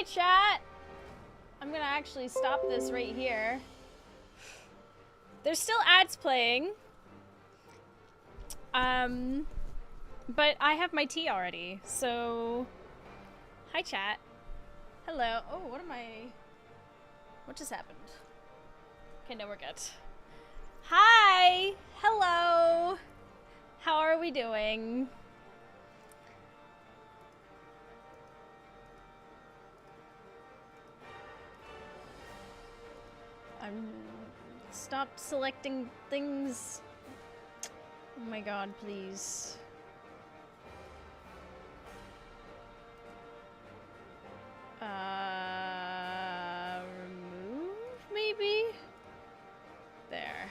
Hi, chat! I'm gonna actually stop this right here. There's still ads playing. But I have my tea already, so... Hi, chat. Hello. Oh, what just happened? Okay, no, we're good. Hi! Hello! How are we doing? Stop selecting things. Oh my god, please. Remove, maybe? There.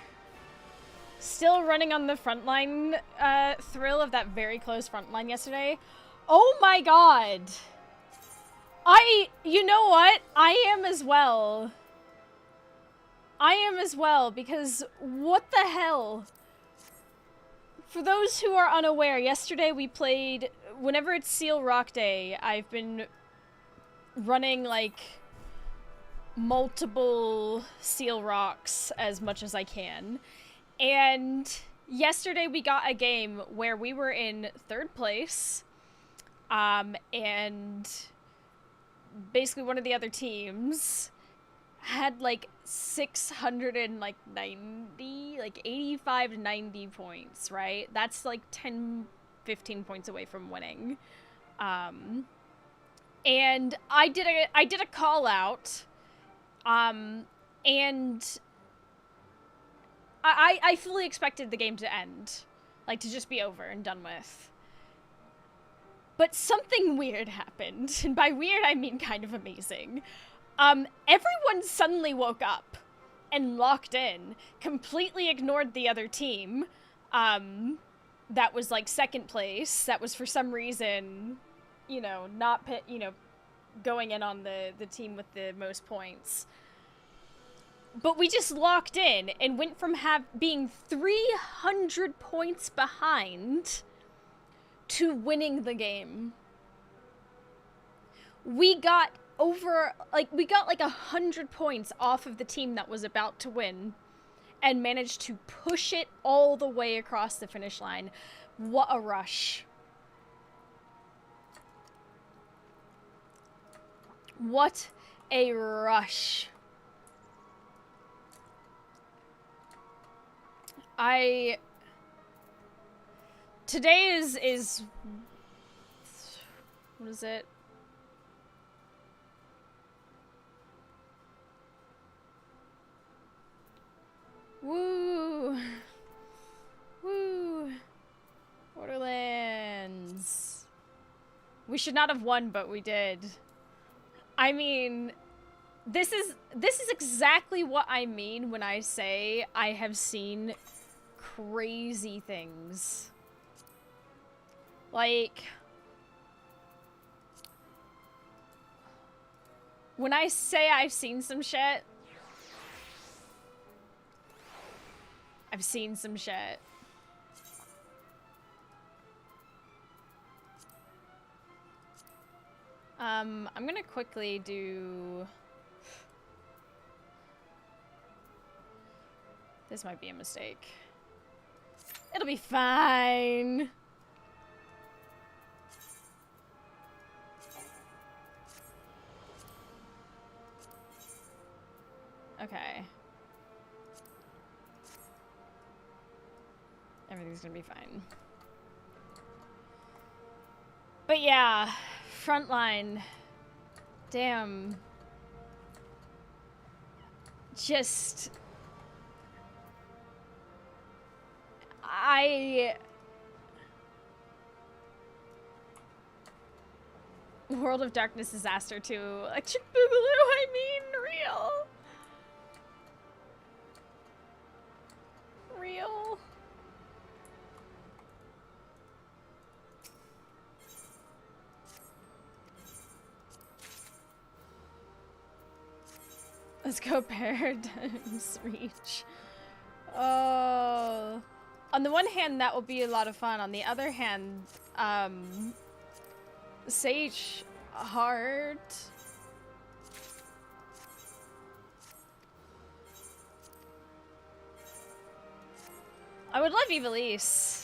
Still running on the frontline thrill of that very close frontline yesterday. Oh my god! You know what? I am as well. I am as well, because what the hell? For those who are unaware, yesterday we played, whenever it's Seal Rock Day, I've been running, like, multiple Seal Rocks as much as I can. And yesterday we got a game where we were in 3rd place, and basically one of the other teams had like 690, like 85 to 90 points, right? That's like 10, 15 points away from winning. And I did a call out, and I fully expected the game to end, like to just be over and done with. But something weird happened, and by weird I mean kind of amazing. Everyone suddenly woke up and locked in, completely ignored the other team, that was like 2nd place, that was for some reason, you know, not going in on the team with the most points. But we just locked in and went from being 300 points behind to winning the game. We got like 100 points off of the team that was about to win and managed to push it all the way across the finish line. What a rush. What a rush. Today is what is it? Woo! Woo! Borderlands. We should not have won, but we did. I mean, this is exactly what I mean when I say I have seen crazy things. Like, when I say I've seen some shit, I've seen some shit. I'm gonna quickly do... This might be a mistake. It'll be fine. Okay. Everything's gonna be fine. But yeah, frontline. Damn. Just... World of Darkness Disaster 2. Electric Boogaloo, I mean, real. Let's go Paradigms Reach. Oh. On the one hand, that will be a lot of fun. On the other hand, Sage Heart. I would love Evilise.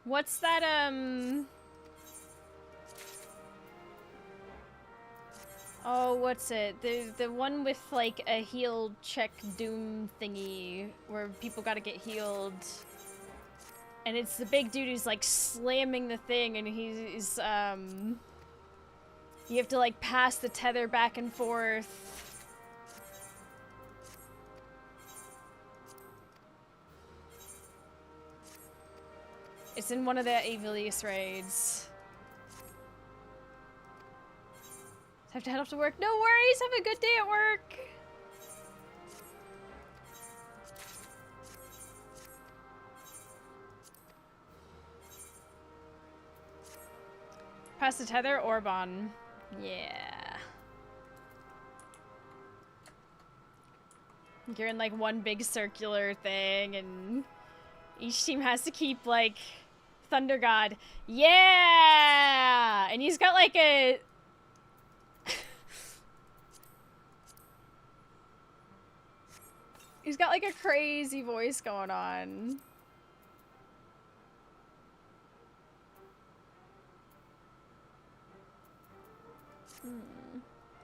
What's that, oh, what's it? The one with, like, a heal check doom thingy, where people gotta get healed. And it's the big dude who's, like, slamming the thing, and he's, you have to, like, pass the tether back and forth. It's in one of the Evilise raids. Have to head off to work. No worries, have a good day at work. Pass the tether, Orban. Yeah. You're in like one big circular thing and each team has to keep like Thunder God. Yeah! And he's got like a he's got like a crazy voice going on.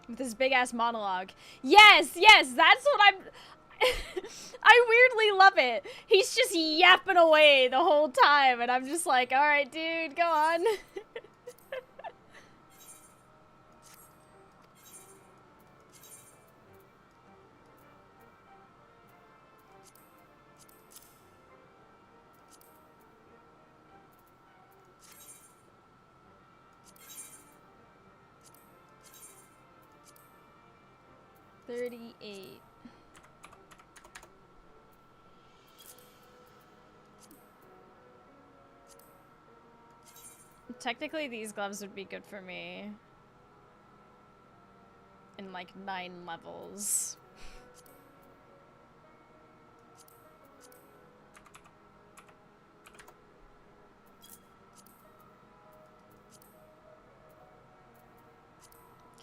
With this big ass monologue. Yes, yes, that's what I'm I weirdly love it. He's just yapping away the whole time and I'm just like, alright dude, go on. $38. Technically, these gloves would be good for me. In like 9 levels.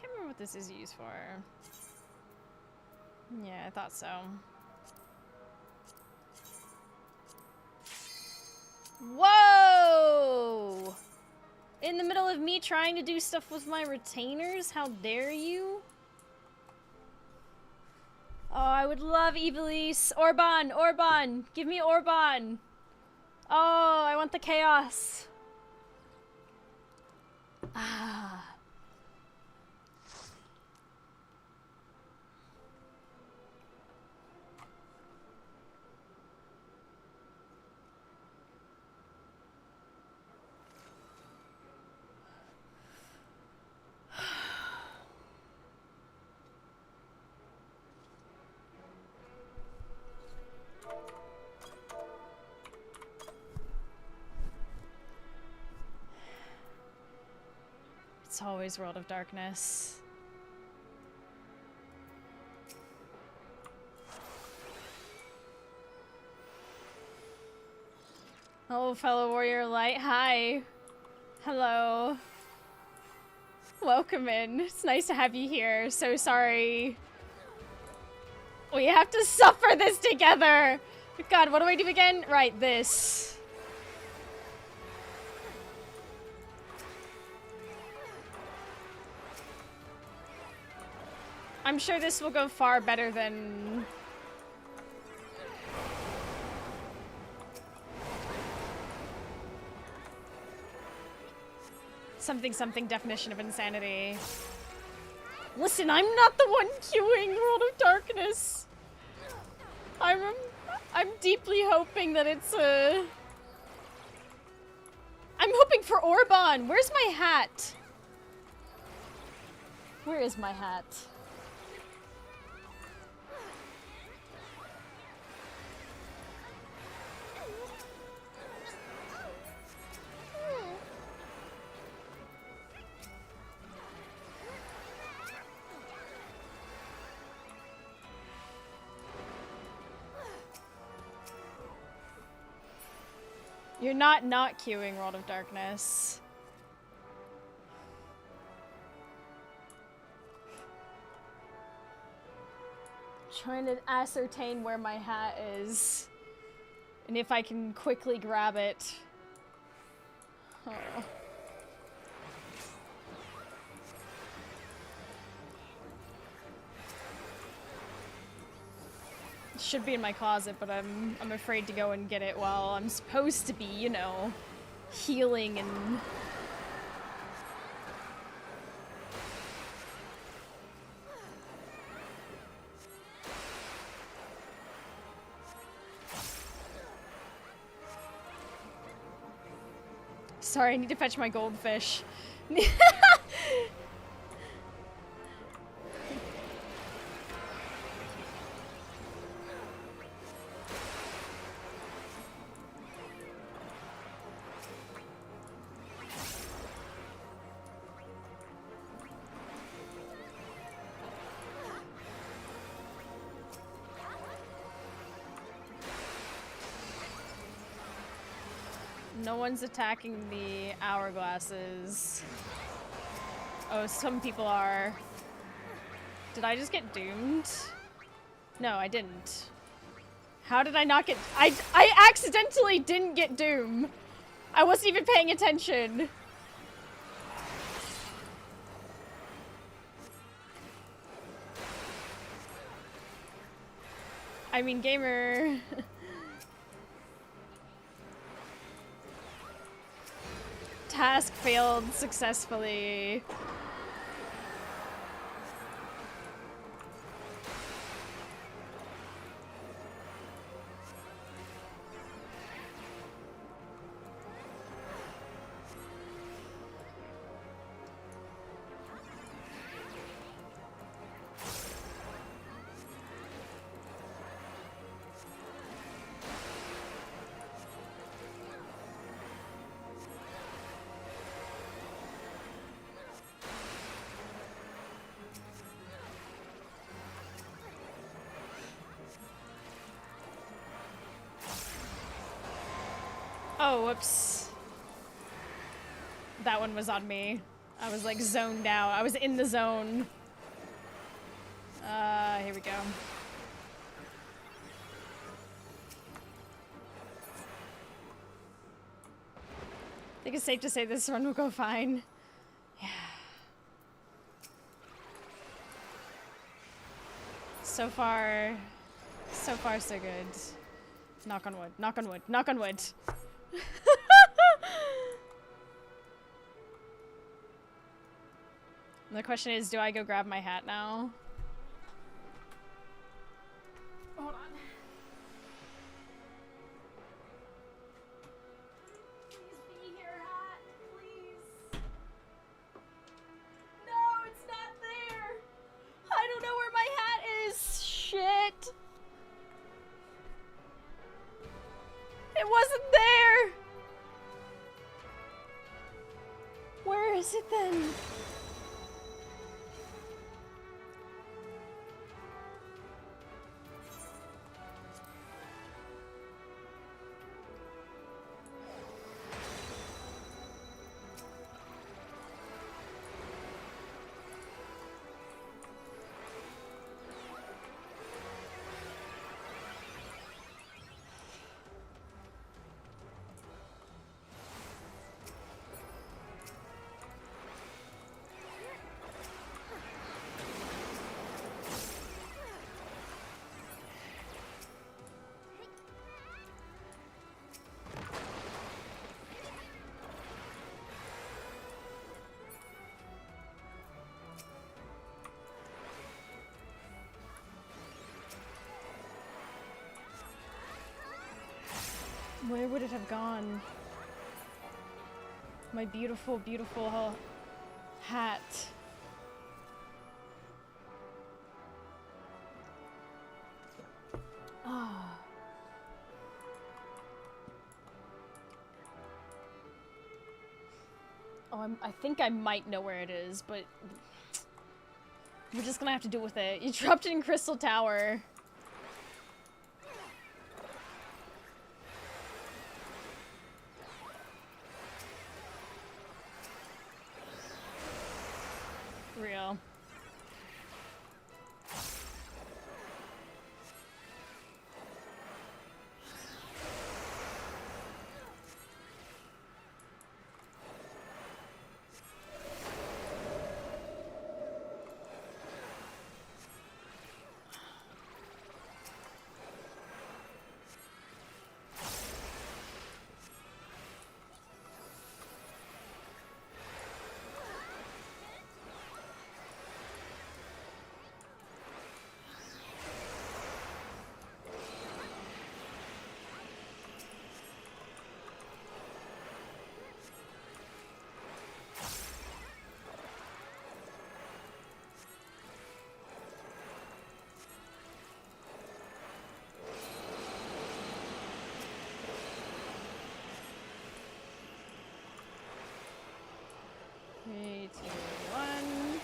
Can't remember what this is used for. Yeah, I thought so. Whoa! In the middle of me trying to do stuff with my retainers? How dare you? Oh, I would love Evilise. Orban! Orban! Give me Orban! Oh, I want the chaos. Ah. It's always World of Darkness. Hello, fellow warrior light. Hi. Hello. Welcome in. It's nice to have you here. So sorry. We have to suffer this together. God, what do I do again? Right, this. I'm sure this will go far better than... something definition of insanity. Listen, I'm not the one queuing World of Darkness. I'm deeply hoping that it's a... I'm hoping for Orban. Where's my hat? Where is my hat? You're not queuing World of Darkness. Trying to ascertain where my hat is. And if I can quickly grab it. Oh. It should be in my closet, but I'm afraid to go and get it while I'm supposed to be, you know, healing and... Sorry, I need to fetch my goldfish. No one's attacking the hourglasses. Oh, some people are. Did I just get doomed? No, I didn't. How did I not get... I accidentally didn't get doom. I wasn't even paying attention. I mean, gamer... Task failed successfully. Oh, whoops. That one was on me. I was like zoned out. I was in the zone. Here we go. I think it's safe to say this run will go fine. Yeah. So far, so good. Knock on wood, knock on wood, knock on wood. The question is, do I go grab my hat now? Hold on. Please be here, hat. Please. No, it's not there. I don't know where my hat is. Shit. It wasn't there. Where is it then? Where would it have gone? My beautiful, beautiful hat. Ah. Oh, I think I might know where it is, but we're just gonna have to deal with it. You dropped it in Crystal Tower. Real. 2, 1.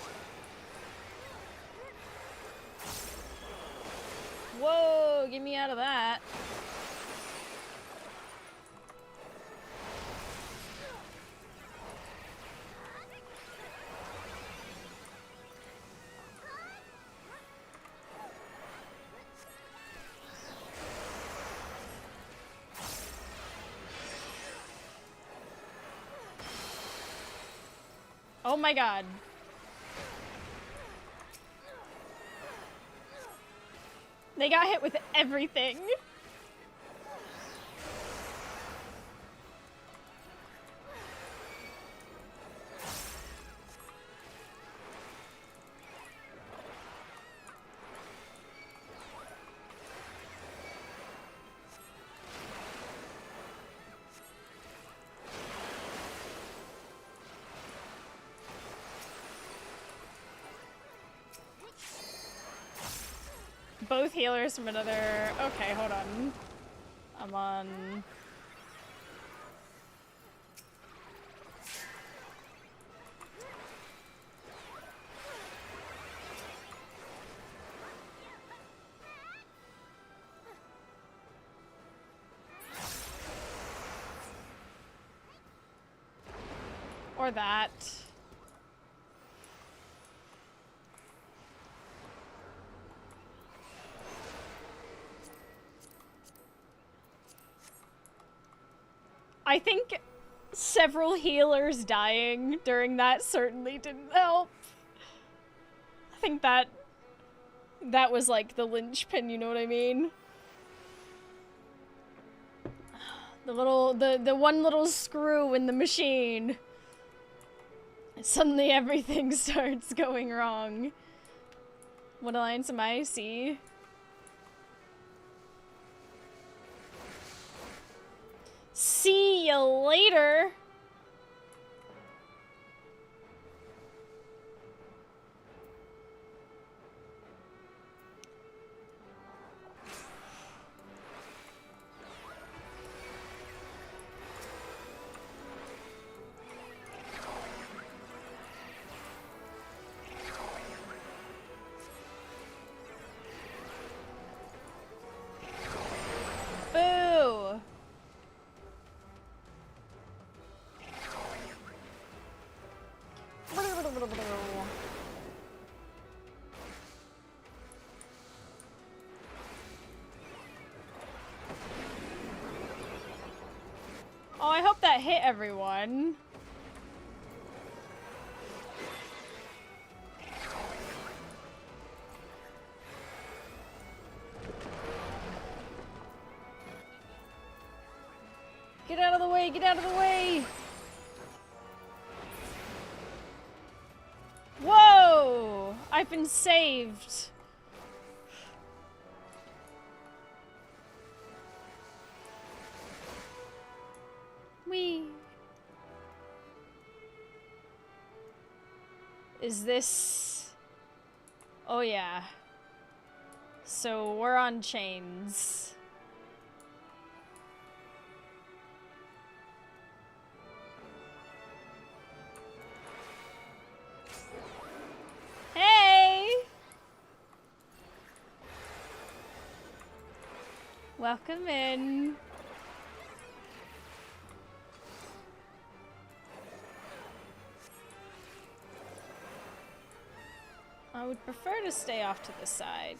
Whoa, get me out of that. Oh my god. They got hit with everything. Both healers from another... Okay, hold on. I'm on... Or that. I think several healers dying during that certainly didn't help. I think that was like the linchpin, you know what I mean? The one little screw in the machine. Suddenly everything starts going wrong. What alliance am I? See? See you later! Boo! Oh, I hope that hit everyone. Get out of the way, get out of the way! Whoa! I've been saved. Whee! Is this... Oh yeah. So we're on chains. Hey! Welcome in. I would prefer to stay off to the side.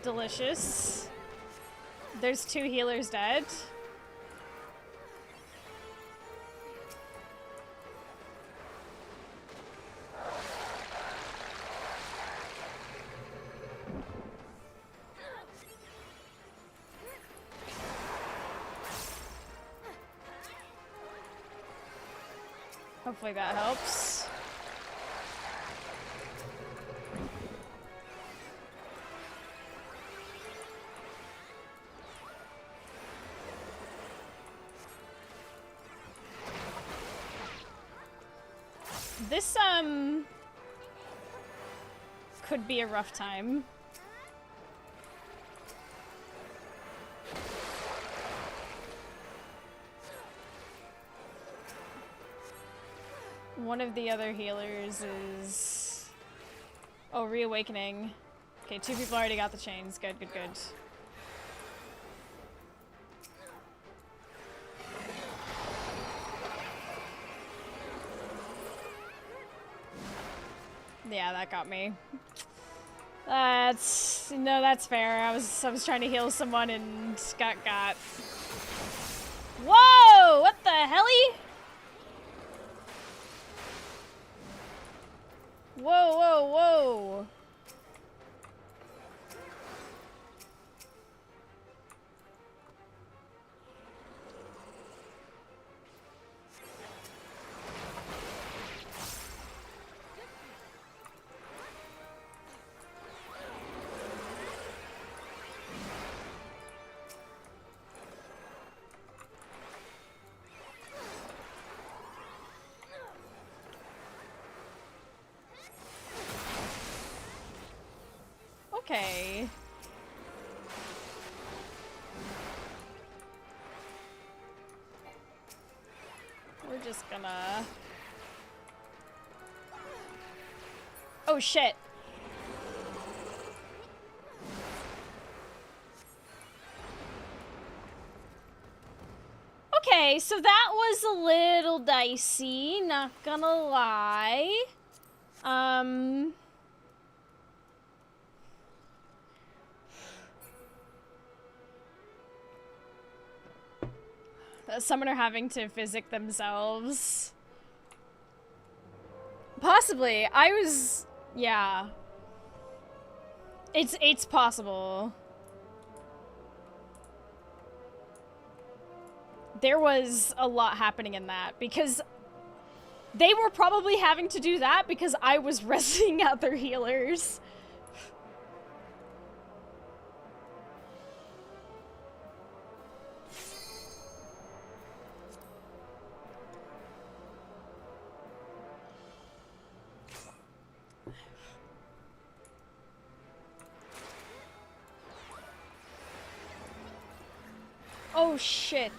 Delicious. There's 2 healers dead. Hopefully that helps. This, could be a rough time. One of the other healers is... Oh, reawakening. Okay, 2 people already got the chains. Good, good, good. Yeah, that got me. No, that's fair. I was trying to heal someone and got. Whoa! What the helly? Whoa, whoa, whoa. Okay. We're just gonna... Oh shit. Okay, so that was a little dicey, not gonna lie. The summoner having to physic themselves. Possibly. Yeah. It's possible. There was a lot happening in that, because they were probably having to do that because I was resting other healers. Oh shit.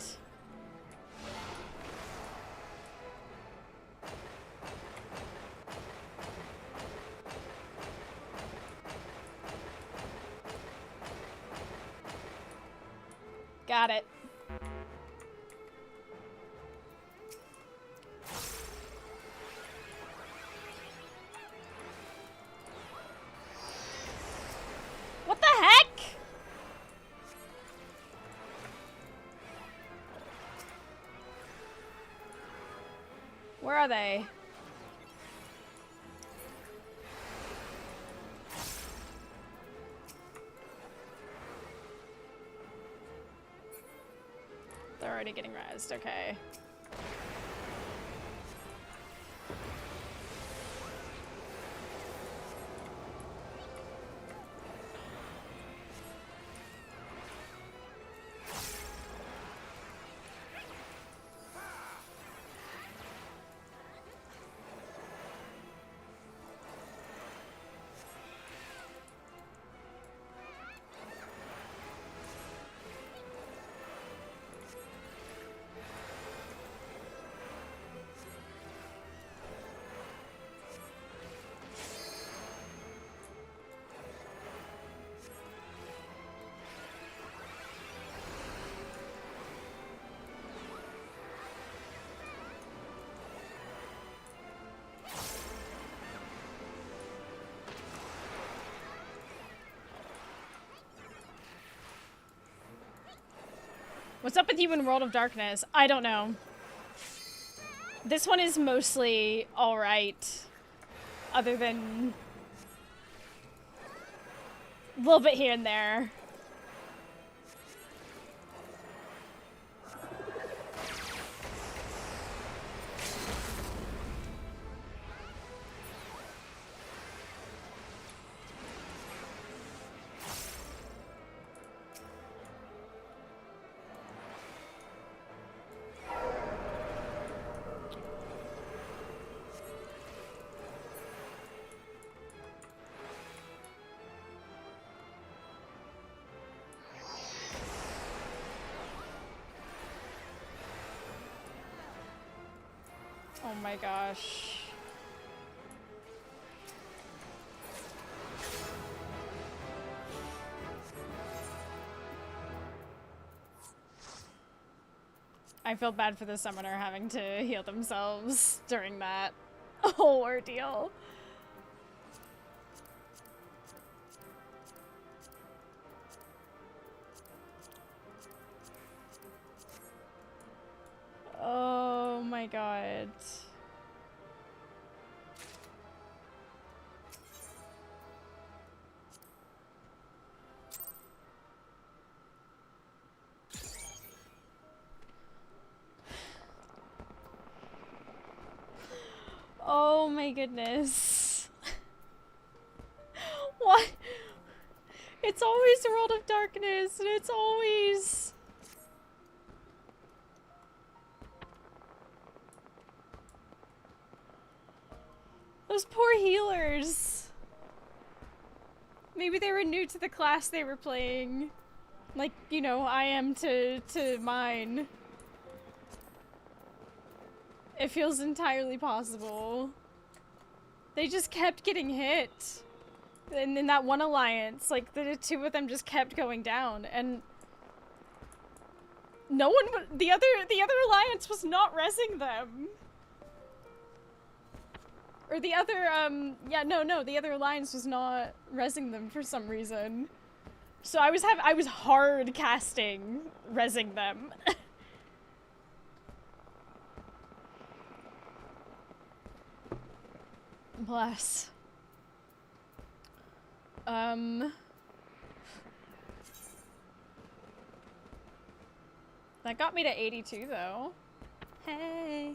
Got it. What the heck? Where are they? They're already getting rezzed, okay. What's up with you in World of Darkness? I don't know. This one is mostly alright. Other than... a little bit here and there. Oh my gosh. I feel bad for the summoner having to heal themselves during that whole ordeal. Oh my god. Oh my goodness. What? It's always a world of darkness, and it's always... Those poor healers. Maybe they were new to the class they were playing. Like, you know, I am to mine. It feels entirely possible. They just kept getting hit. And in that one alliance, like, the two of them just kept going down, and no one, the other alliance was not rezzing them. Or the other, yeah, no, the other alliance was not rezzing them for some reason. So I was hard casting rezzing them. Bless. That got me to 82 though. Hey.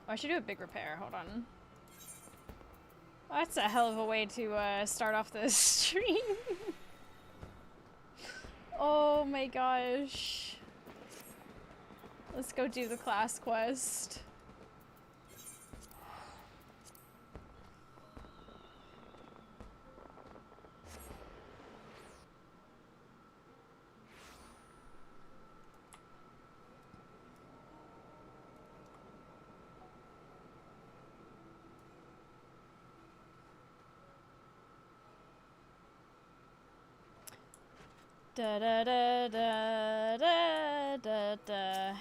Oh, I should do a big repair. Hold on. Oh, that's a hell of a way to start off the stream. Oh my gosh. Let's go do the class quest. Da da da da da da da.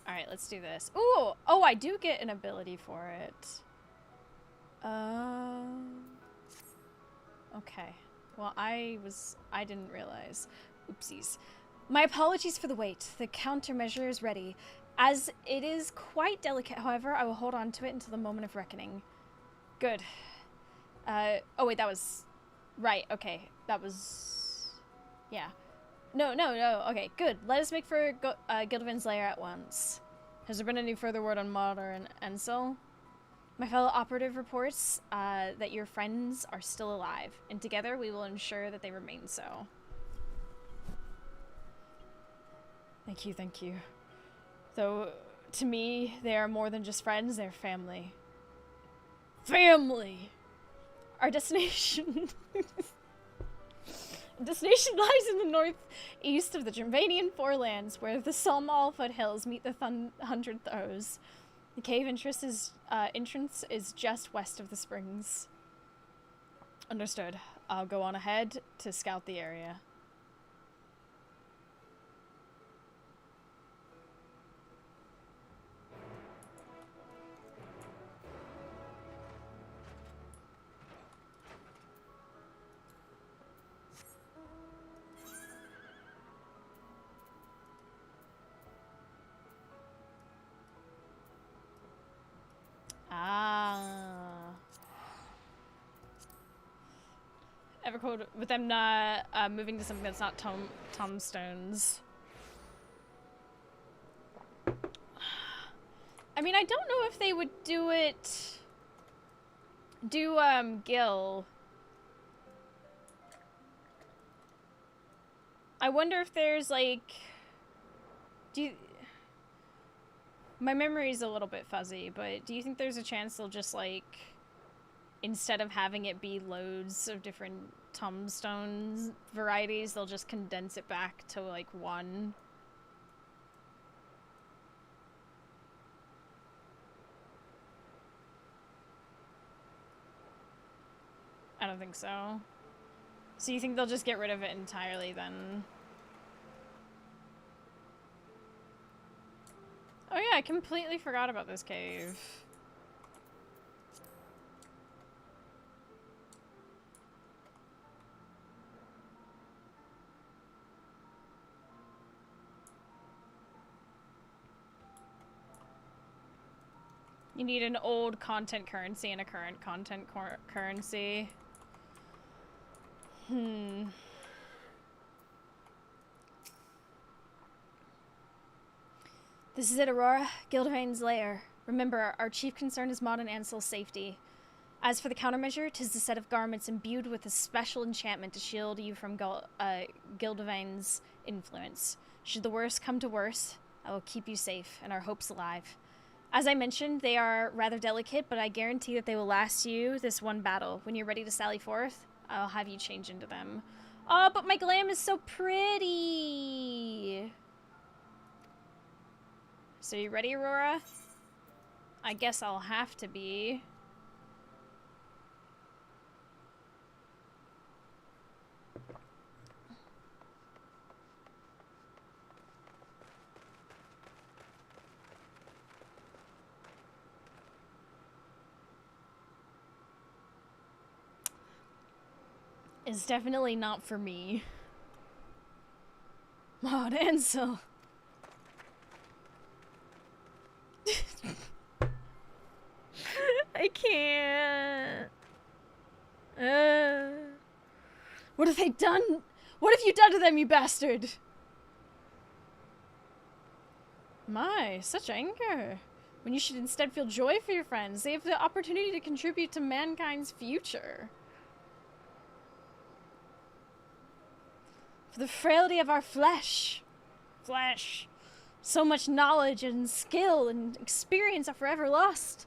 Alright, let's do this. Ooh! Oh, I do get an ability for it. Okay. Well, I didn't realize. Oopsies. My apologies for the wait. The countermeasure is ready. As it is quite delicate, however, I will hold on to it until the moment of reckoning. Good. Oh wait, that was... Right, okay. That was... Yeah. No. Okay, good. Let us make for Gildavin's lair at once. Has there been any further word on Marder and Ensel? My fellow operative reports that your friends are still alive, and together we will ensure that they remain so. Thank you. Though, to me, they are more than just friends, they're family. Family! Our destination... Destination lies in the northeast of the Germanian Forelands, where the Salmal foothills meet the Hundred Throws. The cave entrance is just west of the springs. Understood. I'll go on ahead to scout the area. Evercode with them not moving to something that's not tombstones. I mean, I don't know if they would do it. Gil. I wonder if there's like. My memory's a little bit fuzzy, but do you think there's a chance they'll just like, instead of having it be loads of different tombstones varieties, they'll just condense it back to like one? don't think so. So you think they'll just get rid of it entirely then? Oh yeah, I completely forgot about this cave. You need an old content currency and a current content currency. This is it, Aurora. Gildevain's lair. Remember, our chief concern is Maud and Ansel's safety. As for the countermeasure, 'tis a set of garments imbued with a special enchantment to shield you from Gildevain's influence. Should the worst come to worst, I will keep you safe and our hopes alive. As I mentioned, they are rather delicate, but I guarantee that they will last you this one battle. When you're ready to sally forth, I'll have you change into them. Oh, but my glam is so pretty! So you ready, Aurora? I guess I'll have to be. It's definitely not for me. Maud Ansel. I can't. What have they done? What have you done to them, you bastard? My, such anger. When you should instead feel joy for your friends. They have the opportunity to contribute to mankind's future. For the frailty of our flesh. So much knowledge and skill and experience are forever lost.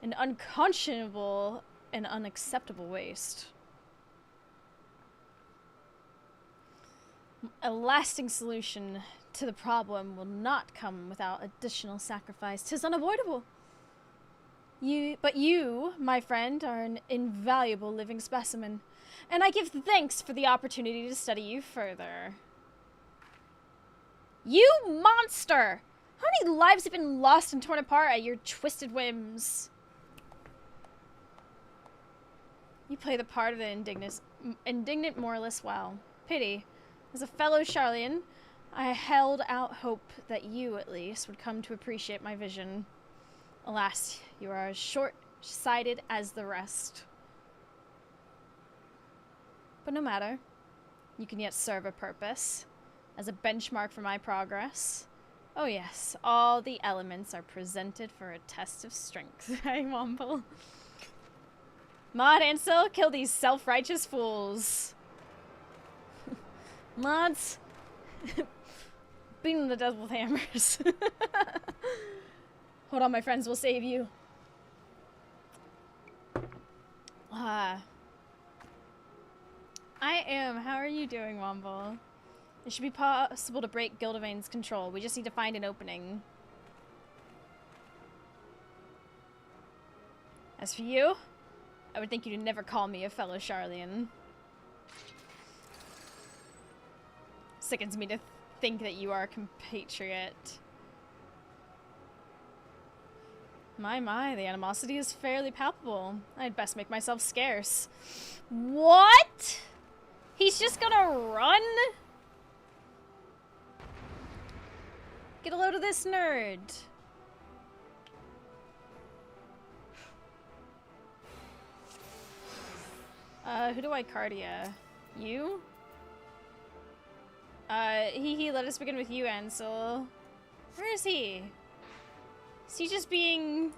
An unconscionable and unacceptable waste. A lasting solution to the problem will not come without additional sacrifice. 'Tis unavoidable. But you, my friend, are an invaluable living specimen, and I give thanks for the opportunity to study you further. You monster! How many lives have been lost and torn apart at your twisted whims? You play the part of the indignant moralist well. Pity. As a fellow Charlian, I held out hope that you, at least, would come to appreciate my vision. Alas, you are as short-sighted as the rest. But no matter. You can yet serve a purpose. As a benchmark for my progress. Oh yes, all the elements are presented for a test of strength. I mumble. Maud Ansel, kill these self-righteous fools. Mods. Beat them to death with hammers. Hold on, my friends, we'll save you. I am. How are you doing, Womble? It should be possible to break Gildevain's control. We just need to find an opening. As for you, I would think you'd never call me a fellow Charlian. Sickens me to think that you are a compatriot. My, the animosity is fairly palpable. I'd best make myself scarce. What? He's just gonna run? Get a load of this nerd. Who do I cardia? You? Let us begin with you, Ansel. Where is he? Is he just being...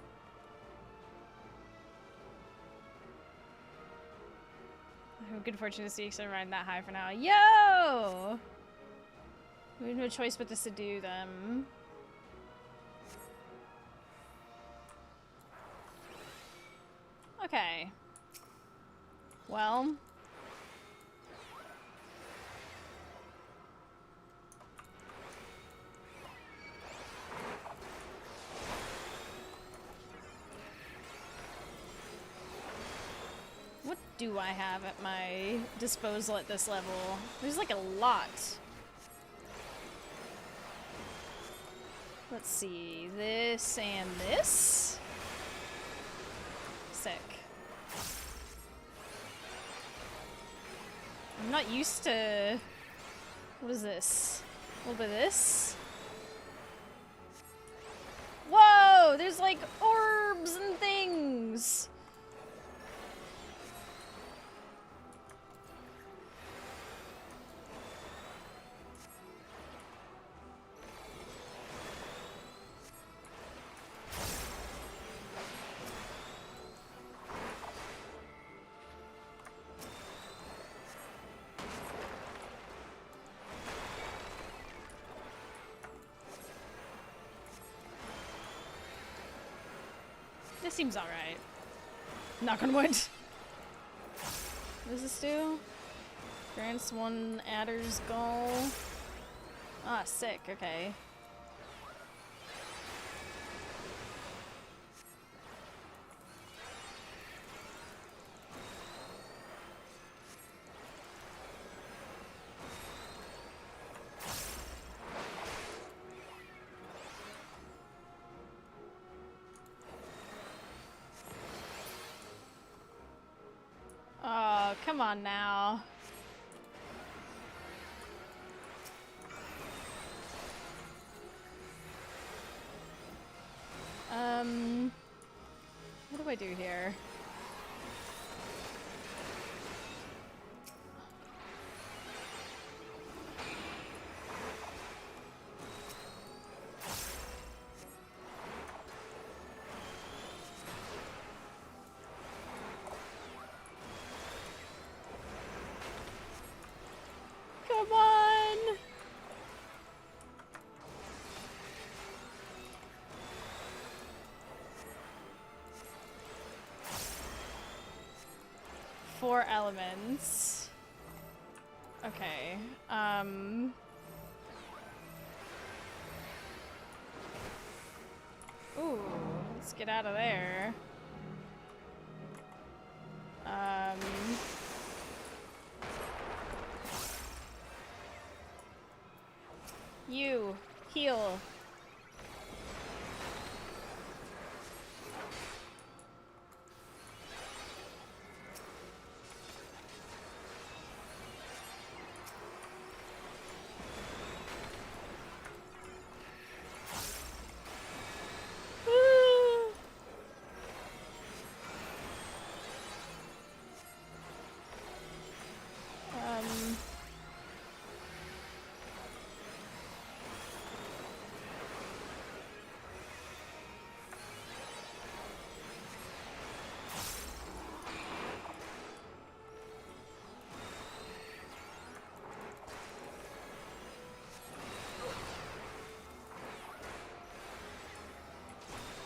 I have good fortune to see, because I'm riding that high for now. Yo! We have no choice but to subdue them. Okay. Well... do I have at my disposal at this level? There's like a lot. Let's see, this and this. Sick. I'm not used to... What is this? A little bit of this. Whoa! There's like orbs and things! This seems alright. Knock on wood. What does this do? Grants one adder's goal. Ah, sick, okay. Oh, come on now. What do I do here? Come on! Four elements. Okay. Ooh, let's get out of there. You heal.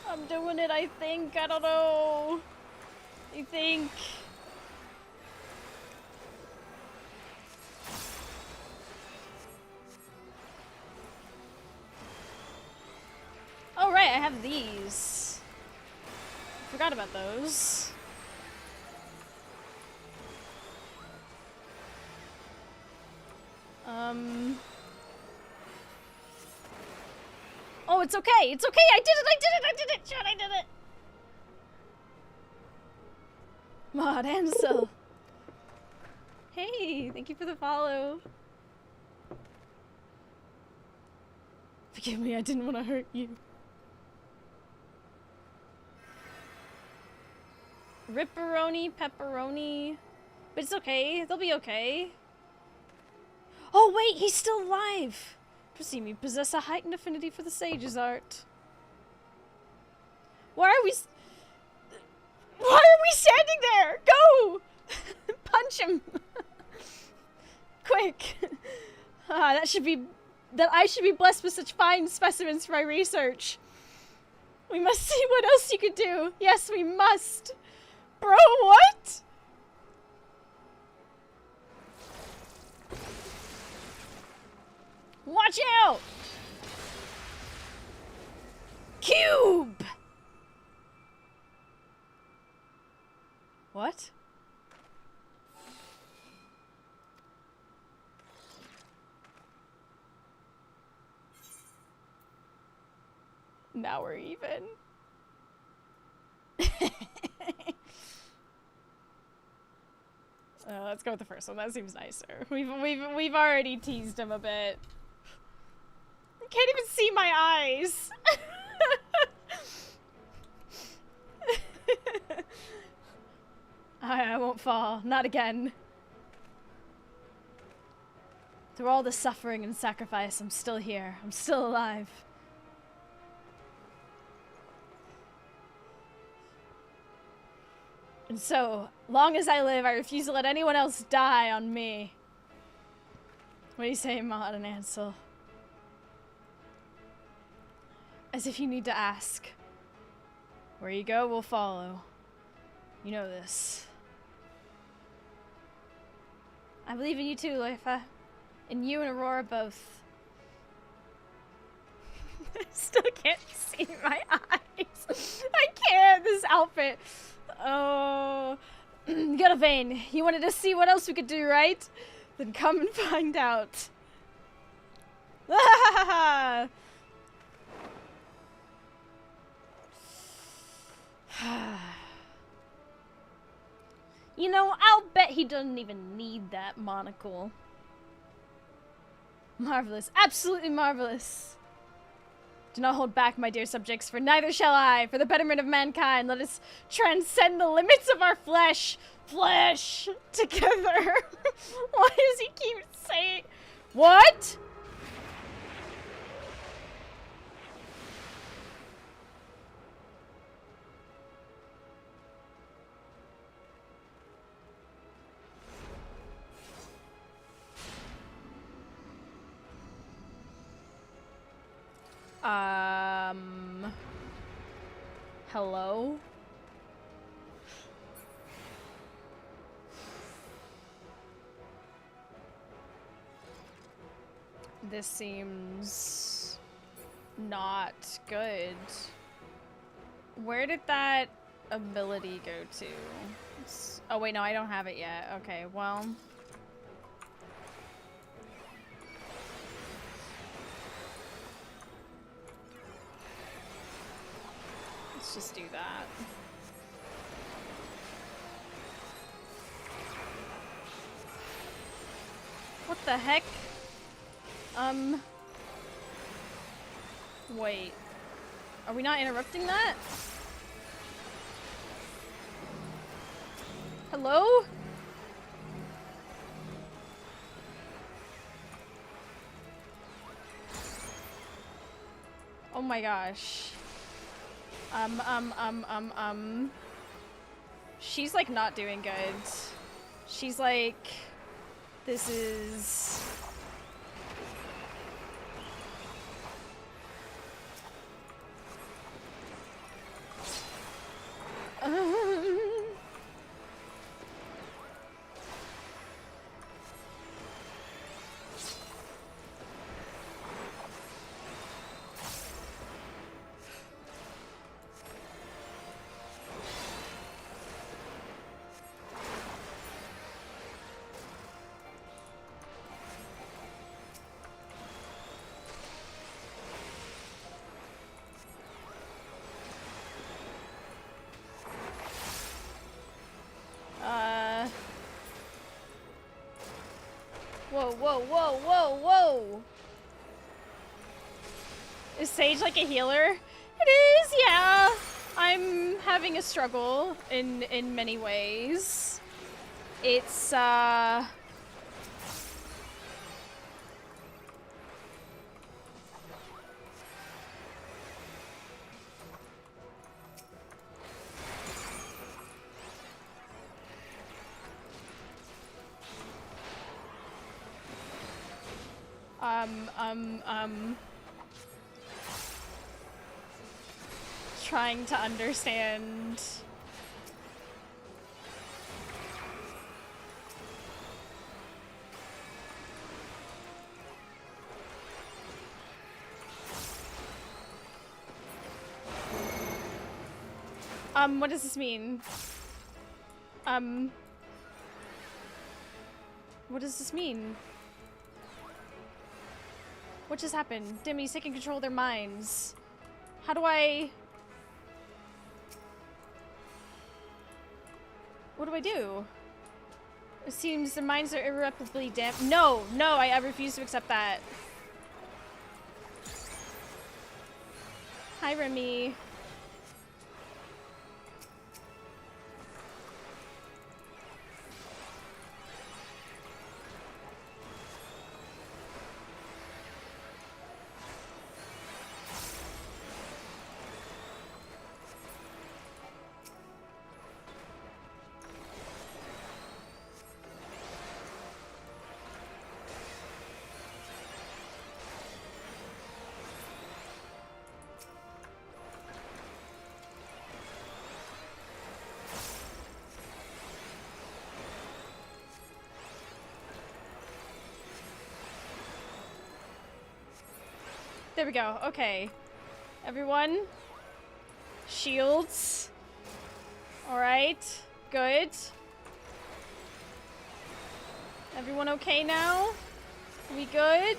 I'm doing it, I think. I don't know. I think. Oh, right, I have these. Forgot about those. Oh, it's okay. It's okay. I did it. I did it. I did it. Shit, I did it. Mod Ansel. Hey, thank you for the follow. Forgive me, I didn't want to hurt you. Ripperoni, pepperoni. But it's okay. They'll be okay. Oh, wait, he's still alive. Perceive me possess a heightened affinity for the sage's art. Why are we standing there? Go! Punch him! Quick! I should be blessed with such fine specimens for my research. We must see what else you could do. Yes, we must. Bro, what? Watch out! Cube! What? Now we're even. Let's go with the first one. That seems nicer. We've already teased him a bit. I can't even see my eyes. I won't fall. Not again. Through all the suffering and sacrifice, I'm still here. I'm still alive. And so, long as I live, I refuse to let anyone else die on me. What do you say, Maud and Ansel? As if you need to ask. Where you go, we'll follow. You know this. I believe in you too, Leifa. And you and Aurora both. Still can't see my eyes. I can't, this outfit. Oh. Got a vein. You wanted to see what else we could do, right? Then come and find out. You know, I'll bet he doesn't even need that monocle. Marvelous. Absolutely marvelous. Do not hold back, my dear subjects, for neither shall I. For the betterment of mankind, let us transcend the limits of our flesh. Flesh! Together. Why does he keep saying... What? Hello? This seems not good. Where did that ability go to? Oh wait, no, I don't have it yet. Okay, well... Let's just do that. What the heck? Wait. Are we not interrupting that? Hello? Oh my gosh. She's like not doing good. She's like, this is... Whoa, whoa, whoa, whoa, whoa! Is Sage like a healer? It is, yeah! I'm having a struggle in many ways. It's, trying to understand. What does this mean? What does this mean? What just happened? Demi's taking control of their minds. How do I... What do I do? It seems the mines are irreparably damaged. No, no, I refuse to accept that. Hi, Remy. There we go. Okay. Everyone. Shields. Alright. Good. Everyone okay now? We good?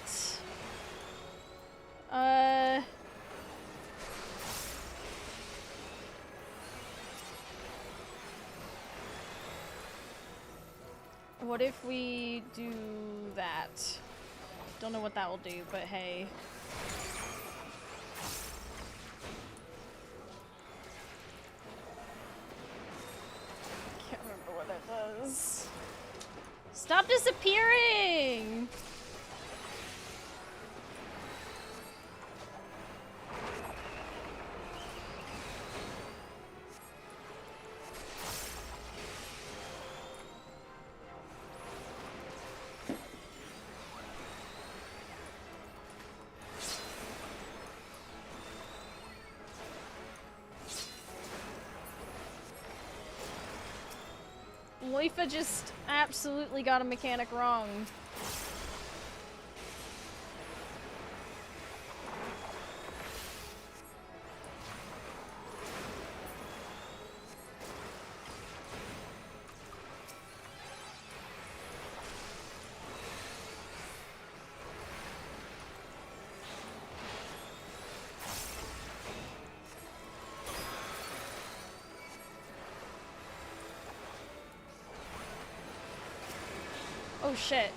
What if we do that? Don't know what that will do, but hey. Can't remember what that does. Stop disappearing! Loifa just absolutely got a mechanic wrong. Oh shit.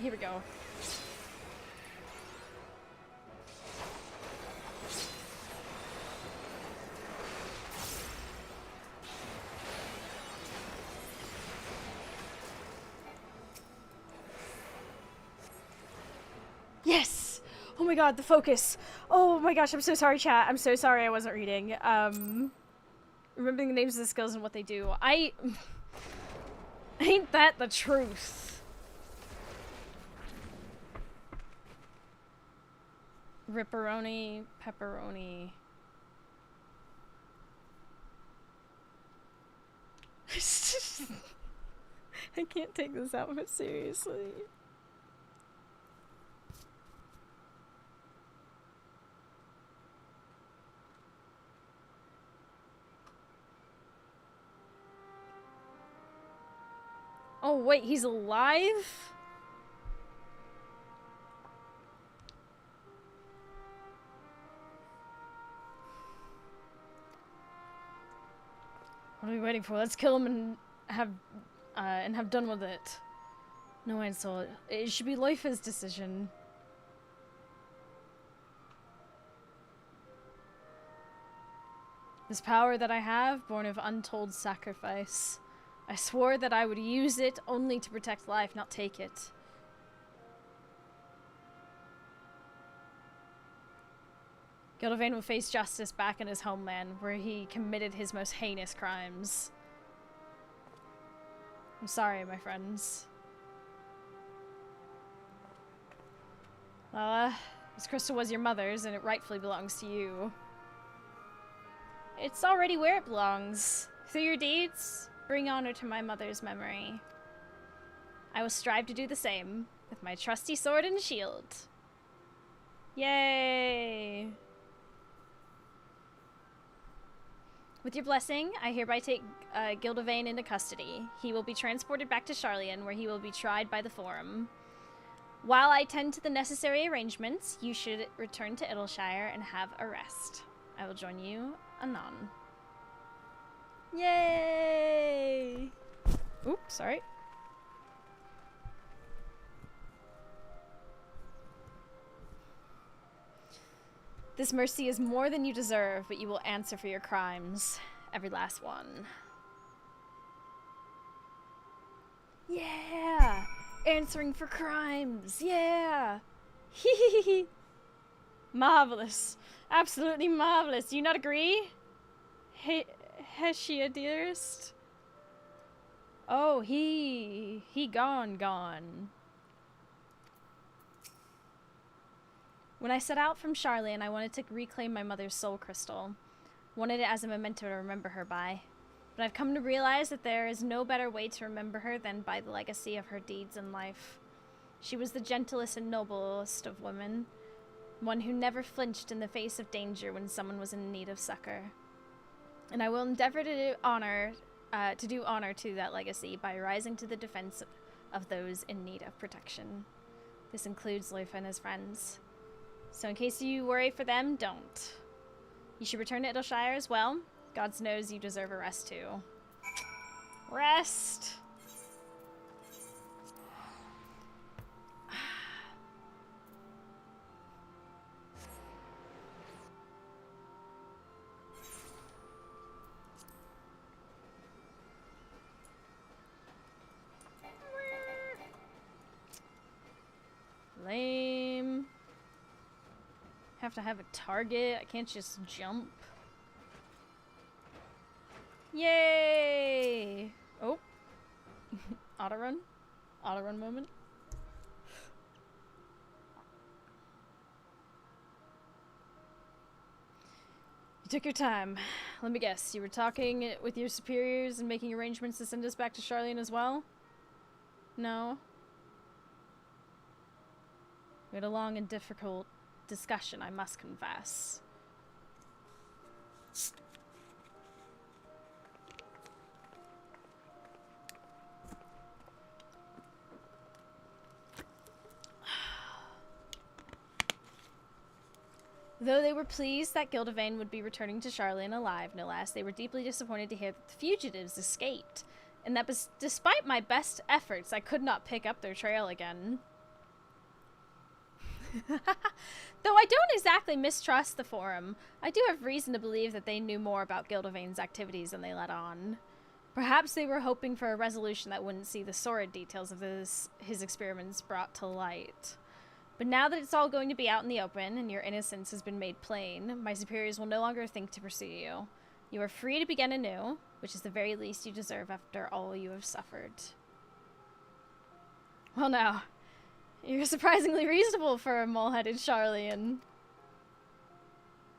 Here we go. Yes! Oh my god, the focus. Oh my gosh, I'm so sorry, chat. I'm so sorry I wasn't reading. Remembering the names of the skills and what they do. Ain't that the truth? Ripperoni, pepperoni. I can't take this outfit seriously. Oh wait, he's alive? What are we waiting for? Let's kill him and have done with it. No insult. It should be Loifa's decision. This power that I have, born of untold sacrifice. I swore that I would use it only to protect life, not take it. Gildevain will face justice back in his homeland, where he committed his most heinous crimes. I'm sorry, my friends. Well, this crystal was your mother's, and it rightfully belongs to you. It's already where it belongs. Through your deeds, bring honor to my mother's memory. I will strive to do the same, with my trusty sword and shield. Yay! With your blessing, I hereby take Gildevain into custody. He will be transported back to Sharlayan, where he will be tried by the Forum. While I tend to the necessary arrangements, you should return to Idleshire and have a rest. I will join you anon. Yay! Oops, sorry. This mercy is more than you deserve, but you will answer for your crimes. Every last one. Yeah! Answering for crimes! Yeah! Hee. Marvelous. Absolutely marvelous. Do you not agree? Heshia, dearest? Oh, he gone. When I set out from Sharlayan, I wanted to reclaim my mother's soul crystal. Wanted it as a memento to remember her by. But I've come to realize that there is no better way to remember her than by the legacy of her deeds in life. She was the gentlest and noblest of women. One who never flinched in the face of danger when someone was in need of succor. And I will endeavor to do honor to that legacy by rising to the defense of those in need of protection. This includes Leif and his friends. So in case you worry for them, don't. You should return to Idleshire as well. God knows you deserve a rest too. Rest! Lame. Have to have a target. I can't just jump. Yay! Oh. Auto run. Auto run moment. You took your time. Let me guess. You were talking with your superiors and making arrangements to send us back to Sharlayan as well? No? We had a long and difficult discussion, I must confess. Though they were pleased that Gildevain would be returning to Sharlayan alive, no less, they were deeply disappointed to hear that the fugitives escaped, and that despite my best efforts, I could not pick up their trail again. Though I don't exactly mistrust the Forum, I do have reason to believe that they knew more about Gildevain's activities than they let on. Perhaps they were hoping for a resolution that wouldn't see the sordid details of his experiments brought to light. But now that it's all going to be out in the open and your innocence has been made plain, my superiors will no longer think to pursue you. You are free to begin anew, which is the very least you deserve after all you have suffered. Well now, you're surprisingly reasonable for a mole-headed Sharlayan.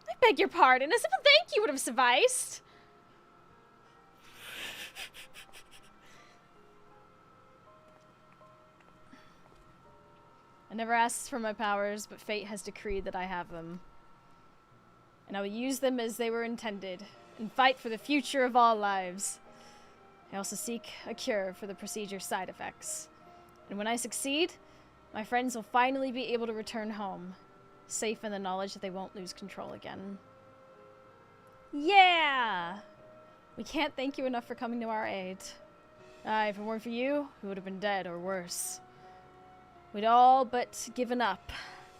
I beg your pardon, a simple thank you would have sufficed. I never asked for my powers, but fate has decreed that I have them. And I will use them as they were intended, and fight for the future of all lives. I also seek a cure for the procedure's side effects. And when I succeed, my friends will finally be able to return home, safe in the knowledge that they won't lose control again. Yeah! We can't thank you enough for coming to our aid. If it weren't for you, we would have been dead or worse. We'd all but given up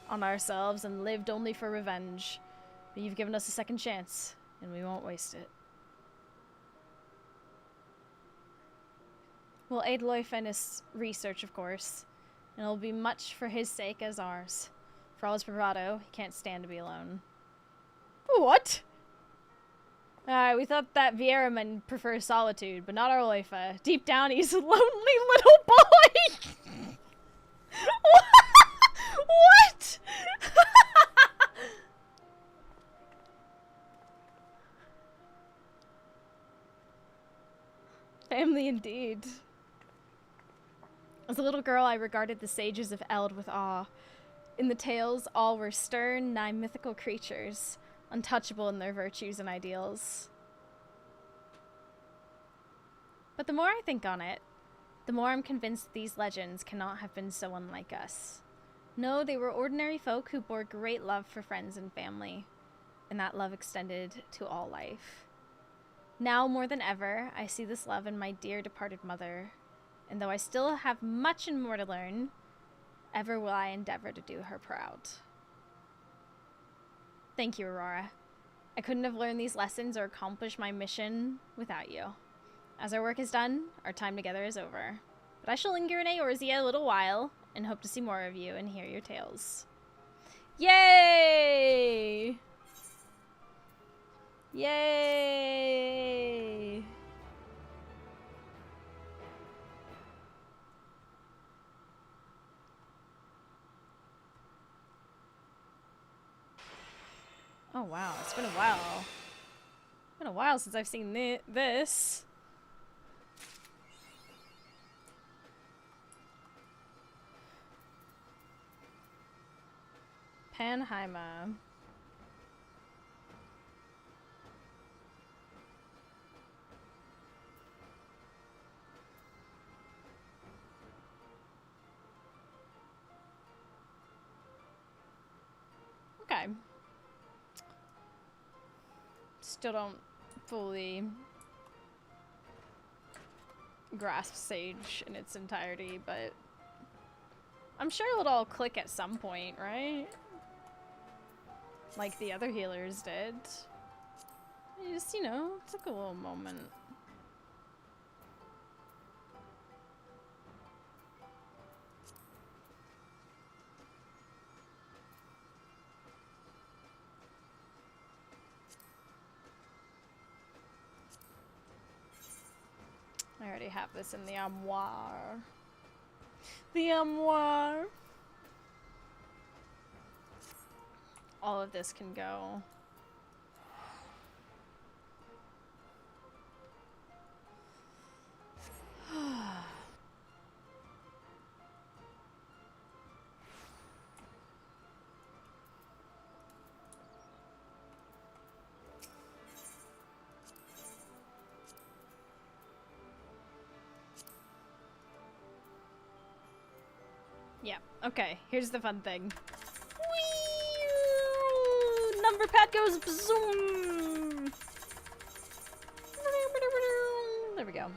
on ourselves and lived only for revenge. But you've given us a second chance, and we won't waste it. We'll aid Leif in his research, of course, and it'll be much for his sake as ours. For all his bravado, he can't stand to be alone. What? We thought that Vieira men prefer solitude, but not our Loifa. Deep down, he's a lonely little boy! What? Family indeed. As a little girl, I regarded the sages of Eld with awe. In the tales, all were stern, nigh mythical creatures, untouchable in their virtues and ideals. But the more I think on it, the more I'm convinced these legends cannot have been so unlike us. No, they were ordinary folk who bore great love for friends and family, and that love extended to all life. Now, more than ever, I see this love in my dear departed mother, and though I still have much and more to learn, ever will I endeavor to do her proud. Thank you, Aurora. I couldn't have learned these lessons or accomplished my mission without you. As our work is done, our time together is over. But I shall linger in Eorzea a little while, and hope to see more of you and hear your tales. Yay! Yay! Oh wow, it's been a while. It's been a while since I've seen this. Panheimer. Okay. Still don't fully grasp Sage in its entirety, but I'm sure it'll all click at some point, right? Like the other healers did. It just, you know, took a little moment. I already have this in the armoire. The armoire. All of this can go. Yeah, okay, here's the fun thing. Whee! Number pad goes zoom. There we go.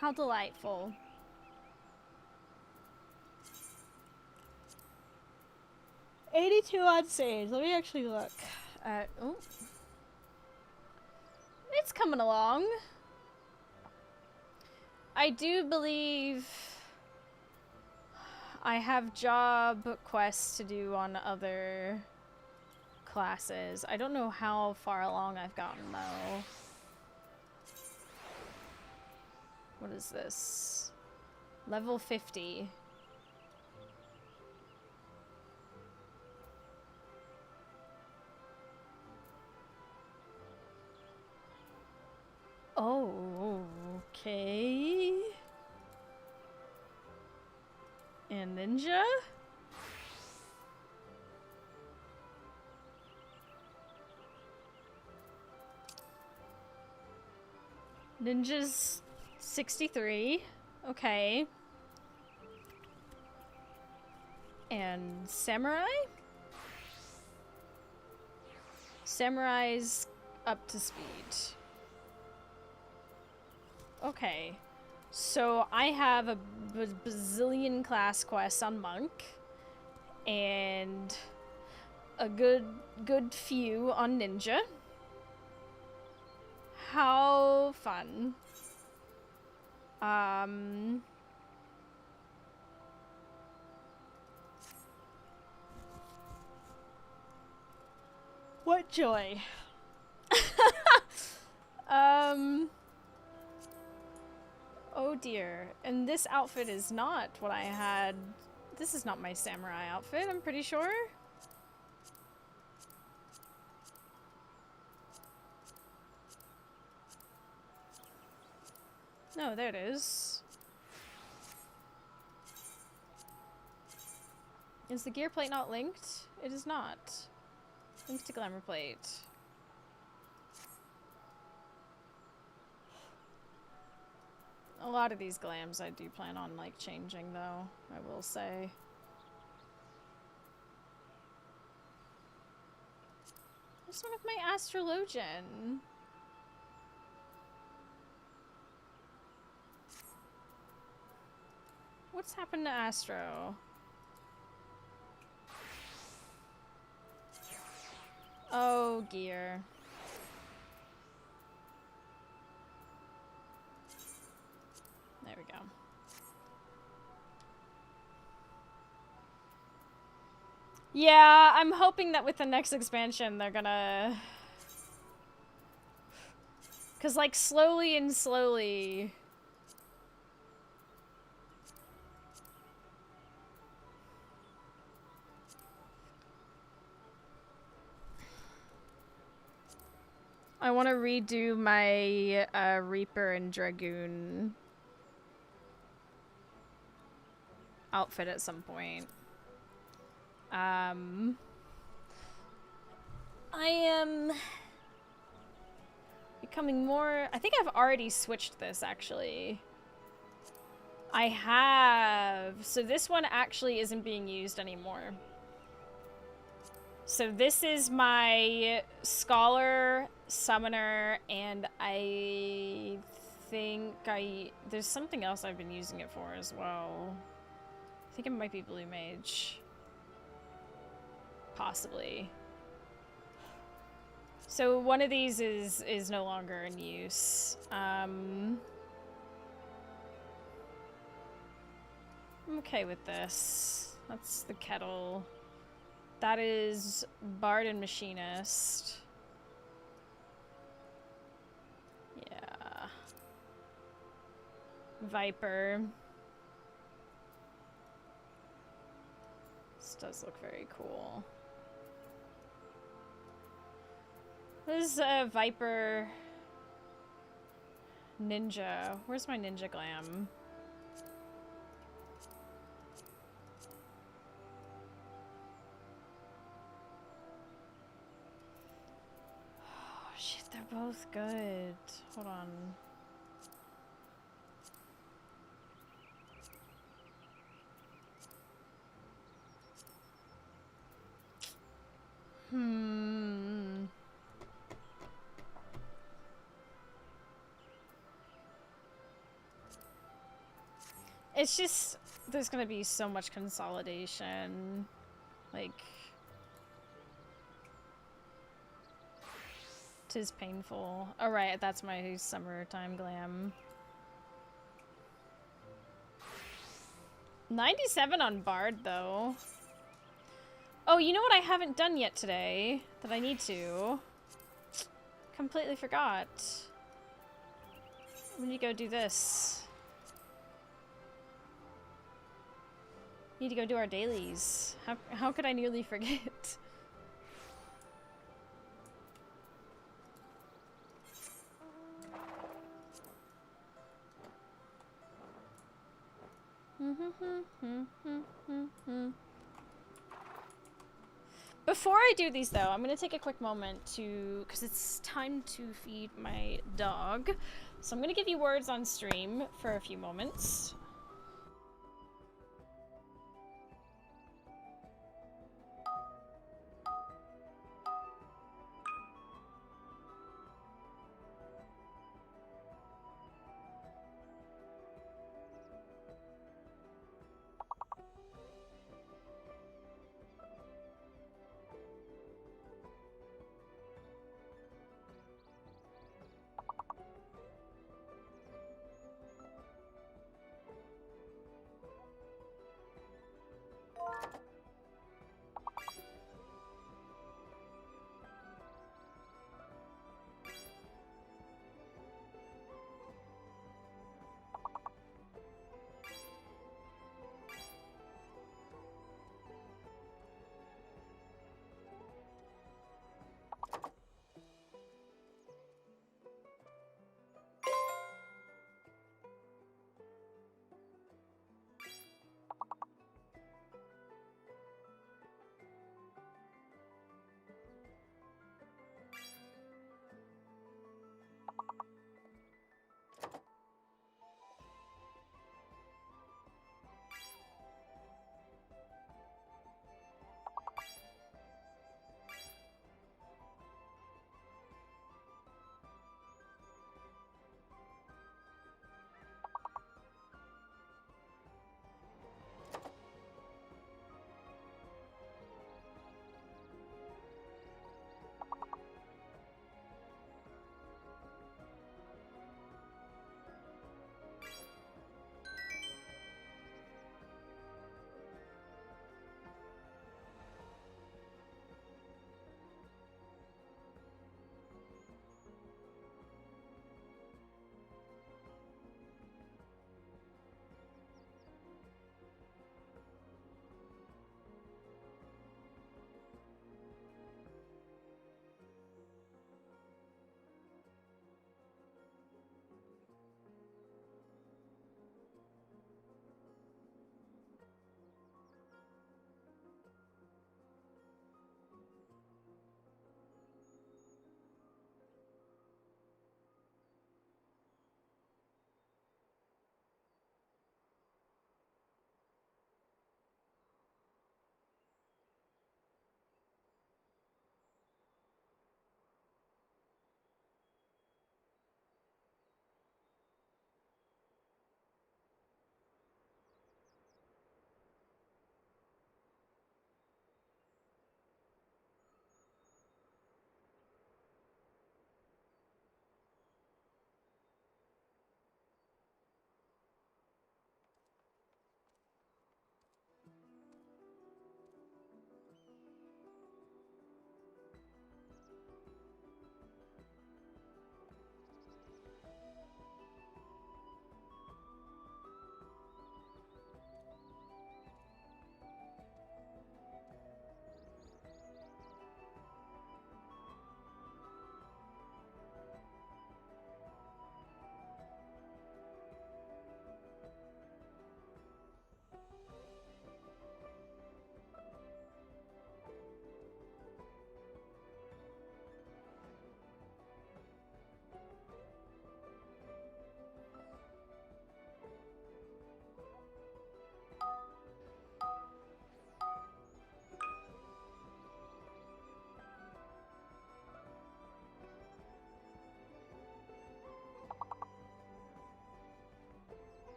How delightful. $82 on Sage. Let me actually look at. Oh. It's coming along. I do believe I have job quests to do on other classes. I don't know how far along I've gotten though. What is this? Level 50. Oh, okay. And ninja? Ninja's 63. Okay. And samurai? Samurai's up to speed. Okay. So I have a bazillion class quests on Monk. And a good few on Ninja. How fun. What joy. Oh dear. And this outfit is not what I had. This is not my samurai outfit, I'm pretty sure. No, there it is. Is the gear plate not linked? It is not. Linked to glamour plate. A lot of these glams I do plan on, like, changing, though, I will say. What's wrong with my astrologian? What's happened to Astro? Oh, gear. There we go. Yeah, I'm hoping that with the next expansion they're gonna... Cause like slowly and slowly... I want to redo my Reaper and Dragoon outfit at some point. I am becoming more... I think I've already switched this, actually. I have. So this one actually isn't being used anymore. So this is my Scholar, Summoner, and I think there's something else I've been using it for as well. I think it might be Blue Mage. Possibly. So one of these is no longer in use. I'm okay with this. That's the kettle. That is Bard and Machinist. Yeah. Viper. This does look very cool. This is a Viper Ninja. Where's my Ninja Glam? Oh shit, they're both good. Hold on. It's just, there's gonna be so much consolidation. Like, 'tis painful. Oh right, that's my summertime glam. 97 on Bard, though. Oh, you know what I haven't done yet today that I need to? Completely forgot. I'm gonna go do this. Need to go do our dailies. How could I nearly forget? Before I do these, though, I'm gonna take a quick moment to, because it's time to feed my dog. So I'm gonna give you words on stream for a few moments.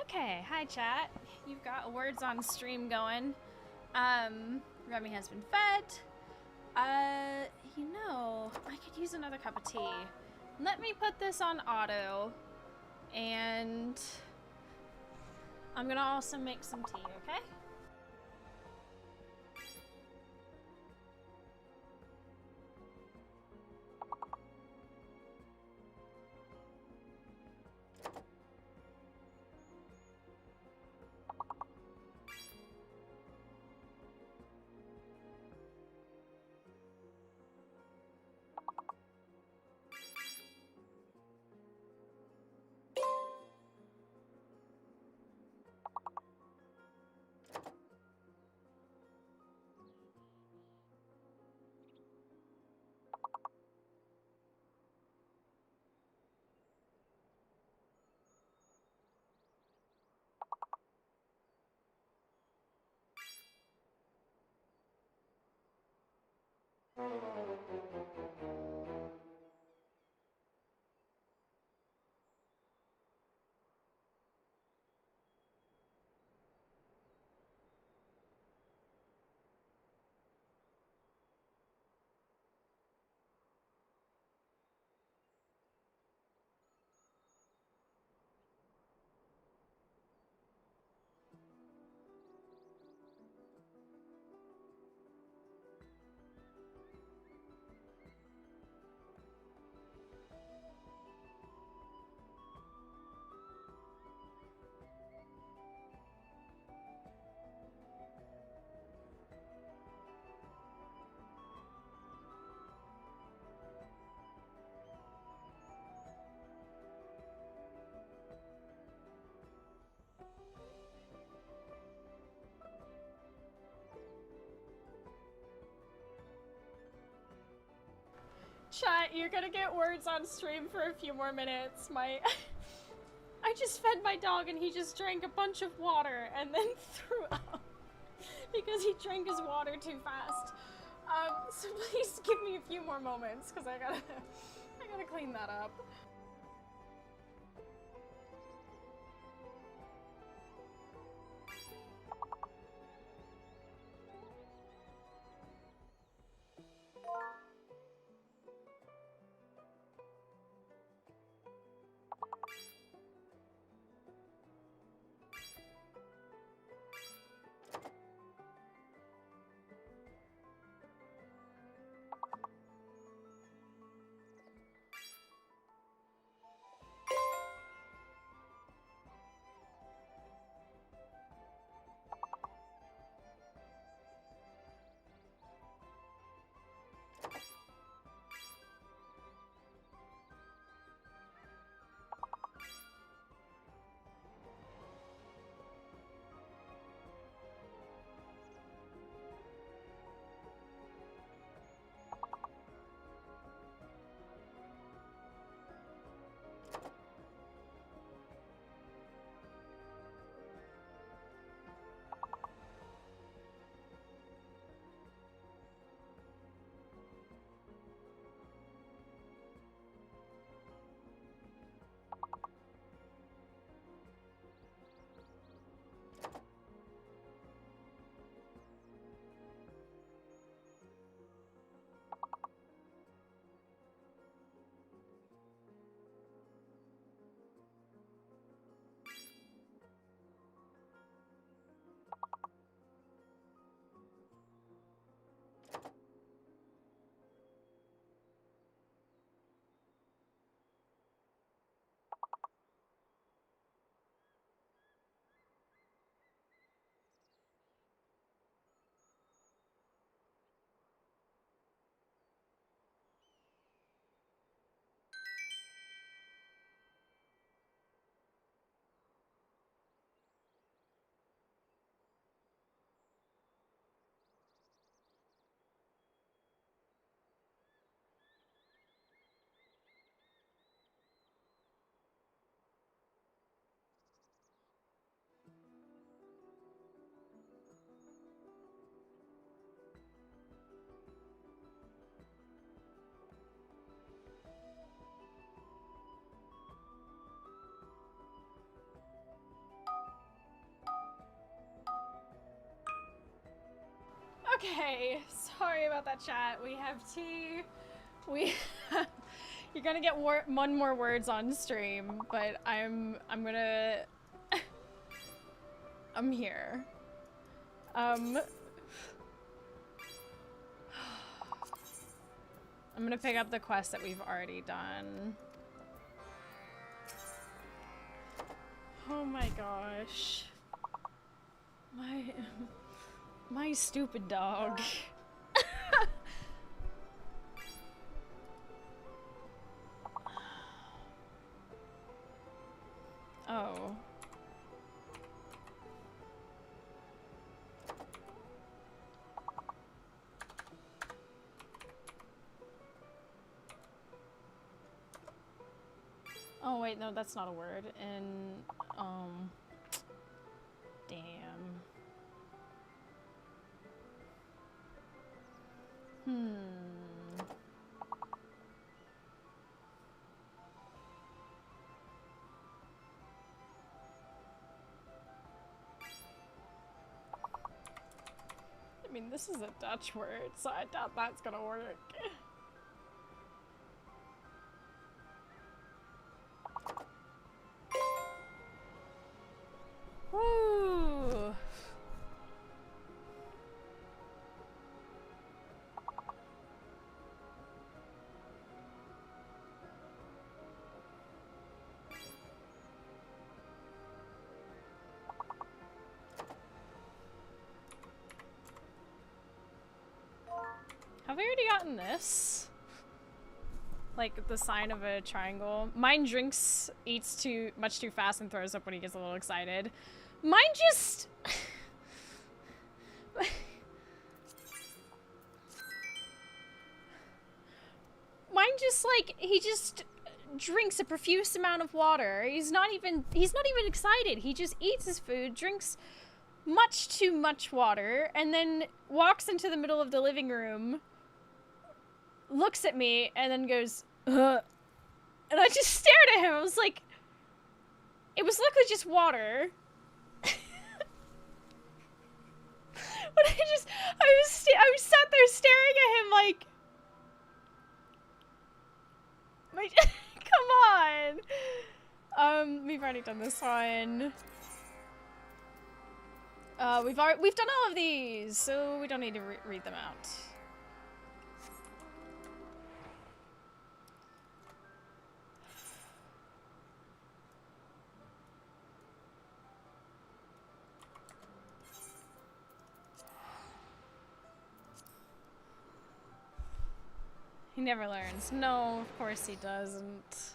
Okay, hi chat. You've got words on stream going. Remy has been fed. You know, I could use another cup of tea. Let me put this on auto, and I'm gonna also make some tea, okay? Chat, you're gonna get words on stream for a few more minutes. I just fed my dog and he just drank a bunch of water and then threw up because he drank his water too fast. So please give me a few more moments because I gotta clean that up. Okay, sorry about that, chat. We have tea. You're gonna get one more words on stream, but I'm gonna I'm here. I'm gonna pick up the quest that we've already done. Oh my gosh. My stupid dog. Oh. Oh wait, no, that's not a word. And damn. I mean, this is a Dutch word, so I doubt that's gonna work. Woo! Have we already gotten this? Like the sign of a triangle. Mine drinks, eats much too fast, and throws up when he gets a little excited. Mine just... Mine just like, he just drinks a profuse amount of water. He's not even excited. He just eats his food, drinks much too much water, and then walks into the middle of the living room, looks at me, and then goes, ugh. And I just stared at him. I was like, it was luckily just water. But I was sat there staring at him like, come on. We've already done this one. We've done all of these, so we don't need to read them out. He never learns. No, of course he doesn't.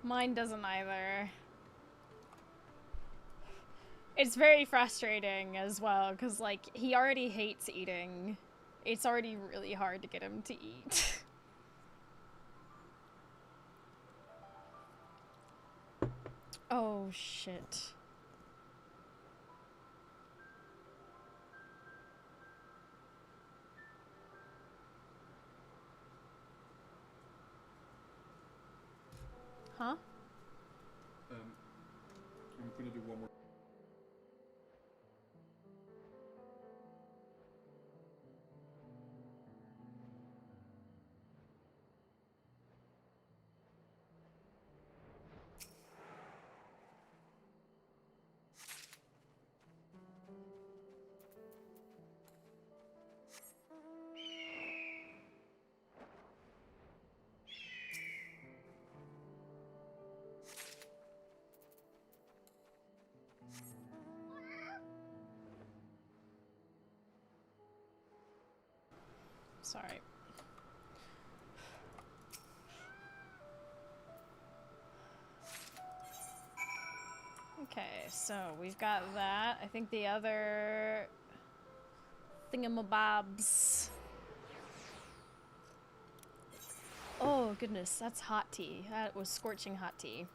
Mine doesn't either. It's very frustrating as well, because, like, he already hates eating. It's already really hard to get him to eat. Oh, shit. Huh? I'm gonna do one more. Sorry. Okay, so we've got that. I think the other thingamabobs. Oh goodness, that's hot tea. That was scorching hot tea.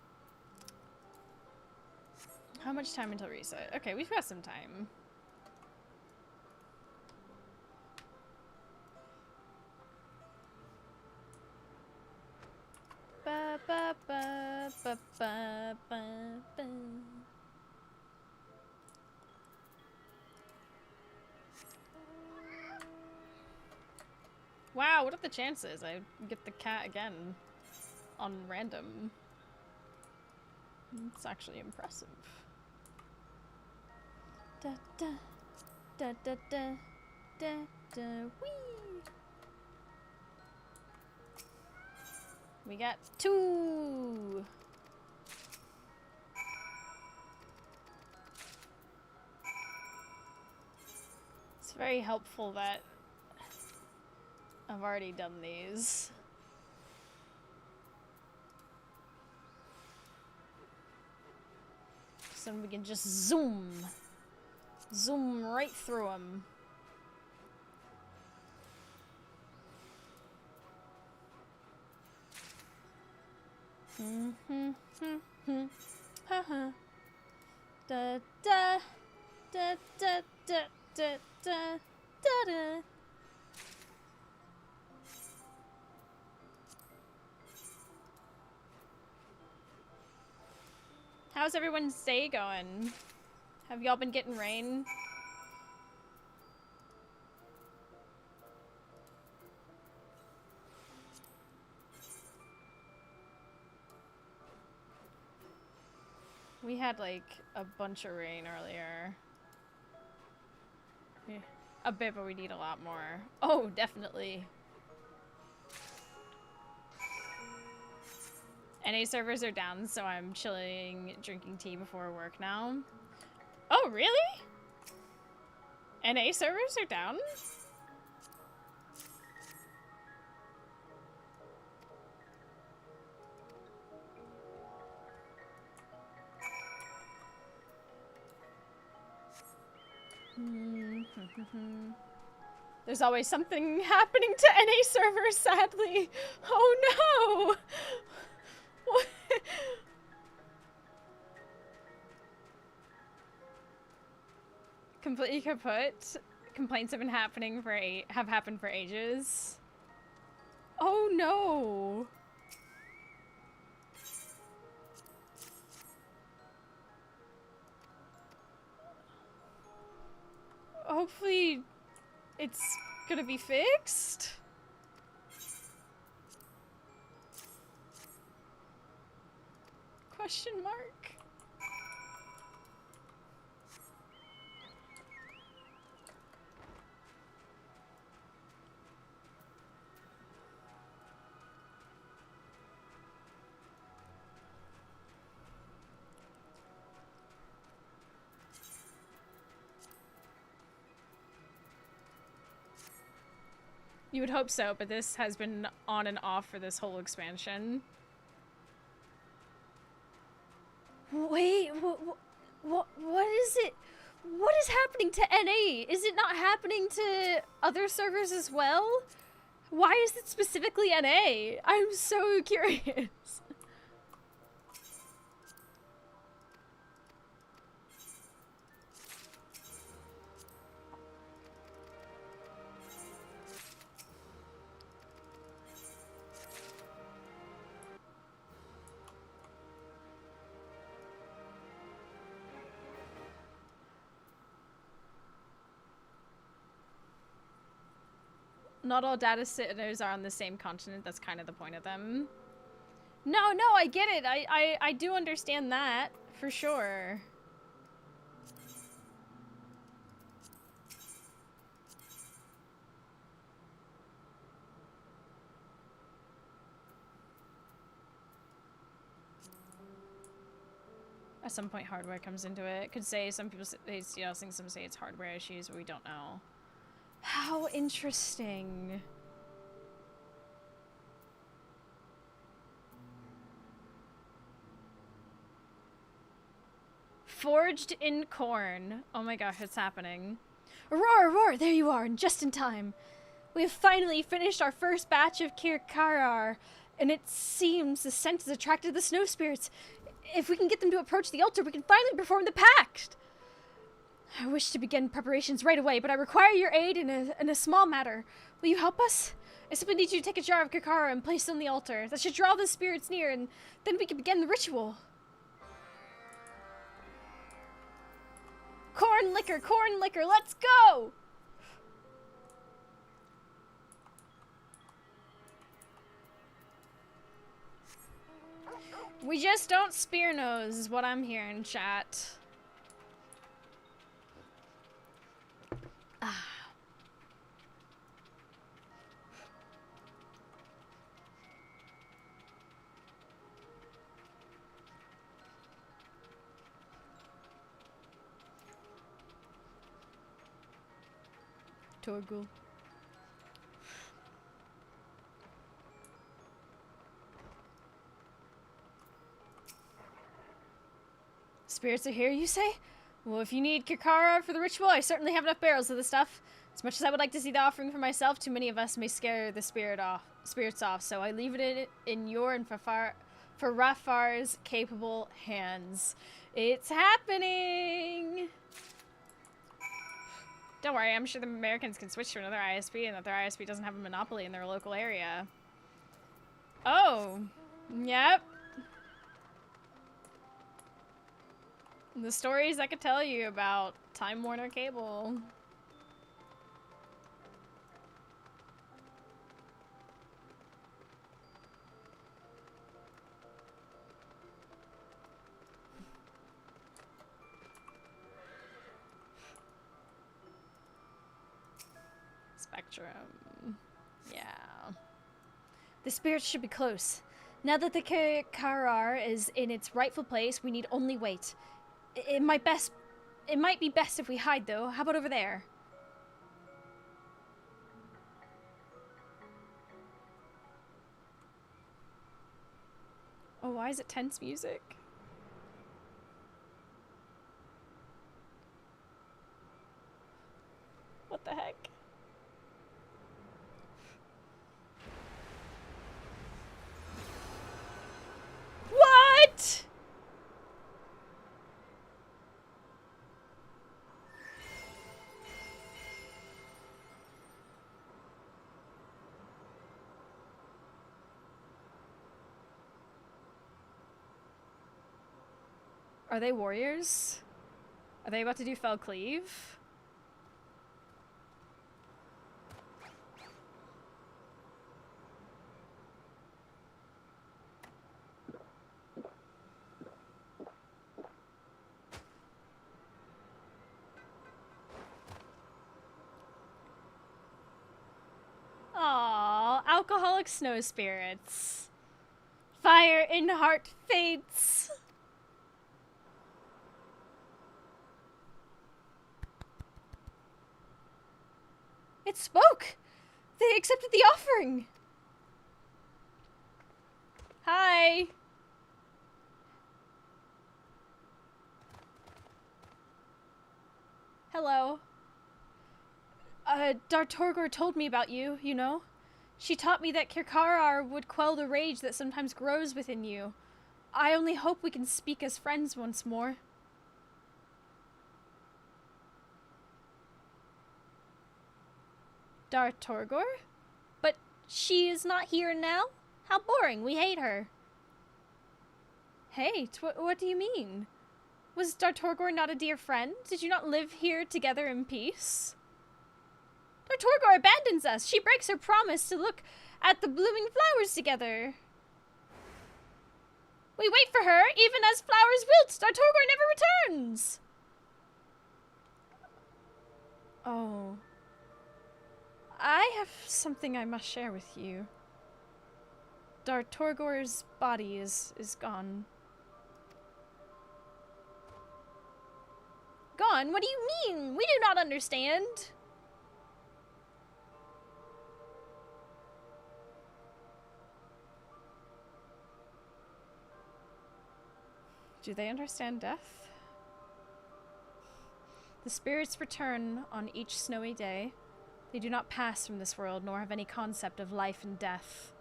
How much time until reset? Okay, we've got some time. Ba, ba, ba, ba, ba, ba, ba. Wow, what are the chances I get the cat again on random? It's actually impressive. Da da da da da da da wee. We got 2. It's very helpful that I've already done these. So we can just zoom right through them. Haha. Da da da da da da da da. How's everyone's day going? Have y'all been getting rain? We had like a bunch of rain earlier. Yeah. A bit, but we need a lot more. Oh, definitely. NA servers are down, so I'm chilling, drinking tea before work now. Oh, really? NA servers are down? There's always something happening to NA servers, sadly. Oh no! What? Completely kaput. Complaints have been happening for have happened for ages. Oh no! Hopefully it's gonna be fixed. Question mark. You would hope so, but this has been on and off for this whole expansion. Wait, what is it? What is happening to NA? Is it not happening to other servers as well? Why is it specifically NA? I'm so curious. Not all data centers are on the same continent. That's kind of the point of them. No, I get it. I do understand that, for sure. At some point, hardware comes into it. Could say some people say it's things, some say it's hardware issues, but we don't know. How interesting. Forged in corn. Oh my gosh, it's happening. Aurora, Aurora, there you are, and just in time. We have finally finished our first batch of Kirkarar, and it seems the scent has attracted the snow spirits. If we can get them to approach the altar, we can finally perform the pact. I wish to begin preparations right away, but I require your aid in a small matter. Will you help us? I simply need you to take a jar of Kirkara and place it on the altar. That should draw the spirits near, and then we can begin the ritual. Corn liquor, let's go! We just don't spear nose is what I'm hearing, chat. Ah. Torgul. Spirits are here, you say? Well, if you need Kikara for the ritual, I certainly have enough barrels of the stuff. As much as I would like to see the offering for myself, too many of us may scare the spirits off, so I leave it in your and for Rafar's capable hands. It's happening! Don't worry, I'm sure the Americans can switch to another ISP and that their ISP doesn't have a monopoly in their local area. Oh, yep. The stories I could tell you about Time Warner Cable. Spectrum. Yeah. The spirits should be close. Now that the Karar is in its rightful place, we need only wait. It might be best if we hide, though. How about over there? Oh, why is it tense music? What the heck? What? Are they warriors? Are they about to do Fell Cleave? Aww, alcoholic snow spirits. Fire in heart fates. It spoke! They accepted the offering! Hi! Hello. Dartorgor told me about you, you know? She taught me that Kirkarar would quell the rage that sometimes grows within you. I only hope we can speak as friends once more. Dartorgor? But she is not here now? How boring, we hate her. Hate? What do you mean? Was Dartorgor not a dear friend? Did you not live here together in peace? Dartorgor abandons us. She breaks her promise to look at the blooming flowers together. We wait for her, even as flowers wilt. Dartorgor never returns. Oh. I have something I must share with you. Dartorgor's body is gone. Gone? What do you mean? We do not understand. Do they understand death? The spirits return on each snowy day. They do not pass from this world, nor have any concept of life and death.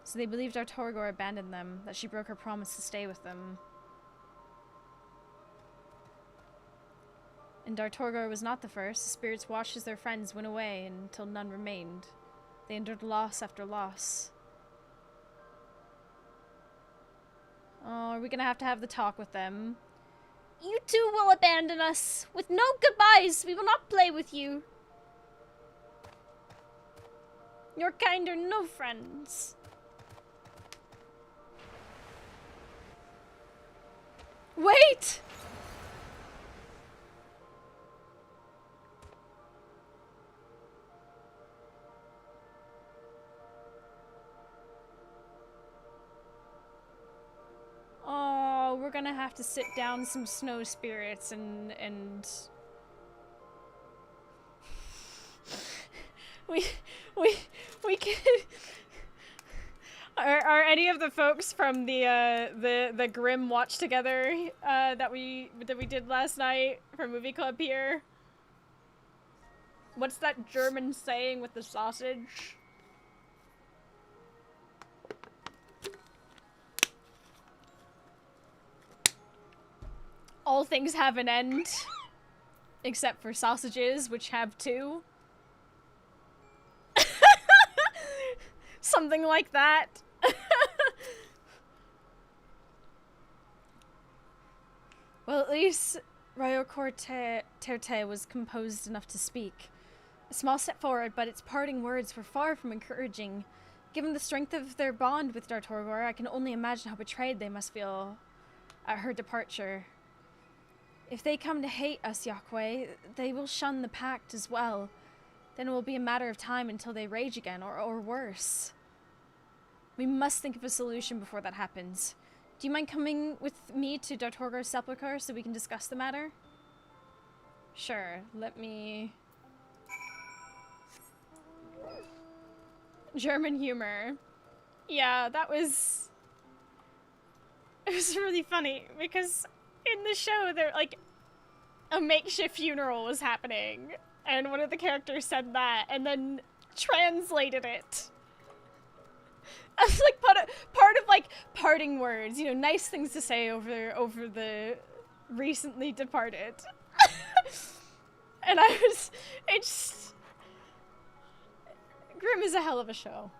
So they believed Dartorgor abandoned them, that she broke her promise to stay with them. And Dartorgor was not the first. The spirits watched as their friends went away until none remained. They endured loss after loss. Oh, are we gonna have the talk with them? You too will abandon us. With no goodbyes, we will not play with you. Your kind are no friends. Wait! Oh, we're gonna have to sit down some snow spirits and we can. Are any of the folks from the Grim Watch Together that we did last night for movie club here? What's that German saying with the sausage? All things have an end, except for sausages, which have two. Something like that. Well, at least Terte was composed enough to speak. A small step forward, but its parting words were far from encouraging. Given the strength of their bond with Dartorgor, I can only imagine how betrayed they must feel at her departure. If they come to hate us, Yahweh, they will shun the pact as well. Then it will be a matter of time until they rage again, or worse. We must think of a solution before that happens. Do you mind coming with me to Dartorgor's sepulchre so we can discuss the matter? Sure, let me... German humor. Yeah, that was... It was really funny, because in the show, there, like, a makeshift funeral was happening, and one of the characters said that, and then translated it. As, like, part of, like, parting words, you know, nice things to say over the recently departed. And it's... Grimm is a hell of a show.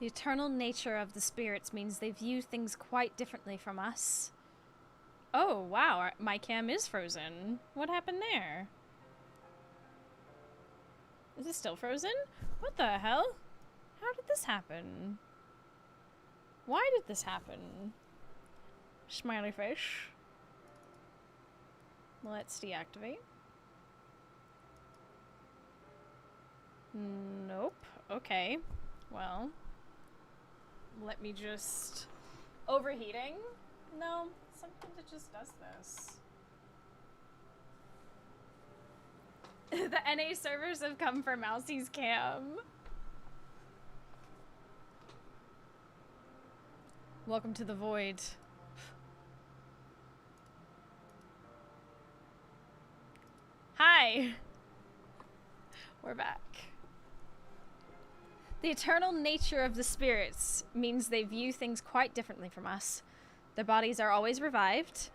The eternal nature of the spirits means they view things quite differently from us. Oh, wow, my cam is frozen. What happened there? Is it still frozen? What the hell? How did this happen? Why did this happen? Smiley fish. Let's deactivate. Nope. Okay. Well... Let me just... Overheating? No, something that just does this. The NA servers have come for Mousie's cam. Welcome to the void. Hi! We're back. The eternal nature of the spirits means they view things quite differently from us. Their bodies are always revived,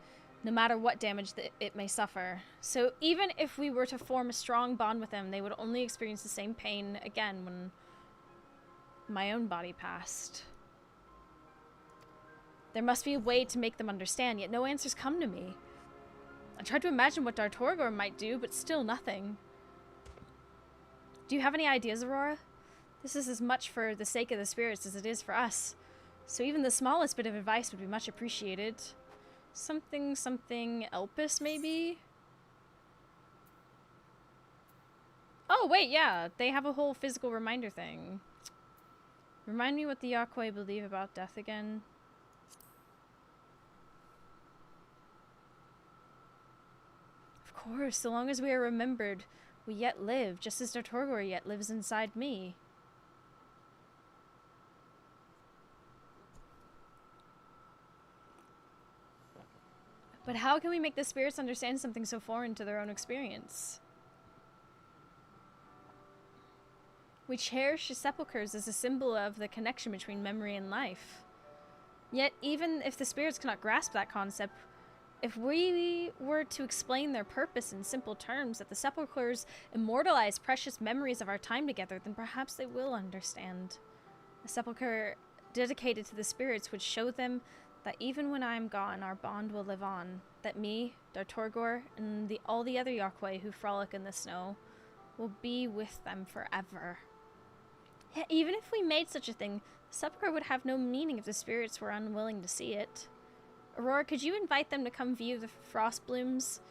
no matter what damage it may suffer. So even if we were to form a strong bond with them, they would only experience the same pain again when my own body passed. There must be a way to make them understand, yet no answers come to me. I tried to imagine what Dartorgor might do, but still nothing. Do you have any ideas, Aurora? This is as much for the sake of the spirits as it is for us. So even the smallest bit of advice would be much appreciated. Something Elpis, maybe? Oh, wait, yeah. They have a whole physical reminder thing. Remind me what the Yahweh believe about death again. Of course, so long as we are remembered, we yet live, just as Dartorgor yet lives inside me. But how can we make the spirits understand something so foreign to their own experience? We cherish the sepulchres as a symbol of the connection between memory and life. Yet, even if the spirits cannot grasp that concept, if we were to explain their purpose in simple terms, that the sepulchres immortalize precious memories of our time together, then perhaps they will understand. A sepulchre dedicated to the spirits would show them that even when I am gone, our bond will live on. That me, Dartorgor, and all the other Yarkwe who frolic in the snow will be with them forever. Yet even if we made such a thing, the sepulchre would have no meaning if the spirits were unwilling to see it. Aurora, could you invite them to come view the frost blooms?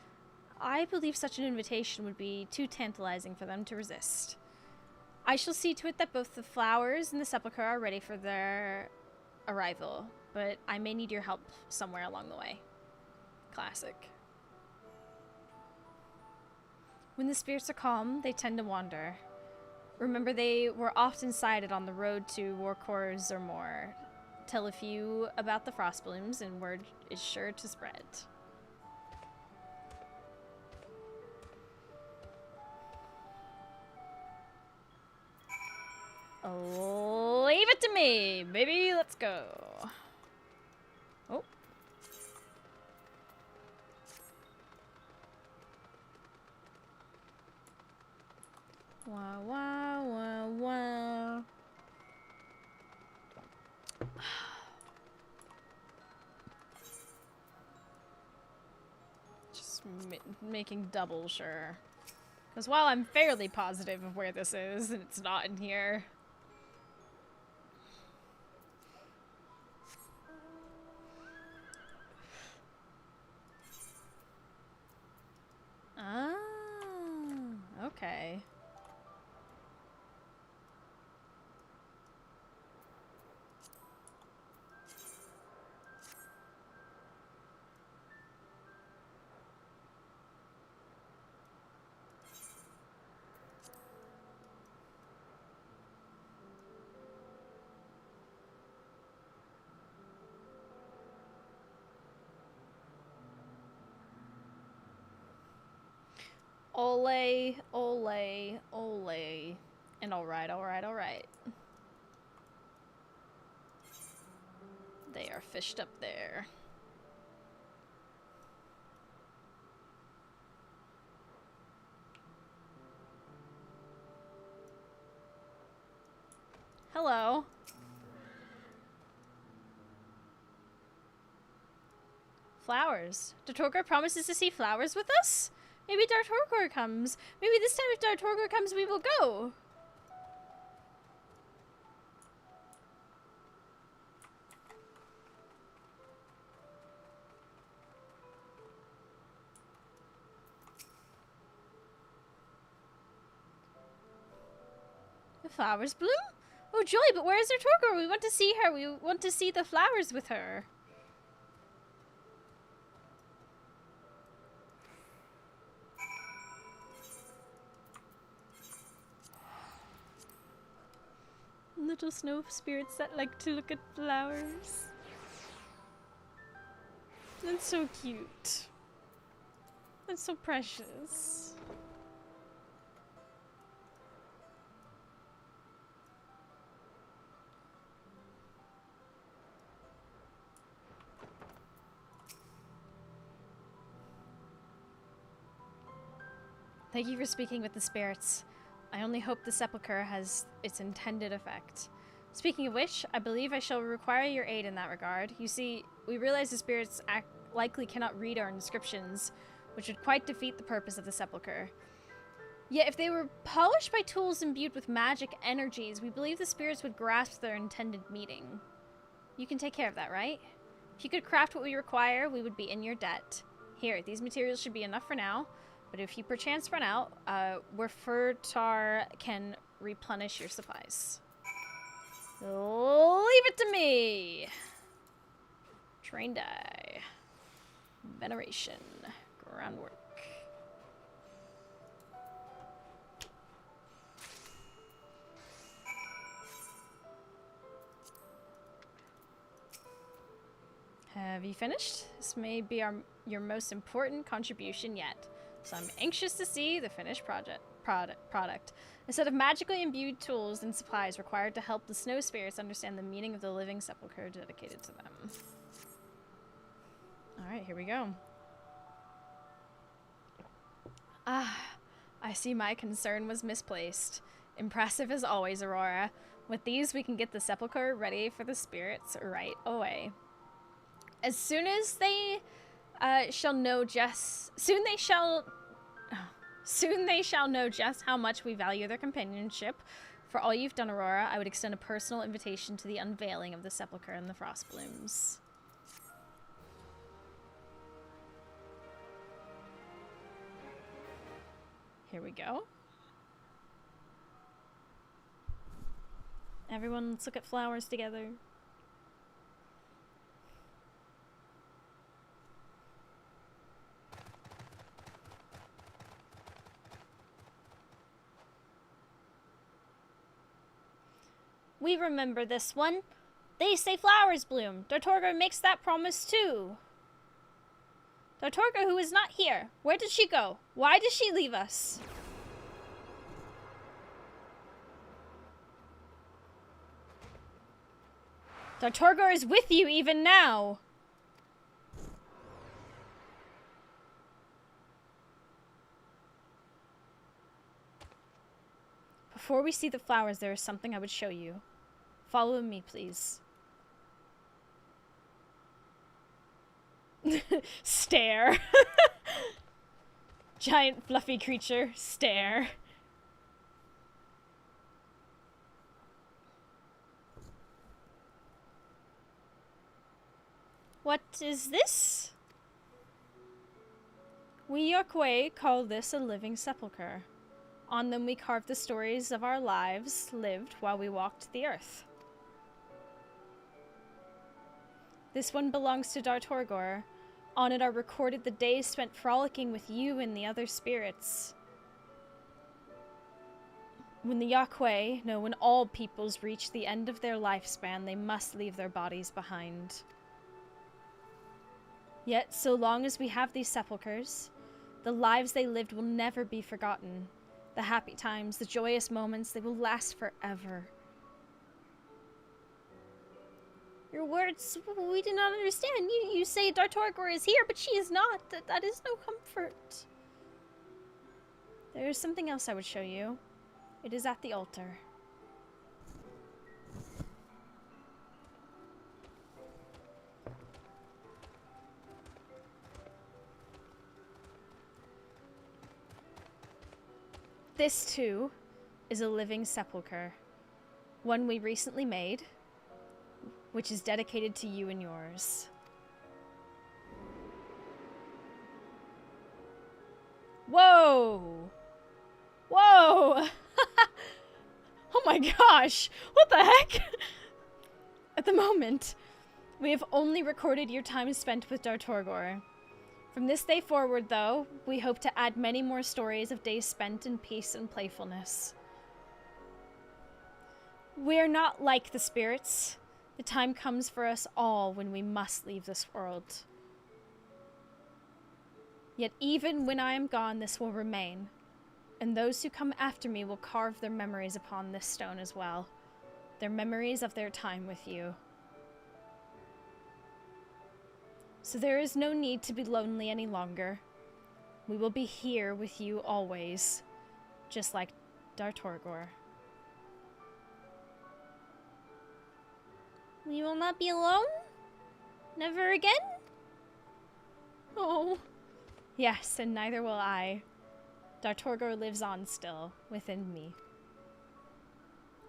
I believe such an invitation would be too tantalizing for them to resist. I shall see to it that both the flowers and the sepulchre are ready for their arrival, but I may need your help somewhere along the way. Classic. When the spirits are calm, they tend to wander. Remember, they were often sighted on the road to Warkor Zermor. Tell a few about the frost blooms, and word is sure to spread. Leave it to me, baby. Let's go. Oh. Wow, wow, wow, wow. Just making double sure. Because while I'm fairly positive of where this is, and it's not in here. Ah, okay. Ole, ole, ole. And alright, alright, alright. They are fished up there. Hello. Flowers. Dartorgor promises to see flowers with us? Maybe Dartorgor comes. Maybe this time if Dartorgor comes, we will go. The flowers bloom? Oh joy, but where is Dartorgor? We want to see her. We want to see the flowers with her. Little snow spirits that like to look at flowers. That's so cute. That's so precious. Thank you for speaking with the spirits. I only hope the sepulchre has its intended effect. Speaking of which, I believe I shall require your aid in that regard. You see, we realize the spirits likely cannot read our inscriptions, which would quite defeat the purpose of the sepulchre. Yet if they were polished by tools imbued with magic energies, we believe the spirits would grasp their intended meaning. You can take care of that, right? If you could craft what we require, we would be in your debt. Here, these materials should be enough for now. But if you perchance run out, Werfurtar can replenish your supplies. Leave it to me! Train die. Veneration. Groundwork. Have you finished? This may be your most important contribution yet. So I'm anxious to see the finished product. A set of magically imbued tools and supplies required to help the snow spirits understand the meaning of the living sepulchre dedicated to them. Alright, here we go. Ah, I see my concern was misplaced. Impressive as always, Aurora. With these, we can get the sepulchre ready for the spirits right away. As soon as they shall know just... Soon they shall know just how much we value their companionship. For all you've done, Aurora, I would extend a personal invitation to the unveiling of the sepulchre and the frost blooms. Here we go. Everyone, let's look at flowers together. We remember this one. They say flowers bloom. Dartorga makes that promise too. Dartorga, who is not here. Where did she go? Why did she leave us? Dartorga is with you even now. Before we see the flowers, there is something I would show you. Follow me, please. Stare. Giant fluffy creature, stare. What is this? We Yorkway call this a living sepulchre. On them we carve the stories of our lives lived while we walked the earth. This one belongs to Dartorgor. On it are recorded the days spent frolicking with you and the other spirits. When the Yorkway know when all peoples reach the end of their lifespan, they must leave their bodies behind. Yet, so long as we have these sepulchres, the lives they lived will never be forgotten. The happy times, the joyous moments, they will last forever. Your words, we do not understand. You say Dartorgor is here, but she is not. That is no comfort. There is something else I would show you. It is at the altar. This, too, is a living sepulchre. One we recently made, which is dedicated to you and yours. Whoa! Whoa! Oh my gosh! What the heck? At the moment, we have only recorded your time spent with Dartorgor. From this day forward, though, we hope to add many more stories of days spent in peace and playfulness. We are not like the spirits. The time comes for us all when we must leave this world. Yet even when I am gone, this will remain, and those who come after me will carve their memories upon this stone as well, their memories of their time with you. So there is no need to be lonely any longer. We will be here with you always, just like Dartorgor. We will not be alone? Never again? Oh. Yes, and neither will I. Dartorgor lives on still, within me.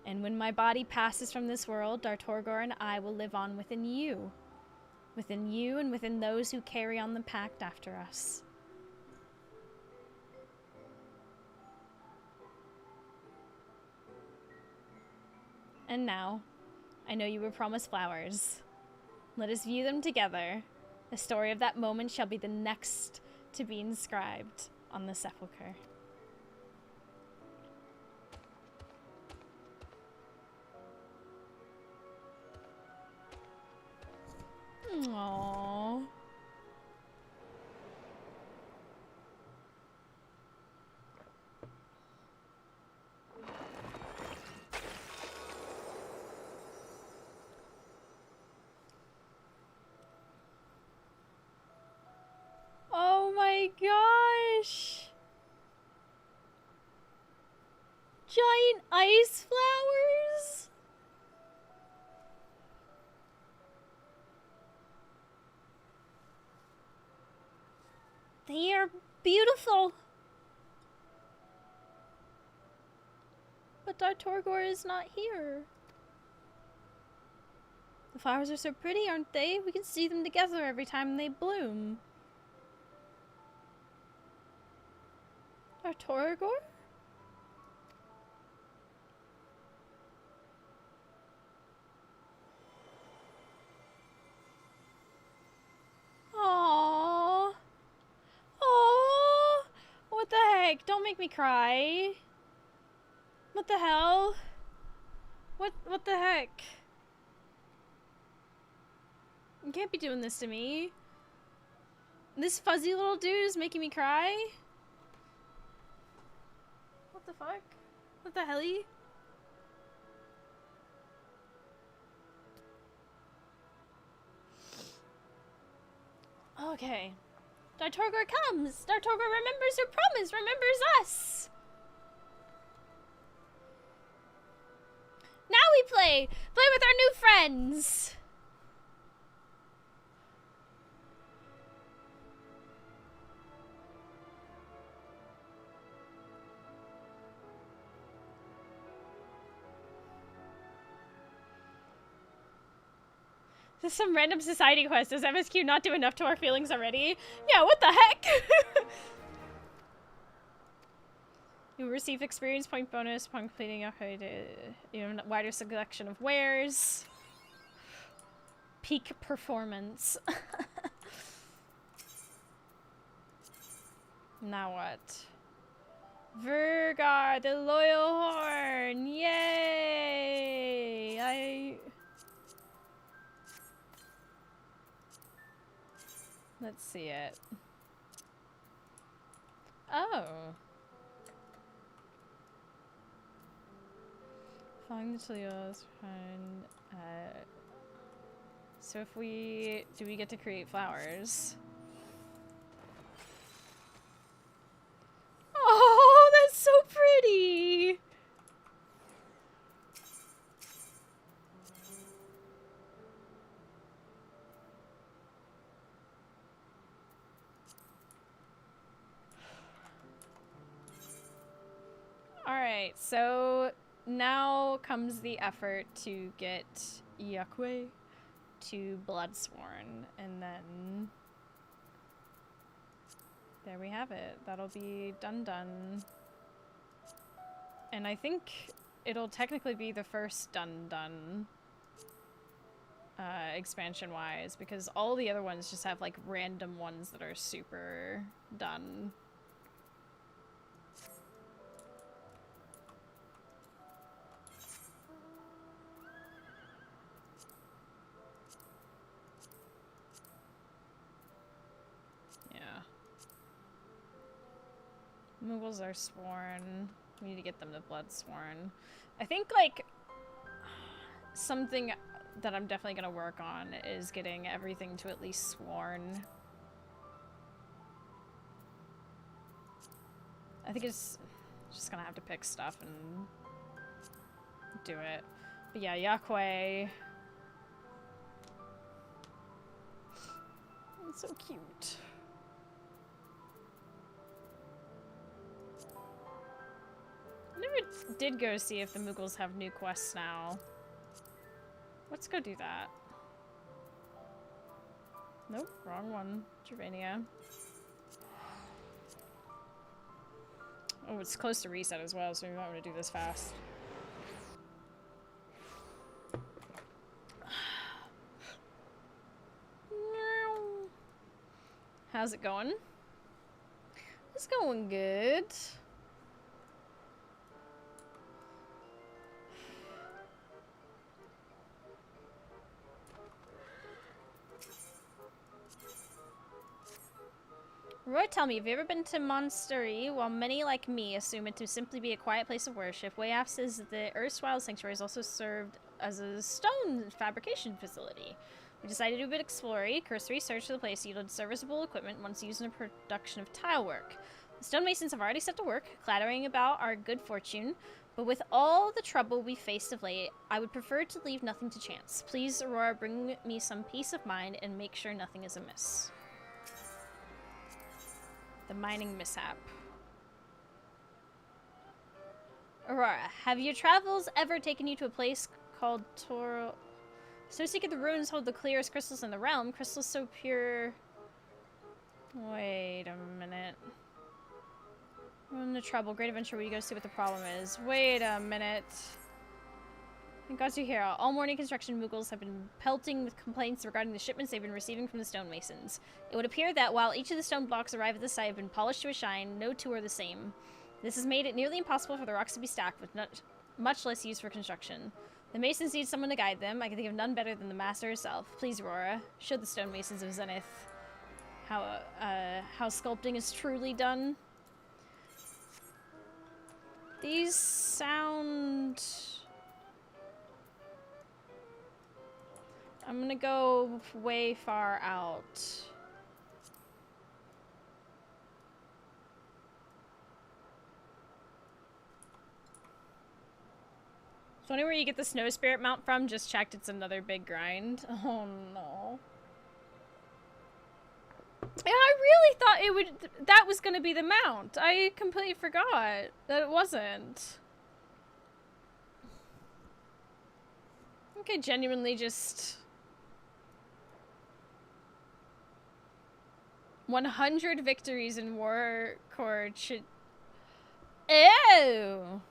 And when my body passes from this world, Dartorgor and I will live on within you. Within you and within those who carry on the pact after us. And now, I know you were promised flowers. Let us view them together. The story of that moment shall be the next to be inscribed on the sepulchre. Aww. beautiful. But our Torgor is not here. The flowers are so pretty, aren't they? We can see them together every time they bloom. Our Torgor? Aww. Aww. What the heck? Don't make me cry. What the hell? What the heck? You can't be doing this to me. This fuzzy little dude is making me cry? What the fuck? What the helly? Okay. Dartorgor comes! Dartorgor remembers her promise, remembers us! Now we play! Play with our new friends! This is some random society quest. Does MSQ not do enough to our feelings already? Yeah, what the heck? You receive experience point bonus upon completing a even wider selection of wares. Peak performance. Now what? Vergar, the loyal horn! Yay! Let's see it. Oh. Following the Tilios, fine. So if we... do we get to create flowers? Oh, that's so pretty! Alright, so now comes the effort to get Yakwe to Bloodsworn, and then there we have it. That'll be done. And I think it'll technically be the first done expansion-wise, because all the other ones just have like random ones that are super done. Moogles are sworn. We need to get them to Bloodsworn. I think, like, something that I'm definitely gonna work on is getting everything to at least sworn. I think it's just gonna have to pick stuff and do it. But yeah, Yakwe. It's so cute. I never did go see if the Moogles have new quests now. Let's go do that. Nope, wrong one. Gervania. Oh, it's close to reset as well, so we might want to do this fast. How's it going? It's going good. Roy, tell me, have you ever been to Monstery? While many like me assume it to simply be a quiet place of worship, Wayaf says the erstwhile sanctuary is also served as a stone fabrication facility. We decided to do a bit of exploring. Cursory search for the place yielded serviceable equipment once used in the production of tile work. The stonemasons have already set to work, clattering about our good fortune, but with all the trouble we faced of late, I would prefer to leave nothing to chance. Please, Aurora, bring me some peace of mind and make sure nothing is amiss. The mining mishap. Aurora, have your travels ever taken you to a place called Toro? So seek the ruins hold the clearest crystals in the realm. Crystals so pure. Wait a minute. We're in the trouble. Great adventure where you go see what the problem is. Wait a minute. Thank God you're here. All morning construction moogles have been pelting with complaints regarding the shipments they've been receiving from the stonemasons. It would appear that while each of the stone blocks arrive at the site have been polished to a shine, no two are the same. This has made it nearly impossible for the rocks to be stacked with much less use for construction. The masons need someone to guide them. I can think of none better than the master herself. Please, Aurora, show the stonemasons of Zenith how sculpting is truly done. These sound... I'm gonna go way far out. So anywhere you get the snow spirit mount from, just checked it's another big grind. Oh no. Yeah, I really thought that was gonna be the mount. I completely forgot that it wasn't. I think I genuinely just... 100 victories in War Chord should... Ew!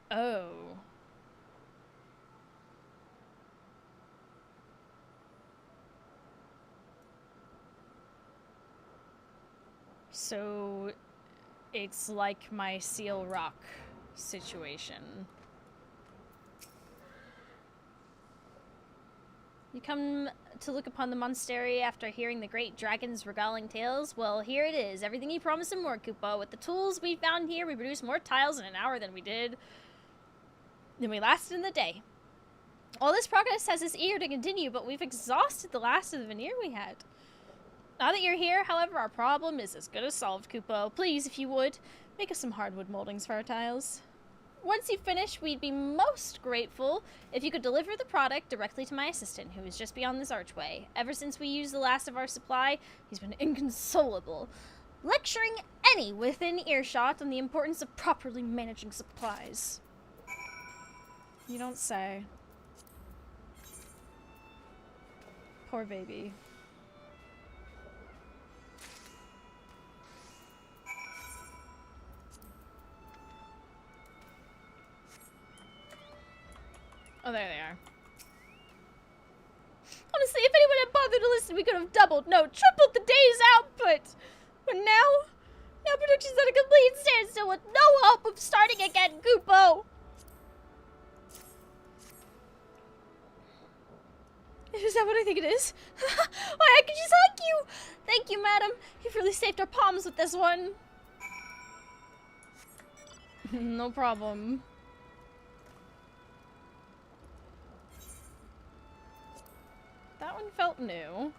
Oh. So, it's like my Seal Rock situation. You come to look upon the monastery after hearing the great dragon's regaling tales? Well, here it is. Everything you promised and more, Koopa. With the tools we found here, we produced more tiles in an hour than we lasted in the day. All this progress has us eager to continue, but we've exhausted the last of the veneer we had. Now that you're here, however, our problem is as good as solved, Koopa. Please, if you would, make us some hardwood moldings for our tiles. Once you finish, we'd be most grateful if you could deliver the product directly to my assistant, who is just beyond this archway. Ever since we used the last of our supply, he's been inconsolable, lecturing any within earshot on the importance of properly managing supplies. You don't say. Poor baby. Oh, there they are. Honestly, if anyone had bothered to listen, we could have doubled, no, tripled the day's output. But now production's at a complete standstill with no hope of starting again, Koopo. Is that what I think it is? Why, I could just hug you. Thank you, madam. You've really saved our palms with this one. No problem. That one felt new.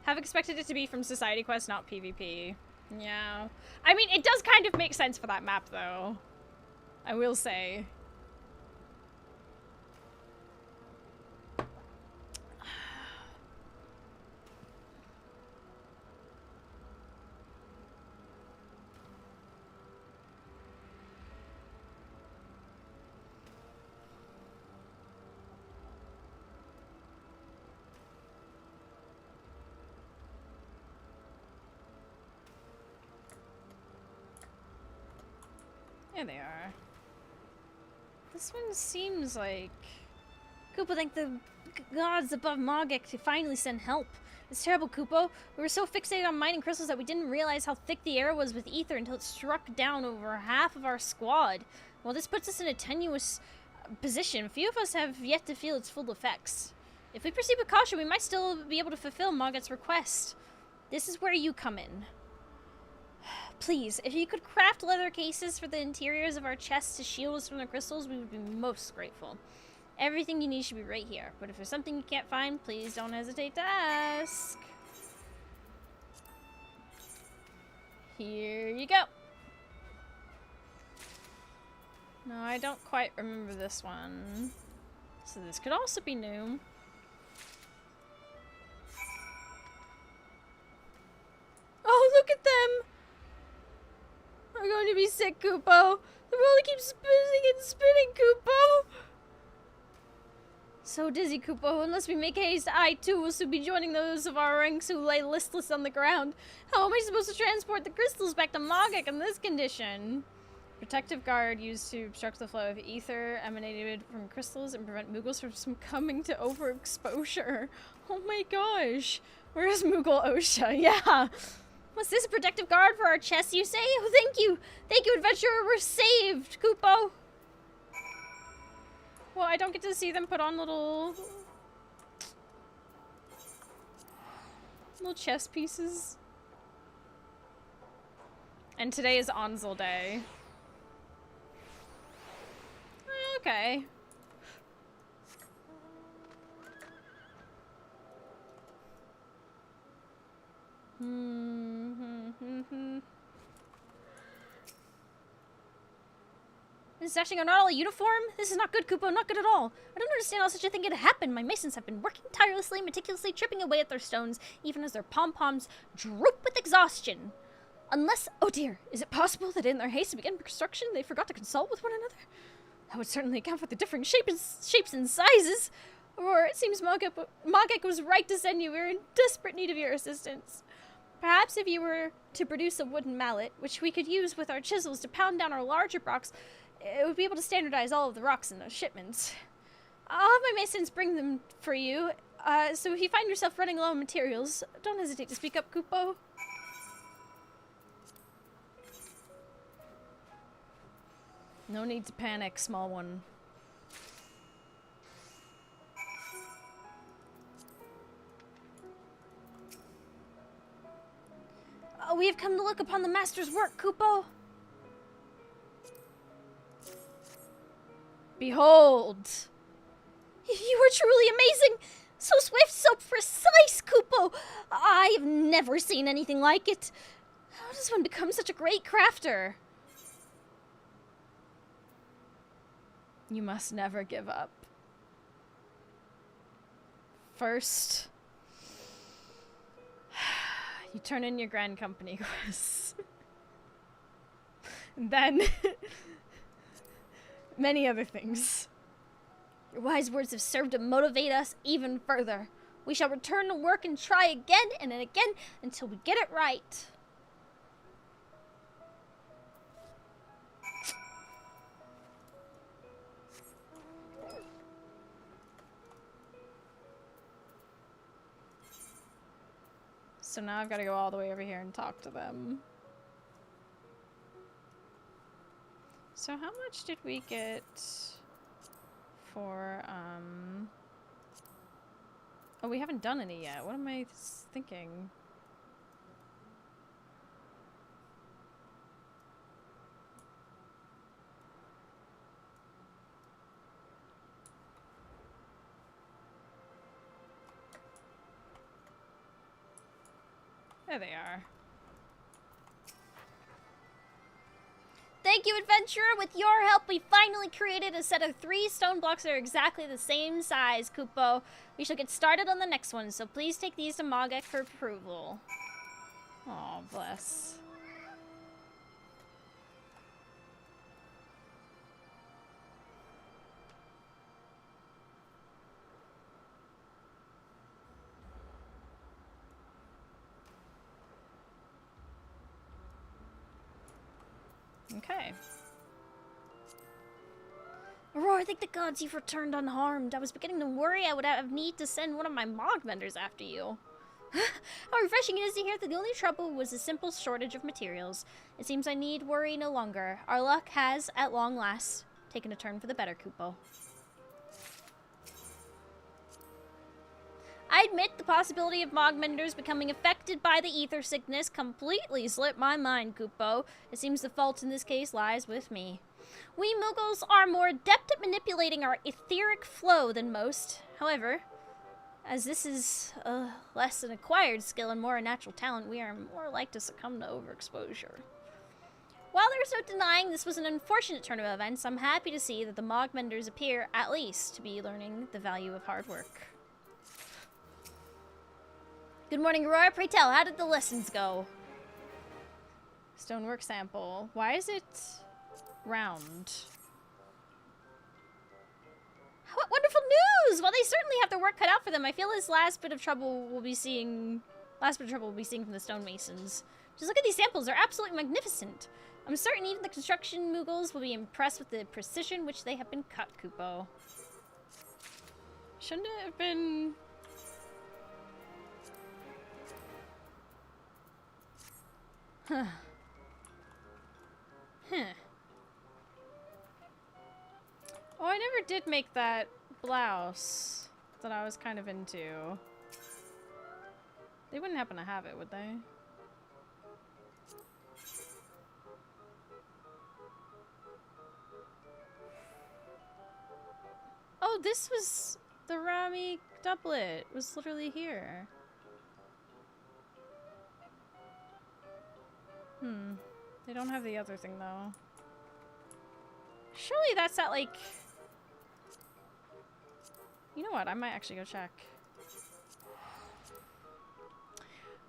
Have expected it to be from Society Quest, not PvP. Yeah. I mean, it does kind of make sense for that map, though. I will say. There they are. This one seems like... Koopa, thank the gods above Mogek to finally send help. It's terrible, Koopa. We were so fixated on mining crystals that we didn't realize how thick the air was with ether until it struck down over half of our squad. Well, this puts us in a tenuous position. Few of us have yet to feel its full effects. If we proceed with caution, we might still be able to fulfill Mogget's request. This is where you come in. Please, if you could craft leather cases for the interiors of our chests to shield us from the crystals, we would be most grateful. Everything you need should be right here, but if there's something you can't find, please don't hesitate to ask. Here you go. No, I don't quite remember this one. So this could also be new. it, Kupo. The roller keeps spinning and spinning, Kupo. So dizzy, Kupo. Unless we make haste, I too will soon be joining those of our ranks who lay listless on the ground. How am I supposed to transport the crystals back to Mogek in this condition? Protective guard used to obstruct the flow of ether emanated from crystals and prevent Moogles from coming to overexposure. Oh my gosh. Where's Moogle Osha? Yeah. Was this a protective guard for our chests, you say? Oh, thank you. Thank you, adventurer. We're saved, Kupo. Well, I don't get to see them put on little chest pieces. And today is Onsel Day. Okay. This is actually not all a uniform? This is not good, Kupo, not good at all. I don't understand how such a thing could happen. My masons have been working tirelessly, meticulously chipping away at their stones, even as their pom-poms droop with exhaustion. Unless, oh dear, is it possible that in their haste to begin construction, they forgot to consult with one another? That would certainly account for the differing shapes and sizes. Or it seems Mogek was right to send you. We're in desperate need of your assistance. Perhaps if you were to produce a wooden mallet, which we could use with our chisels to pound down our larger blocks, it would be able to standardize all of the rocks in those shipments. I'll have my masons bring them for you. So if you find yourself running low on materials, don't hesitate to speak up, Kupo. No need to panic, small one. Oh, we have come to look upon the master's work, Kupo. Behold! You are truly amazing! So swift, so precise, Kupo! I have never seen anything like it. How does one become such a great crafter? You must never give up. First, you turn in your Grand Company quests. And then, many other things. Your wise words have served to motivate us even further. We shall return to work and try again and again until we get it right. So now I've got to go all the way over here and talk to them. So how much did we get for, oh, we haven't done any yet. What am I thinking? There they are. Thank you, adventurer. With your help, we finally created a set of 3 stone blocks that are exactly the same size, Kupo. We shall get started on the next one, so please take these to Mogek for approval. Aw, bless. Okay. Aurora, thank the gods you've returned unharmed. I was beginning to worry I would have need to send one of my Mog vendors after you. How refreshing it is to hear that the only trouble was a simple shortage of materials. It seems I need worry no longer. Our luck has, at long last, taken a turn for the better, Kupo. I admit the possibility of Mogmenders becoming affected by the ether sickness completely slipped my mind, Kupo. It seems the fault in this case lies with me. We Muggles are more adept at manipulating our etheric flow than most. However, as this is less an acquired skill and more a natural talent, we are more likely to succumb to overexposure. While there's no denying this was an unfortunate turn of events, I'm happy to see that the Mogmenders appear, at least, to be learning the value of hard work. Good morning, Aurora. Pray tell, how did the lessons go? Stonework sample. Why is it round? What wonderful news! Well, they certainly have their work cut out for them. I feel this last bit of trouble we'll be seeing from the stonemasons. Just look at these samples. They're absolutely magnificent. I'm certain even the construction Muggles will be impressed with the precision which they have been cut, Kupo. Shouldn't it have been... Huh. Huh. Oh, I never did make that blouse that I was kind of into. They wouldn't happen to have it, would they? Oh, this was the Rami doublet. It was literally here. They don't have the other thing, though. Surely that's at, like... You know what? I might actually go check.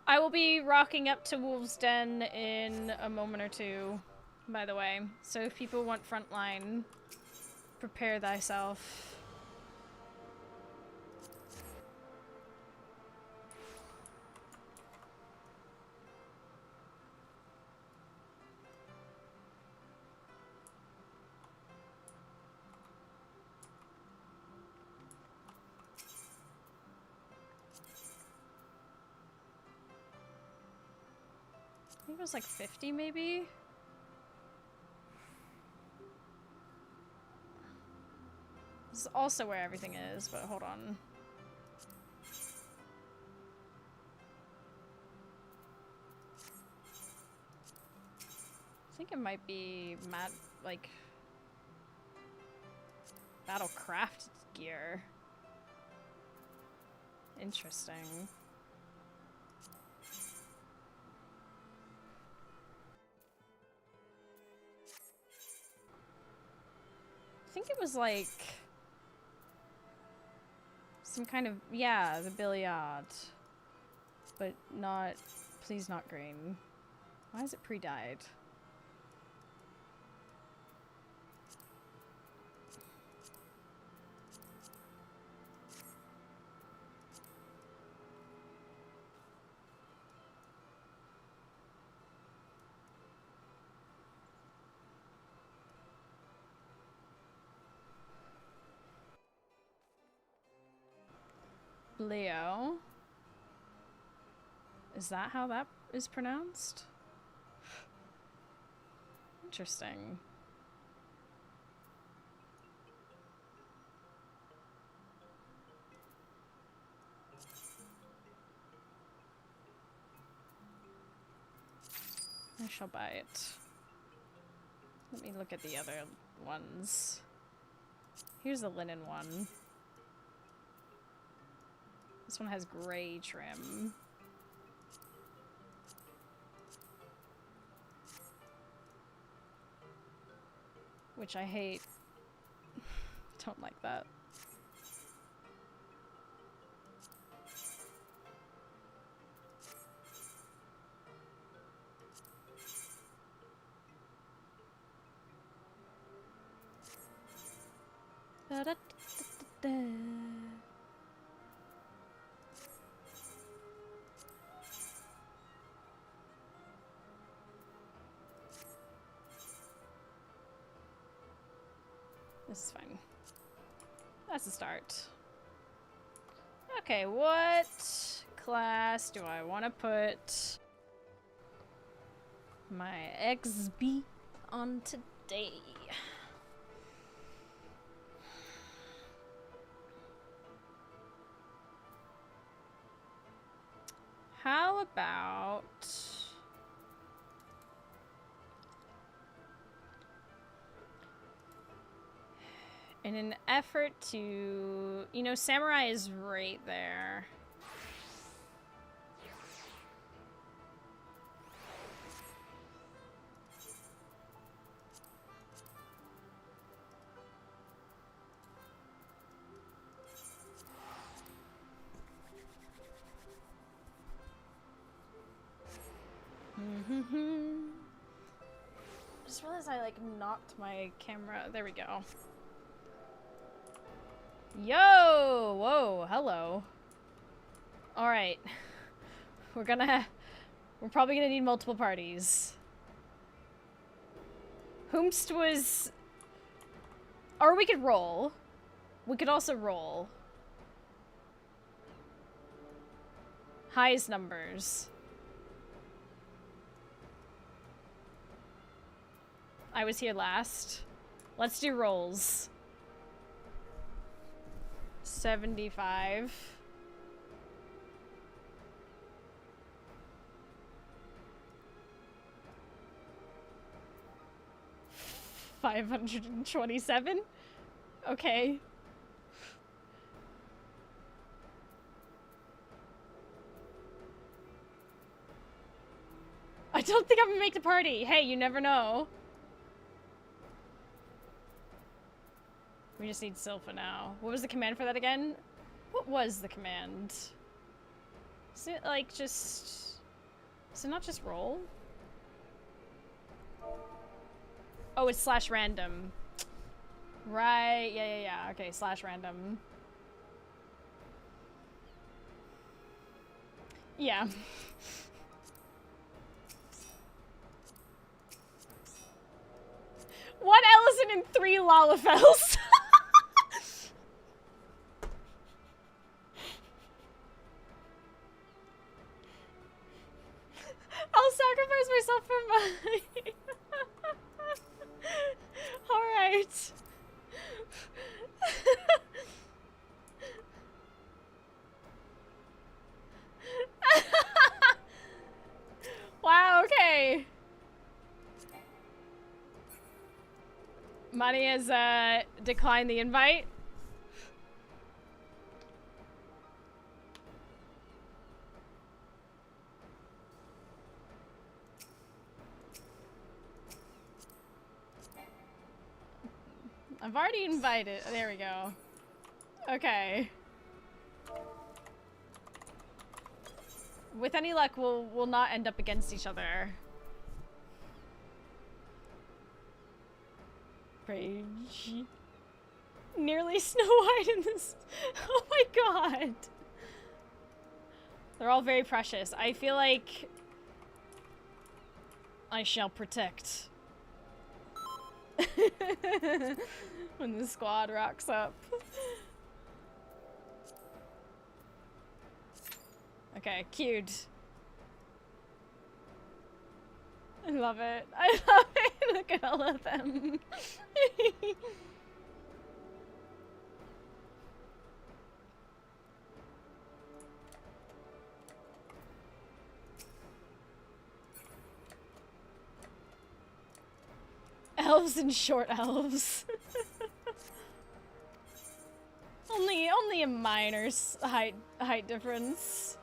I will be rocking up to Wolf's Den in a moment or two, by the way. So if people want frontline, prepare thyself. I think it was like 50 maybe? This is also where everything is, but hold on. I think it might be like Battlecraft gear. Interesting. I think it was like some kind of, yeah, the Billiard, but not, please not green. Why is it pre-dyed? Leo. Is that how that is pronounced? Interesting. I shall buy it. Let me look at the other ones. Here's the linen one. This one has gray trim. Which I hate. Don't like that. Da-da-da-da-da. This is fine. That's a start. Okay, what class do I want to put my XB on today? How about... in an effort to... You know, Samurai is right there. realize I like knocked my camera. There we go. Yo! Whoa, hello. Alright. We're probably gonna need multiple parties. Whomst was... Or we could roll. We could also roll. Highest numbers. I was here last. Let's do rolls. 75. 527? Okay. I don't think I'm gonna make the party. Hey, you never know. We just need Silpha now. What was the command for that again? What was the command? Is it like just... Is it not just roll? Oh, it's slash random. Right, yeah. Okay, slash random. Yeah. One Ellison and 3 Lalafels. I'll sacrifice myself for mine. Alright. Wow, okay. Money has declined the invite. I've already invited. There we go. Okay. With any luck, we'll not end up against each other. Rage. Nearly Snow White in this. Oh my god. They're all very precious. I feel like I shall protect. When the squad rocks up. Okay, cute. I love it. I love it. Look at all of them. Elves and short elves. only a minor height difference.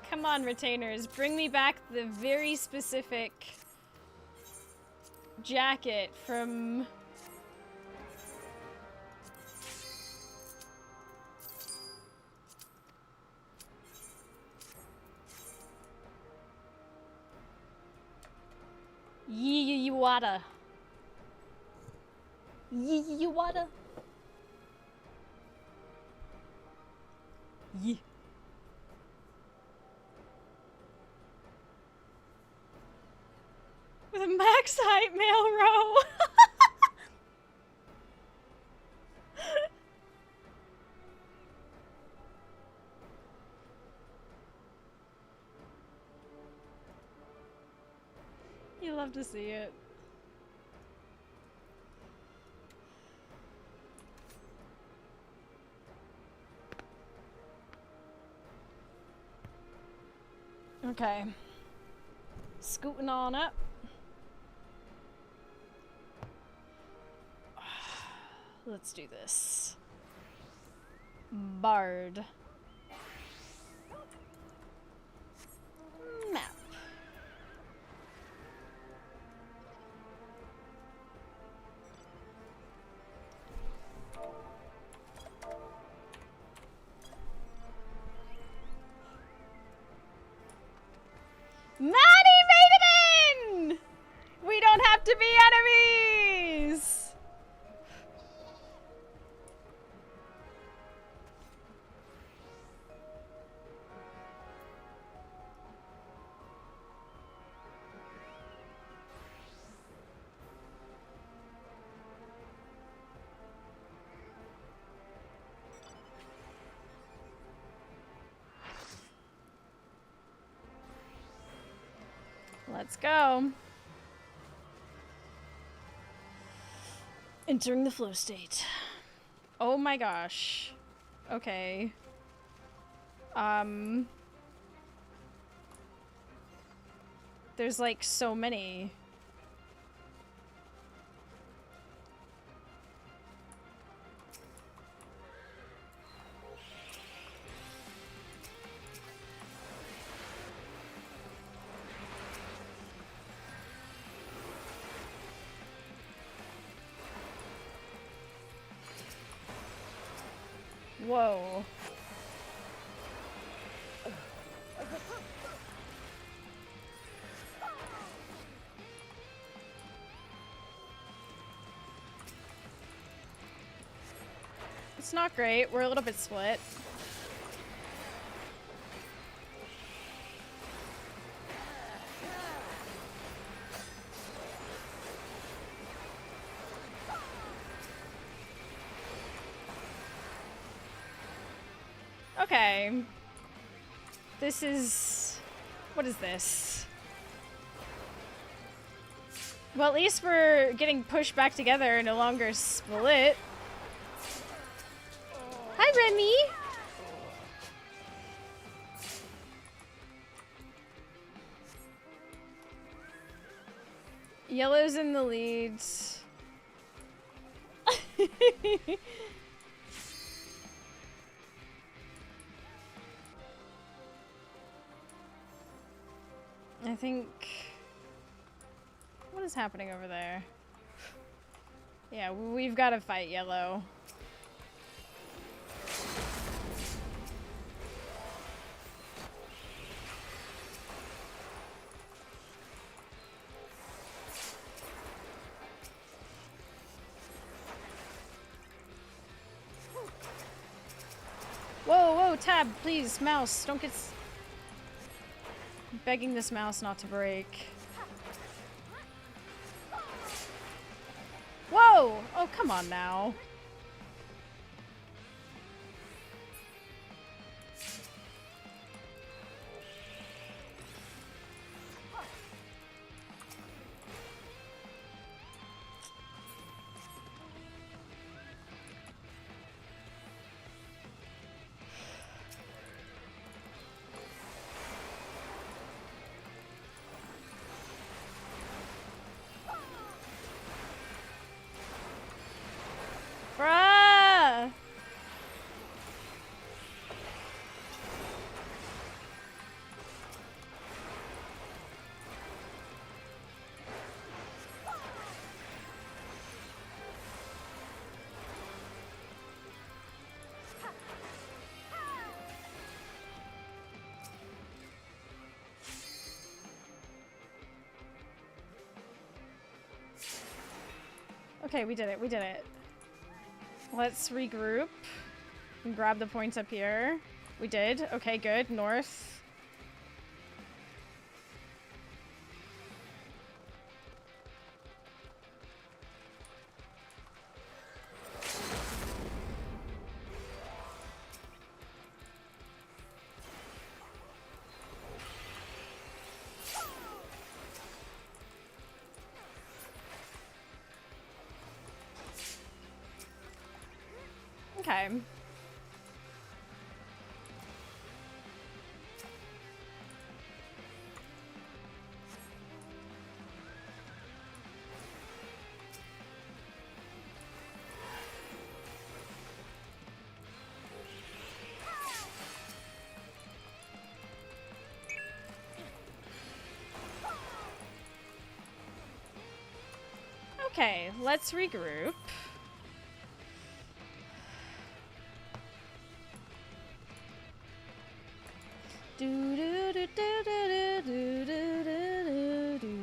Come on, retainers, bring me back the very specific jacket from... Yiwata. Yiwata. Yee. With a max height male row. You love to see it. Okay. Scooting on up. Let's do this. Bard. Map. Let's go. Entering the flow state. Oh my gosh. Okay. There's like so many. Whoa. It's not great. We're a little bit split. Okay. This is... What is this? Well, at least we're getting pushed back together and no longer split. Hi, Remy! Yellow's in the lead. I think... What is happening over there? Yeah, we've got to fight Yellow. Whoa, whoa, tab, please, mouse, don't get... I'm begging this mouse not to break. Whoa! Oh, come on now. Bruh! Okay, we did it, we did it. Let's regroup and grab the points up here. We did. Okay, good. North. Okay. Okay, let's regroup. Do do do do do do do do do.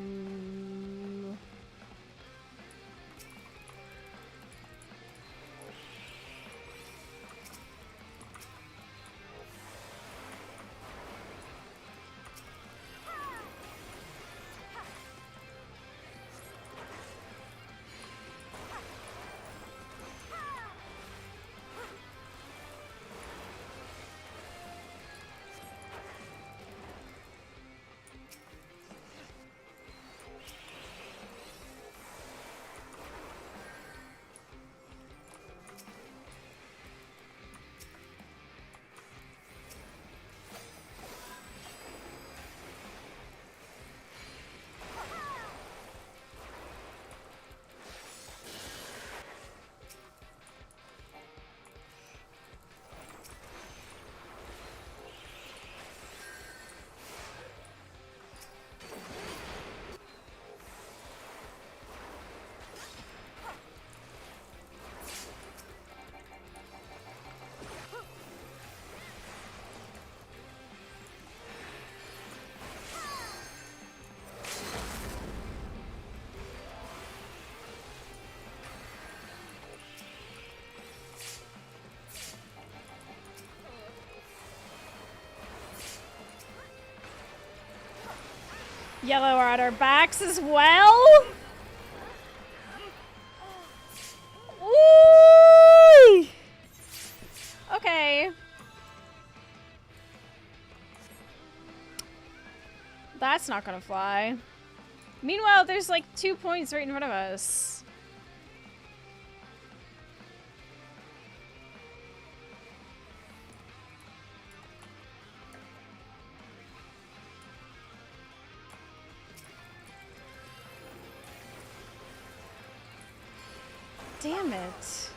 Yellow are at our backs as well. Ooh! Okay. That's not gonna fly. Meanwhile, there's like 2 points right in front of us. Damn it.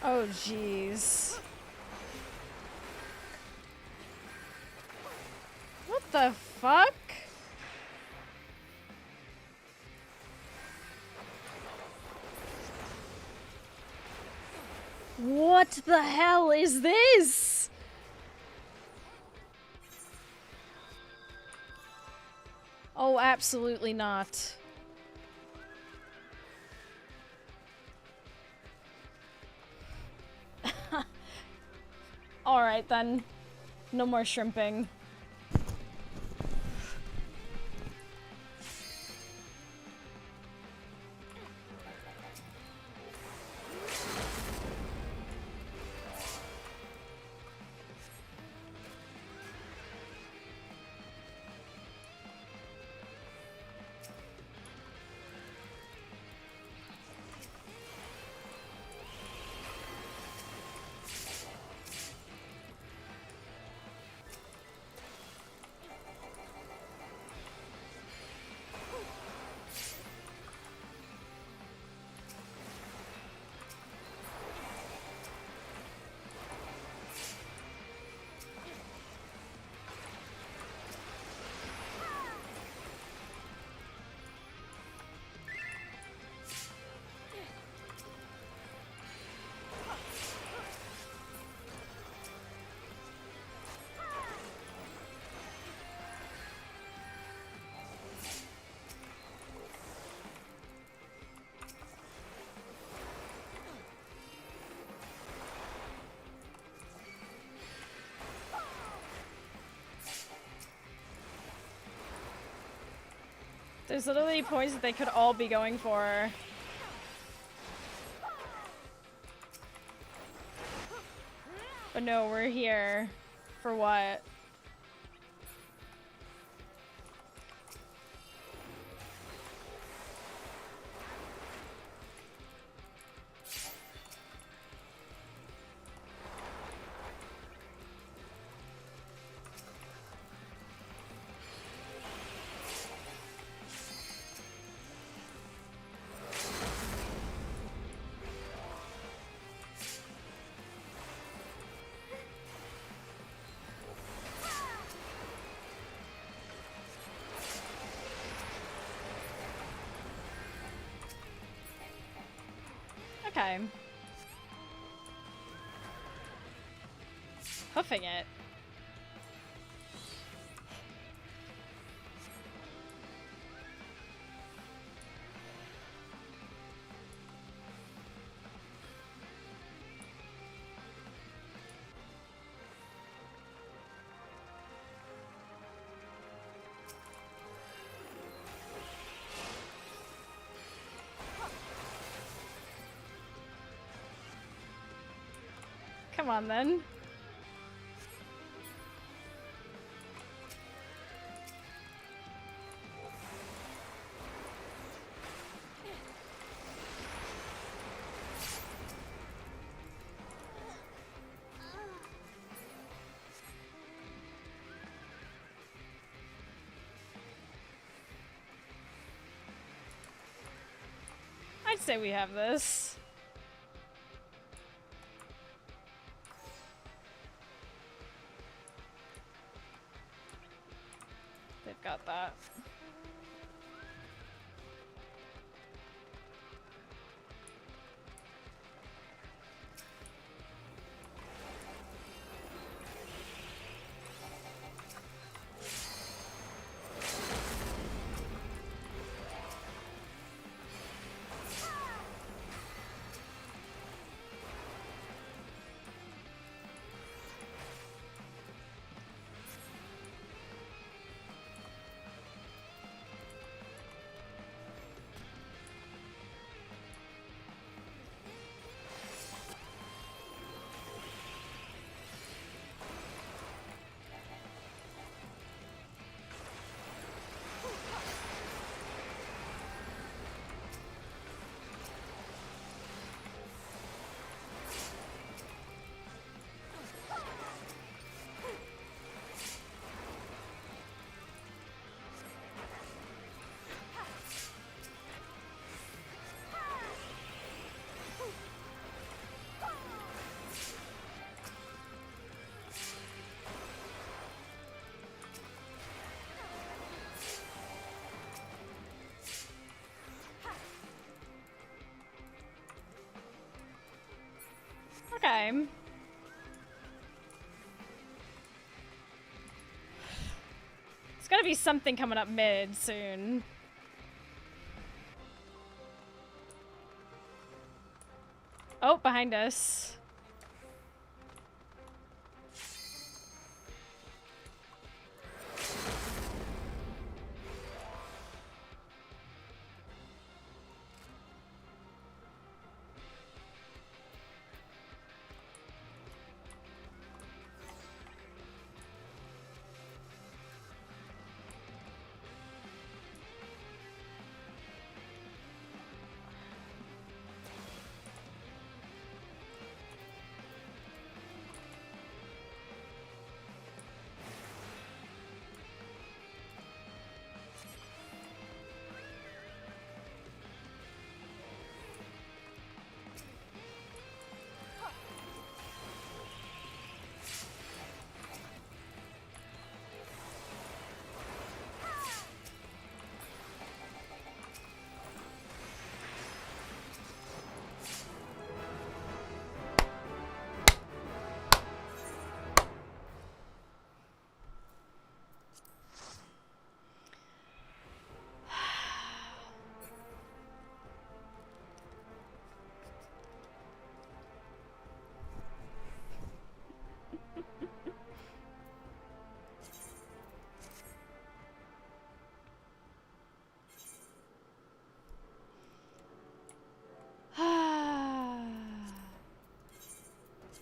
Oh, jeez. What the fuck? What the hell is this? Oh, absolutely not. Alright then. No more shrimping. There's literally points that they could all be going for. But no, we're here. For what? Okay. Hoofing it. Come on, then. I'd say we have this. They've got that. Okay. There's gotta be something coming up mid soon. Oh, behind us.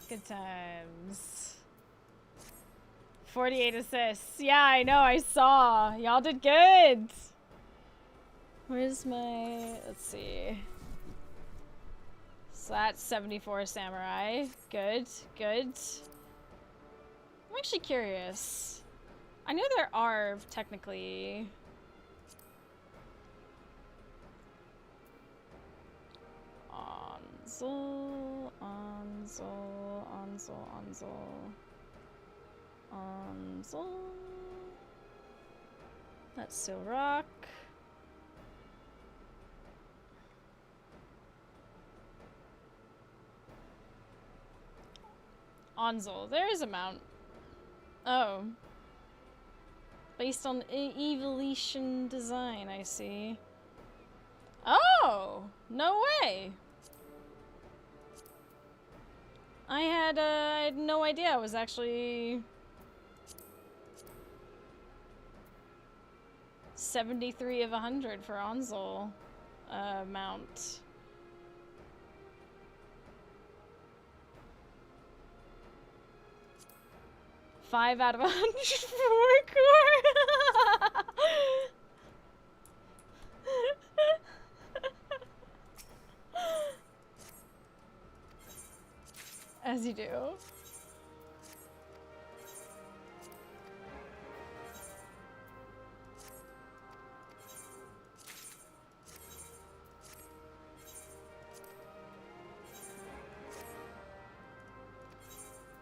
Good times. 48 assists. Yeah, I know, I saw. Y'all did good. Where's my... Let's see. So that's 74 samurai. Good, good. I'm actually curious. I know there are, technically... Anzel, Anzel, Anzel, Anzel, Anzel. That's still rock. Anzel, there is a mount. Oh. Based on evolution design, I see. Oh! No way! I had no idea I was actually 73 of 100 for Anzel mount. Five out of 100 for core. As you do.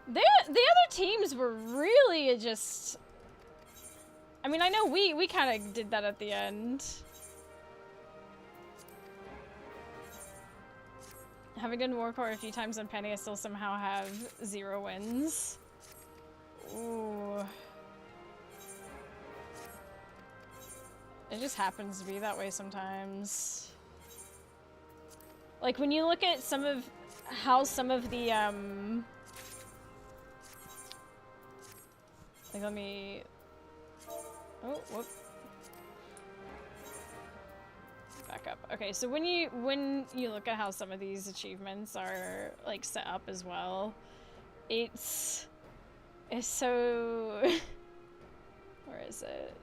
The other teams were really just... I mean, I know we kind of did that at the end. Having done Warcore a few times on Penny, I still somehow have 0 wins. Ooh. It just happens to be that way sometimes. Like, when you look at some of... how some of the, like, let me... Oh, whoop. Back up. Okay, so when you look at how some of these achievements are, like, set up as well, it's so... Where is it?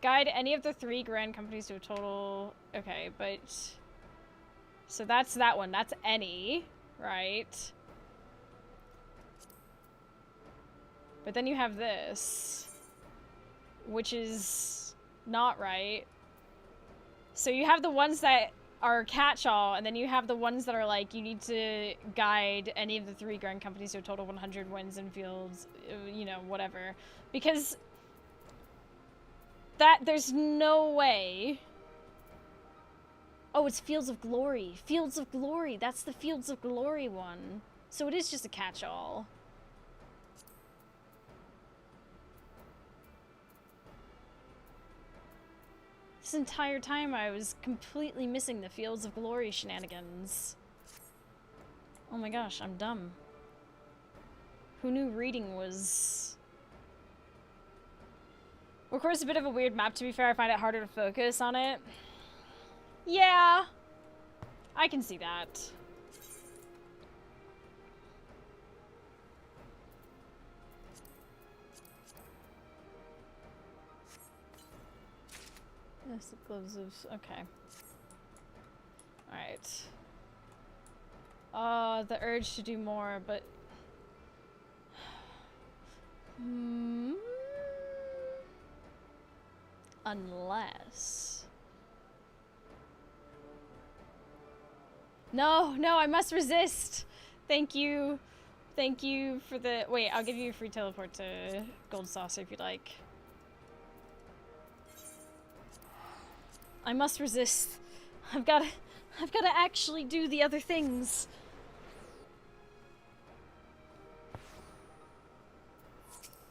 Guide any of the 3 grand companies to a total... Okay, but... So that's that one. That's any, right? But then you have this, which is not right. So you have the ones that are catch-all, and then you have the ones that are like, you need to guide any of the 3 grand companies to a total 100 wins and fields, you know, whatever. Because there's no way. Oh, it's Fields of Glory. Fields of Glory. That's the Fields of Glory one. So it is just a catch-all. This entire time I was completely missing the Fields of Glory shenanigans. Oh my gosh, I'm dumb. Who knew reading was... Of course, a bit of a weird map, to be fair. I find it harder to focus on it. Yeah, I can see that. Yes, the gloves of... Okay. Alright. The urge to do more, but... Unless... No, I must resist! Thank you. Thank you for the... Wait, I'll give you a free teleport to Gold Saucer if you'd like. I must resist. I've gotta actually do the other things.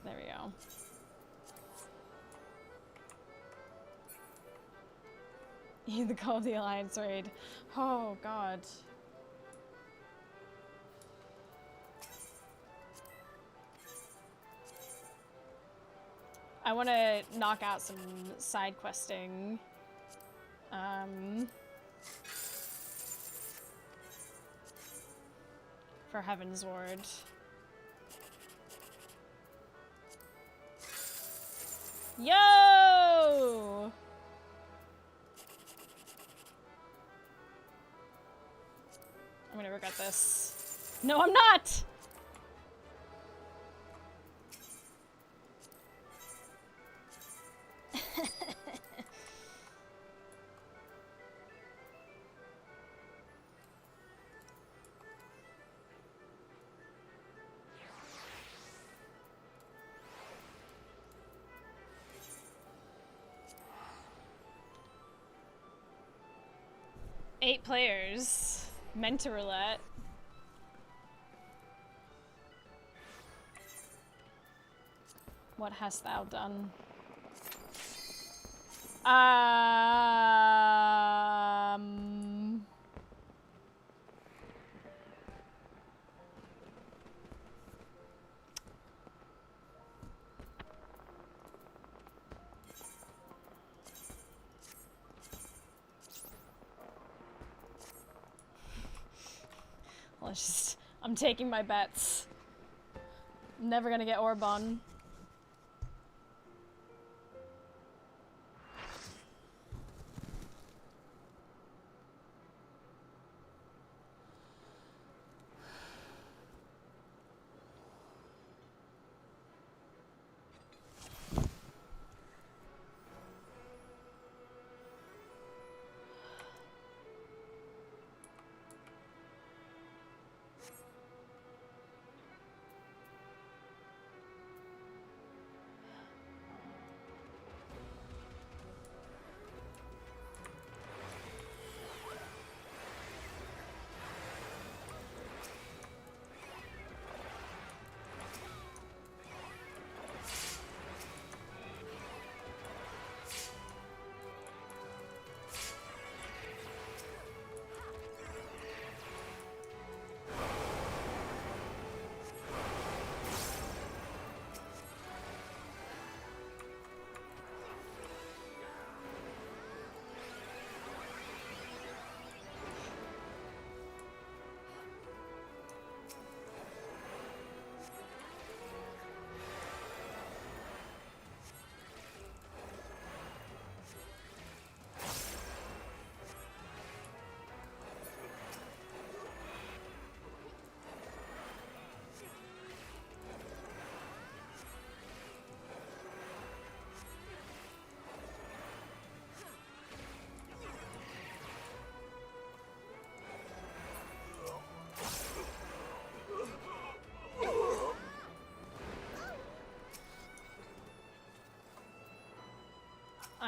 There we go. The call of the Alliance raid. Oh god. I want to knock out some side questing. For Heaven's Ward. Yo! I'm gonna regret this. No, I'm not! Eight players. Mentor roulette. What hast thou done? I'm taking my bets. I'm never gonna get Orbon.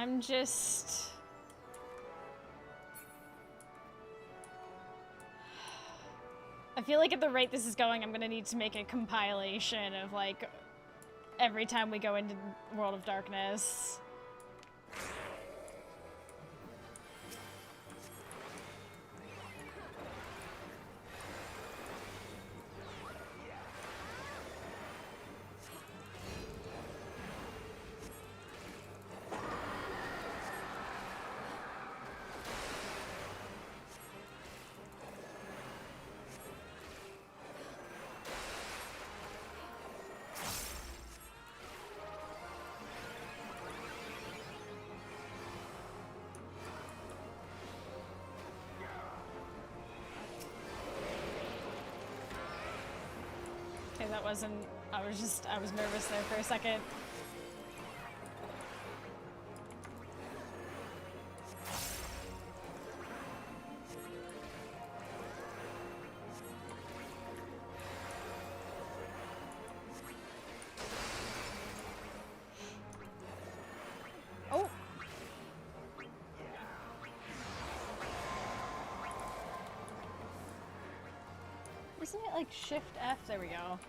I'm just... I feel like at the rate this is going, I'm gonna need to make a compilation of, like, every time we go into World of Darkness. Okay, that wasn't... I was nervous there for a second. Oh! Isn't it like Shift F? There we go.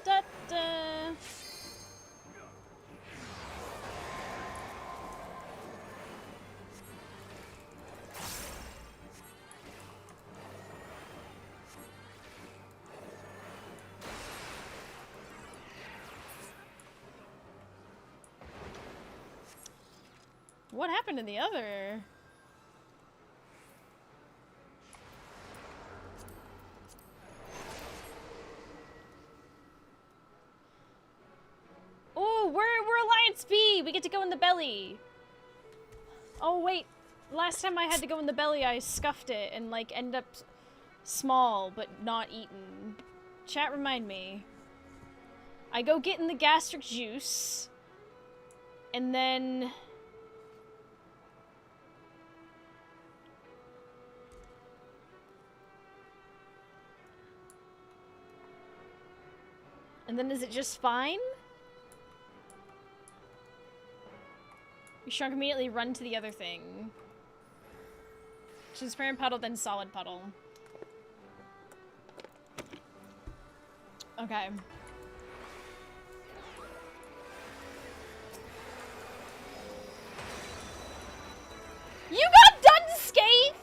Da, da. What happened to the other? Oh, we're Alliance B! We get to go in the belly! Oh wait, last time I had to go in the belly I scuffed it and like end up small but not eaten. Chat, remind me. I go get in the gastric juice and then... And then is it just fine? We shrunk immediately, run to the other thing. Transparent puddle, then solid puddle. Okay. You got done, Scathe!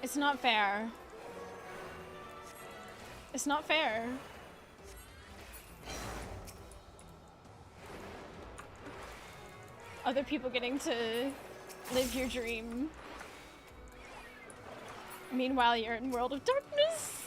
It's not fair. It's not fair. Other people getting to live your dream. Meanwhile, you're in World of Darkness.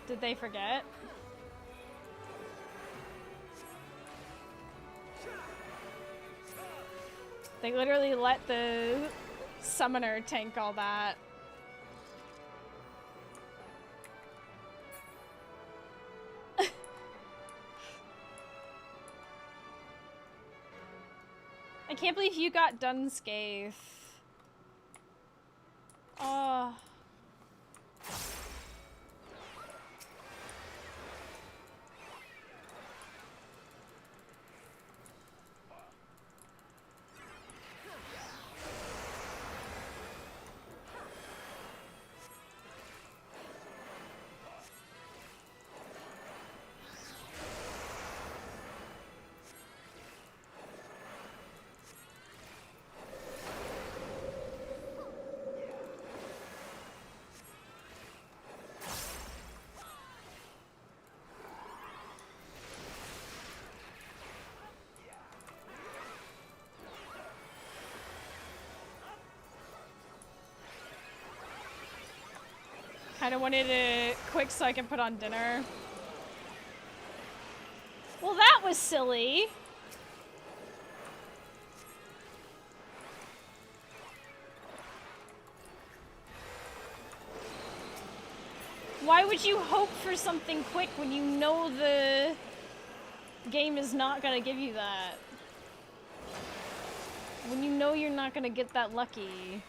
Did they forget? They literally let the summoner tank all that. I can't believe you got done scathed. Oh. Kinda wanted it quick so I can put on dinner. Well, that was silly. Why would you hope for something quick when you know the game is not gonna give you that? When you know you're not gonna get that lucky.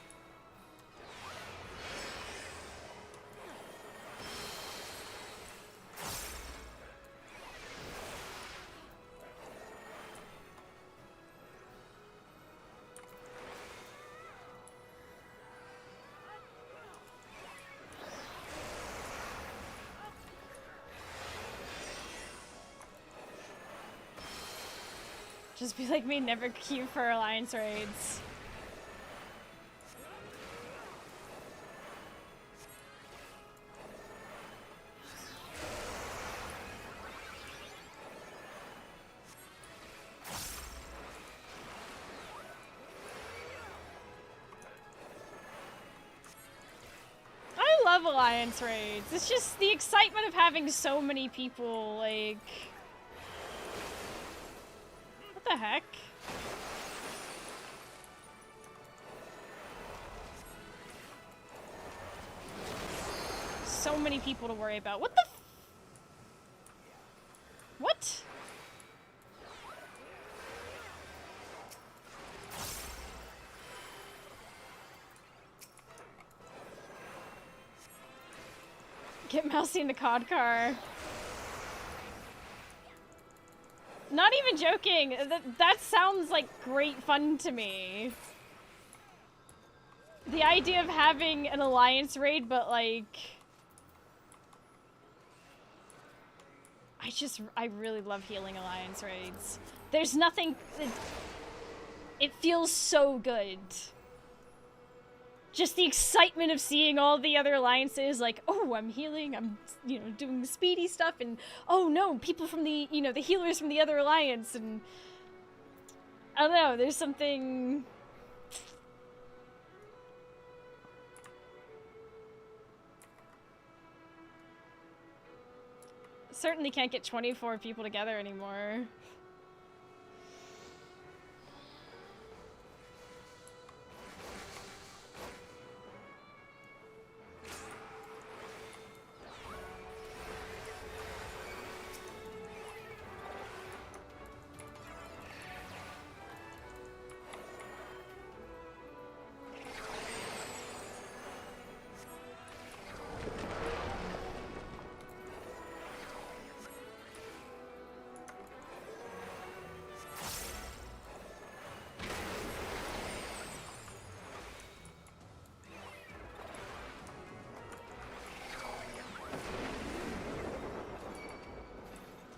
Just be like me, never queue for alliance raids. I love alliance raids. It's just the excitement of having so many people, like... What the heck? So many people to worry about. What the f- What? Get Mousy in the COD car. Not even joking. That sounds like great fun to me. The idea of having an alliance raid, but like... I really love healing alliance raids. There's nothing... It feels so good. Just the excitement of seeing all the other alliances, like, oh, I'm healing, I'm, you know, doing speedy stuff, and oh no, people from the, you know, the healers from the other alliance, and I don't know, there's something... Certainly can't get 24 people together anymore.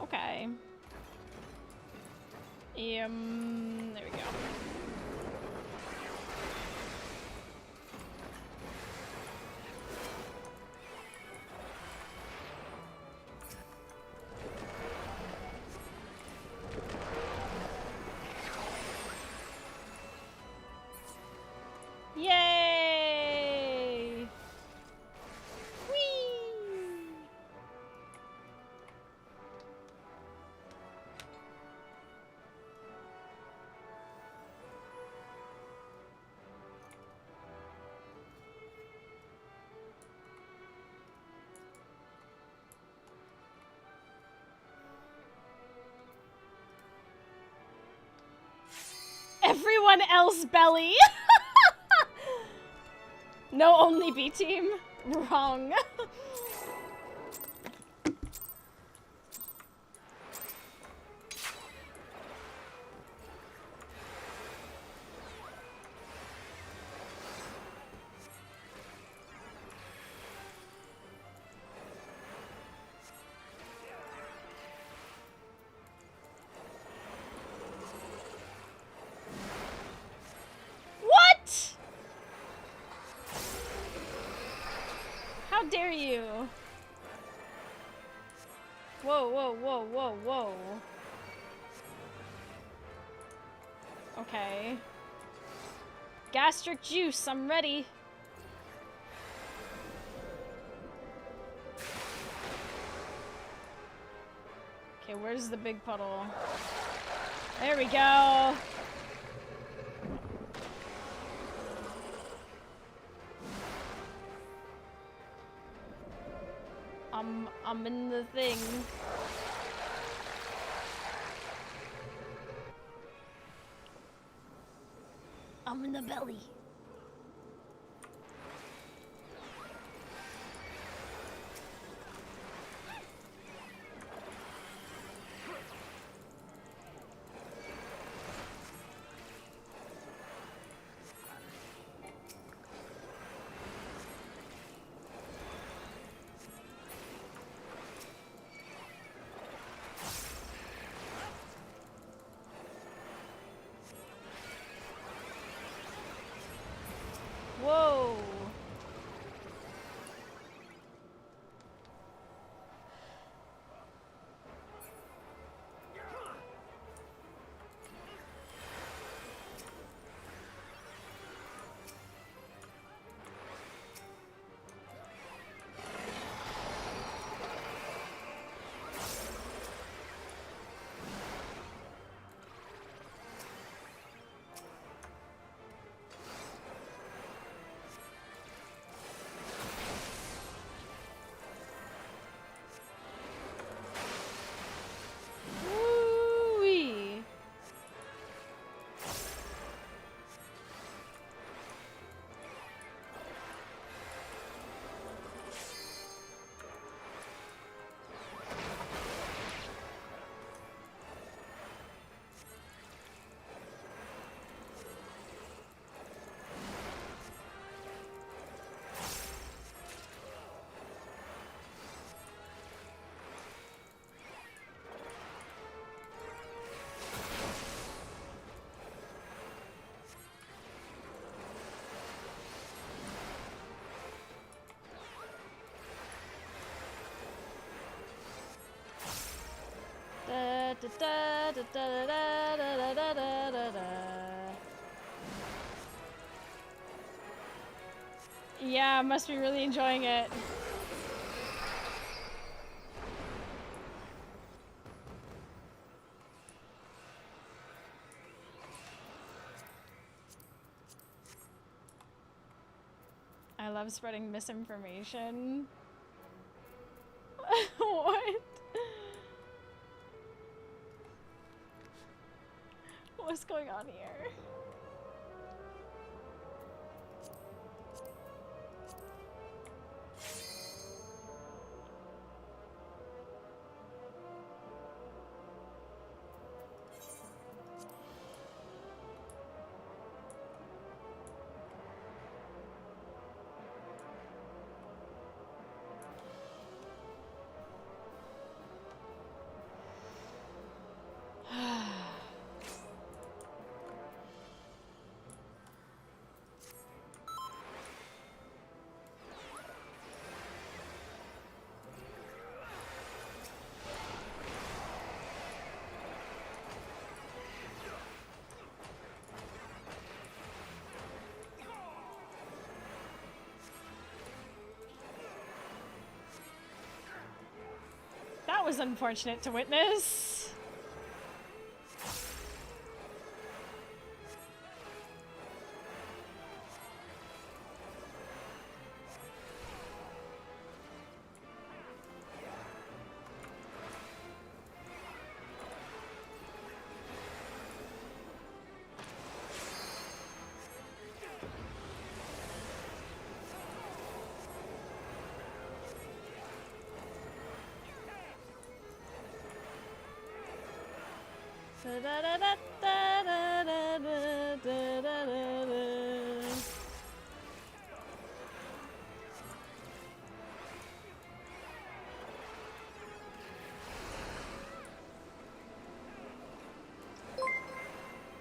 Okay. There we go. Yay! Whee! anyone else belly. No, only B team. Wrong. What? How dare you? Whoa, whoa, whoa, whoa, whoa. Okay. Gastric juice, I'm ready. Okay, where's the big puddle? There we go. I'm in the thing. I'm in the belly. Whoa. Woo-wee. Da, da, da, da, da, da, da, da, da, da, da. Yeah, must be really enjoying it. I love spreading misinformation. What? What's going on here? That was unfortunate to witness.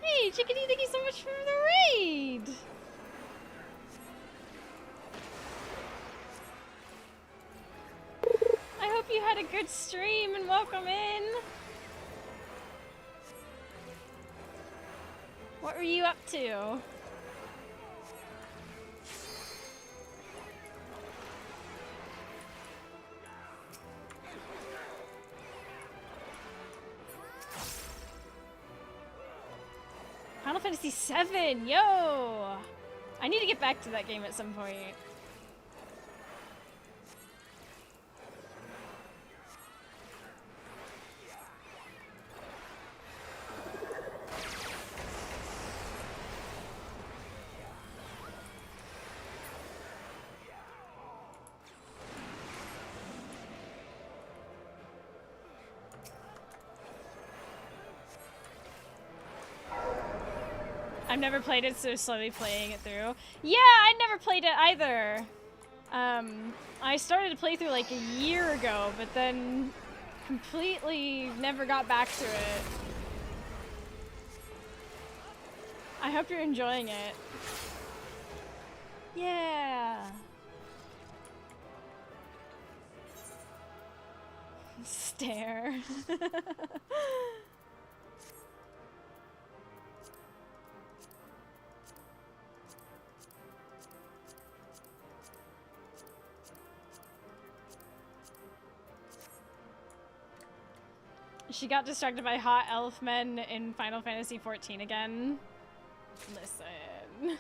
Hey, Chickadee, thank you so much for the raid! I hope you had a good stream and welcome in! What were you up to? Final Fantasy VII, yo! I need to get back to that game at some point. I've never played it, so slowly playing it through. Yeah, I never played it either. I started to play through like a year ago, but then completely never got back to it. I hope you're enjoying it. Yeah. Stare. She got distracted by hot elf men in Final Fantasy XIV again. Listen.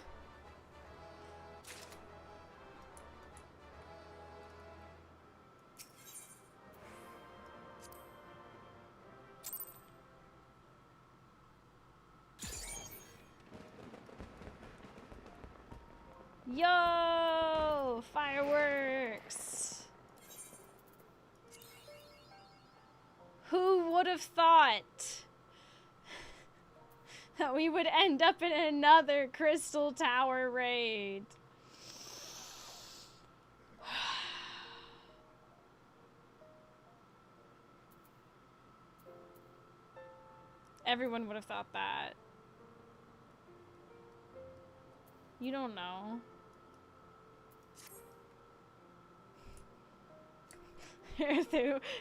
Yo! Fireworks! Who would have thought that we would end up in another Crystal Tower raid? Everyone would have thought that. You don't know.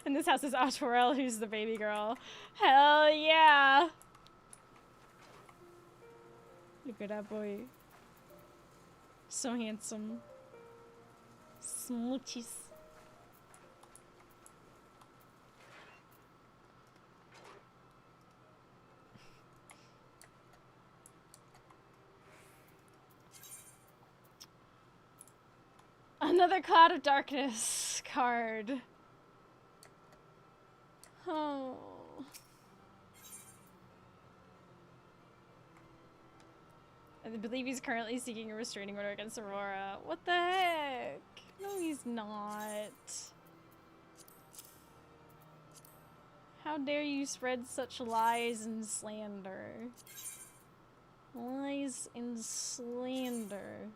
And this house is Ashwarel, who's the baby girl. Hell yeah! Look at that boy. So handsome. Smoochies. Another Cloud of Darkness card. Oh. I believe he's currently seeking a restraining order against Aurora. What the heck? No, he's not. How dare you spread such lies and slander? Lies and slander.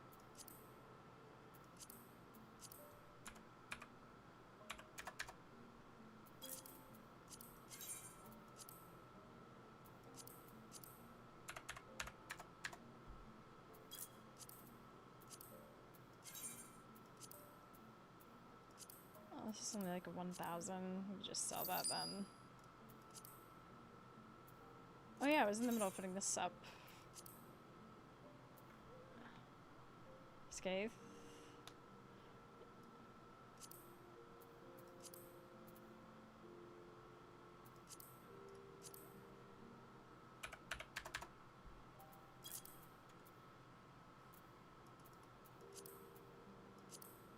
This is only like a 1,000. We just sell that then. Oh yeah, I was in the middle of putting this up. Scathe.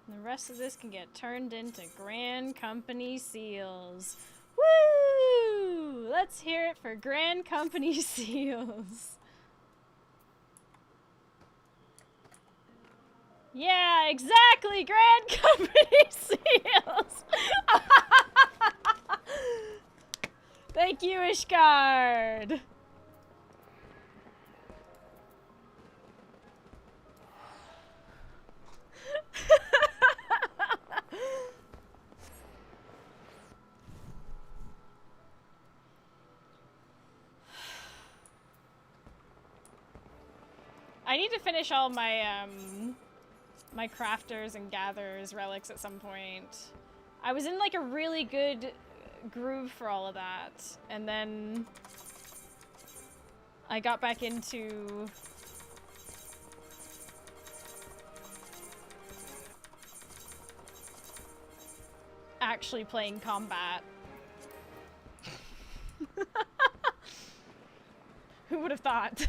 The rest of this can get turned into Grand Company seals. Woo! Let's hear it for Grand Company seals. Yeah, exactly! Grand Company seals! Thank Fuck you, Ishgard! I need to finish all my, my crafters and gatherers relics at some point. I was in, like, a really good groove for all of that, and then I got back into actually playing combat. Who would have thought?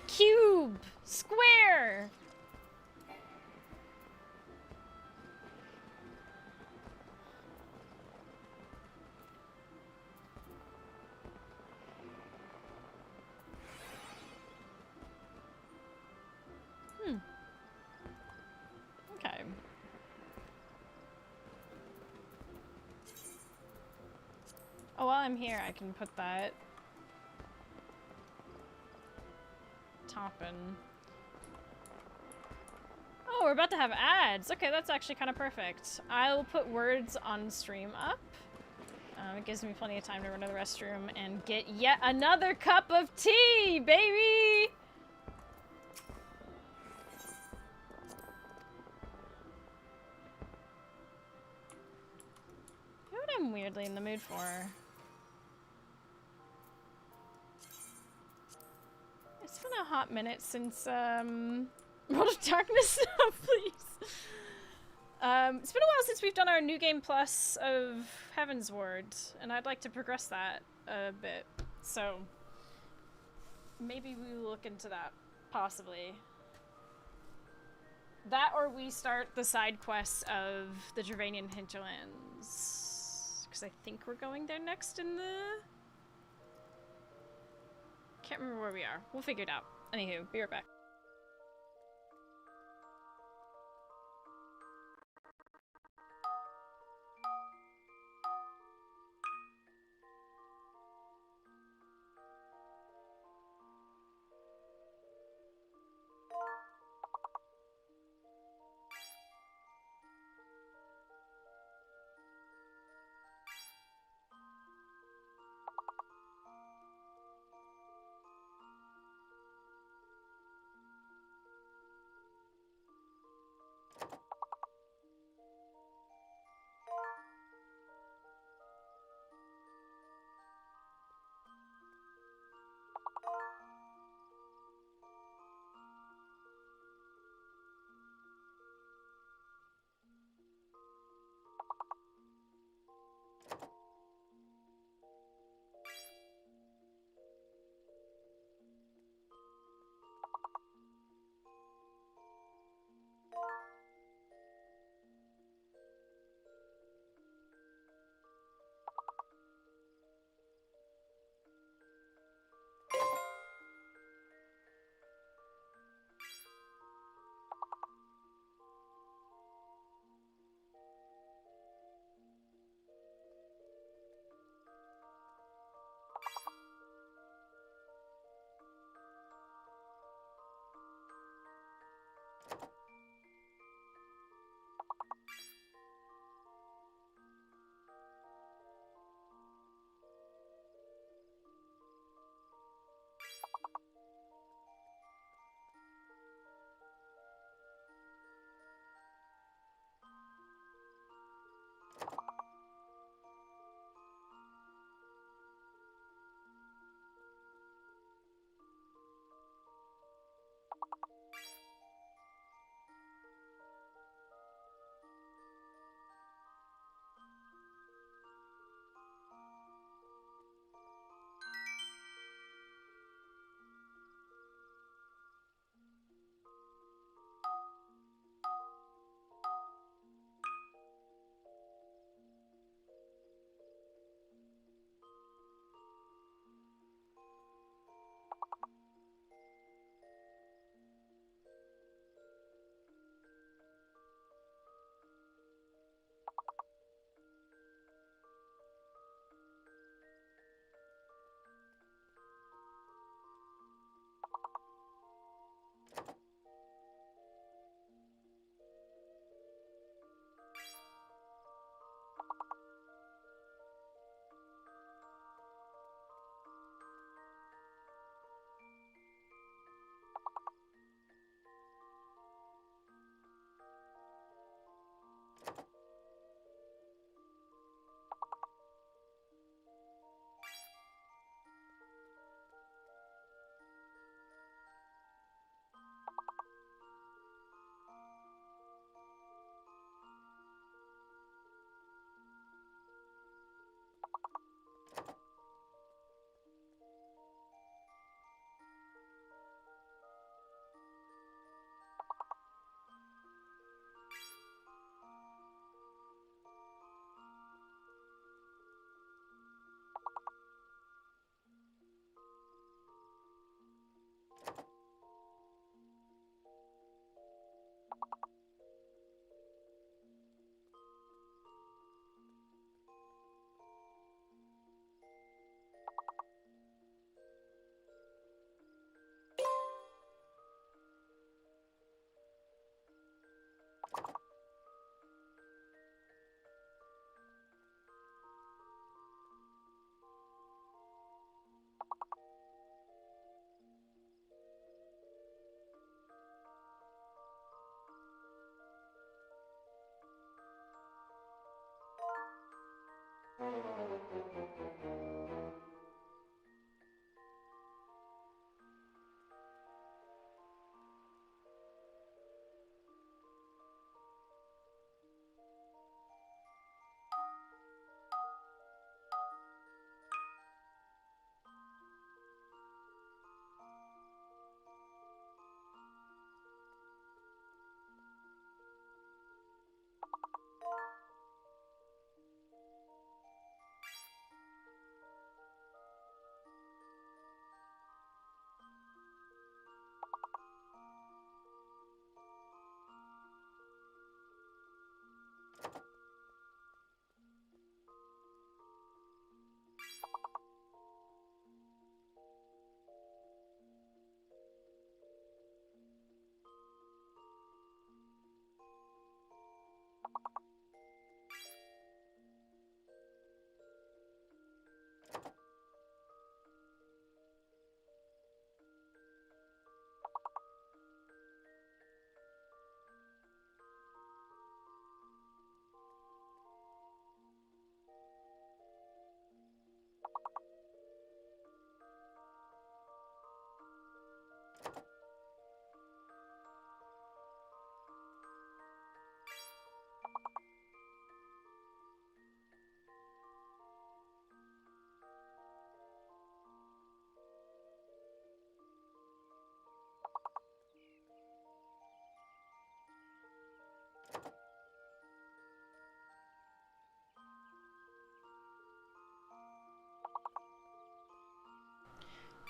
Cube! Square! Okay. Oh, while I'm here, I can put that toppin'. Oh, we're about to have ads. Okay, that's actually kind of perfect. I'll put words on stream up. It gives me plenty of time to run to the restroom and get yet another cup of tea, baby! You know what I'm weirdly in the mood for? It's been a hot minute since, World of Darkness? No, please. It's been a while since we've done our New Game Plus of Heaven's Ward, and I'd like to progress that a bit. So, maybe we will look into that, possibly. That or we start the side quests of the Dravanian hinterlands. Because I think we're going there next in the... Can't remember where we are. We'll figure it out. Anywho, be right back.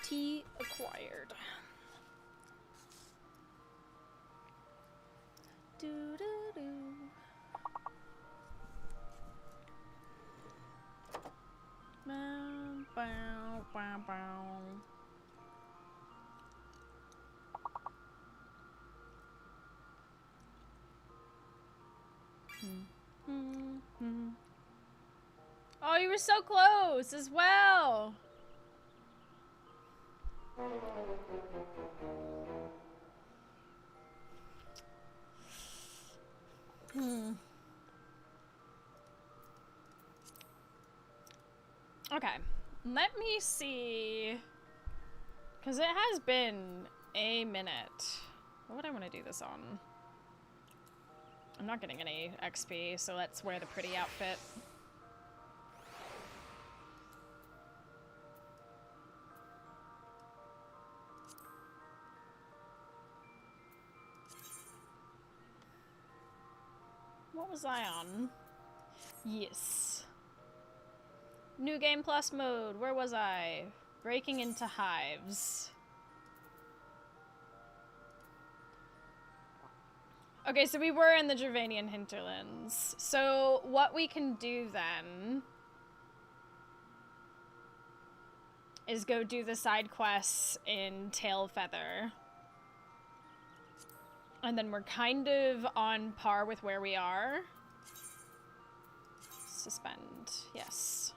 Tea acquired. Do do do. Bow, bow, bow, bow. Oh, you were so close as well. Okay, let me see, because it has been a minute. What would I want to do this on? I'm not getting any XP, so let's wear the pretty outfit. What was I on? Yes. New Game Plus mode. Where was I? Breaking into hives. Okay, so we were in the Gervanian hinterlands. So what we can do then is go do the side quests in Tailfeather. And then we're kind of on par with where we are. Suspend, yes.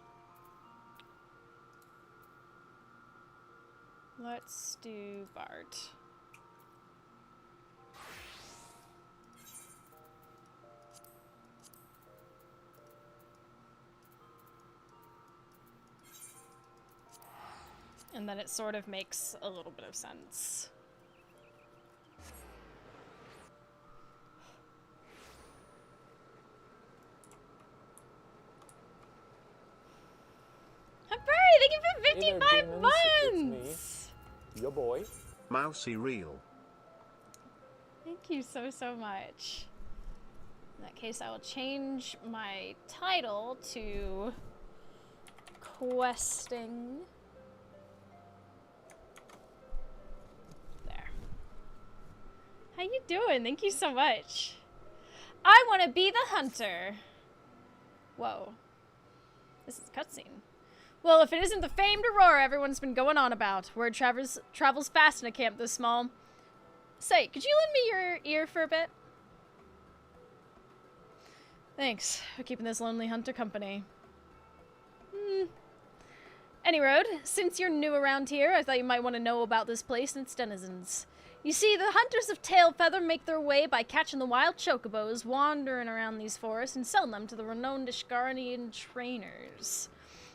Let's do Bart. And then it sort of makes a little bit of sense. Hi, Barry! Thank you for 55 months! It's me, your boy. Mousy Real. Thank you so, so much. In that case, I will change my title to Questing. There. How you doing? Thank you so much. I want to be the hunter. Whoa. This is a cutscene. Well, if it isn't the famed Aurora everyone's been going on about. Word travels fast in a camp this small. Say, could you lend me your ear for a bit? Thanks for keeping this lonely hunter company. Any road, since you're new around here, I thought you might want to know about this place and its denizens. You see, the hunters of Tailfeather make their way by catching the wild chocobos wandering around these forests and selling them to the renowned Ishgardian trainers.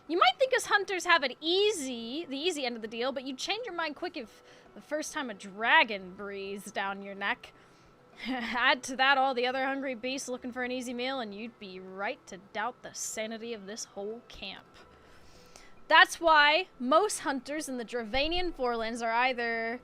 You might think us hunters have it easy, the easy end of the deal, but you'd change your mind quick if the first time a dragon breathes down your neck. Add to that all the other hungry beasts looking for an easy meal, and you'd be right to doubt the sanity of this whole camp. That's why most hunters in the Dravanian Forelands are either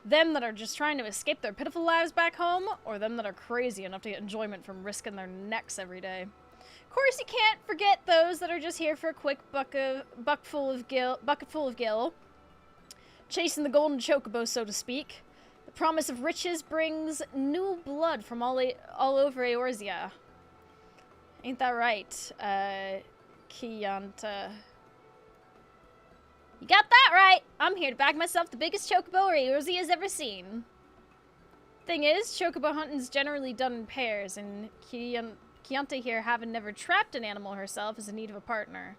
them that are just trying to escape their pitiful lives back home, or them that are crazy enough to get enjoyment from risking their necks every day. Of course, you can't forget those that are just here for a quick bucketful of gill, chasing the golden chocobo, so to speak. The promise of riches brings new blood from all over Eorzea. Ain't that right, Kianta? You got that right! I'm here to bag myself the biggest chocobo Eorzea has ever seen. Thing is, chocobo hunting's generally done in pairs, and Kianta here, having never trapped an animal herself, is in need of a partner.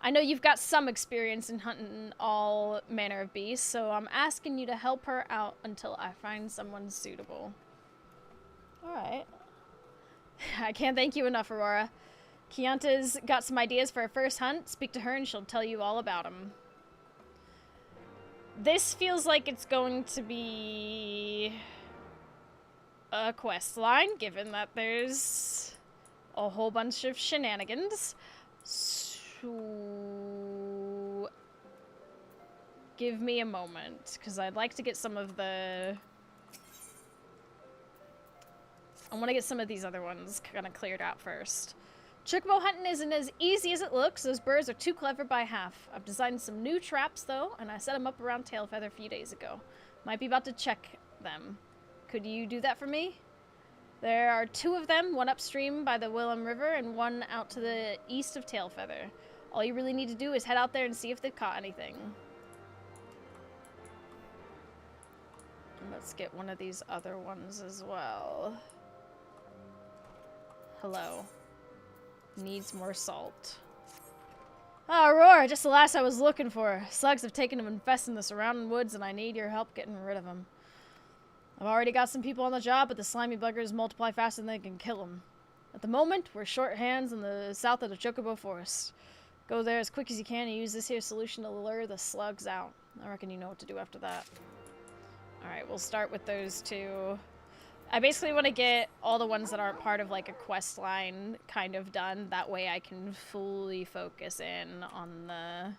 I know you've got some experience in hunting all manner of beasts, so I'm asking you to help her out until I find someone suitable. Alright. I can't thank you enough, Aurora. Kianta's got some ideas for her first hunt. Speak to her and she'll tell you all about them. This feels like it's going to be a quest line, given that there's a whole bunch of shenanigans. So give me a moment, because I'd like to get some of the... I want to get some of these other ones kind of cleared out first. Chocobo hunting isn't as easy as it looks. Those birds are too clever by half. I've designed some new traps, though, and I set them up around Tailfeather a few days ago. Might be about to check them. Could you do that for me? There are 2 of them, one upstream by the Willem River and one out to the east of Tailfeather. All you really need to do is head out there and see if they've caught anything. And let's get one of these other ones as well. Hello. Needs more salt. Ah, Aurora, just the last I was looking for. Slugs have taken to infesting the surrounding woods, and I need your help getting rid of them. I've already got some people on the job, but the slimy buggers multiply faster than they can kill them. At the moment, we're short hands in the south of the Chocobo Forest. Go there as quick as you can and use this here solution to lure the slugs out. I reckon you know what to do after that. Alright, we'll start with those 2. I basically want to get all the ones that aren't part of, like, a quest line kind of done. That way I can fully focus in on the...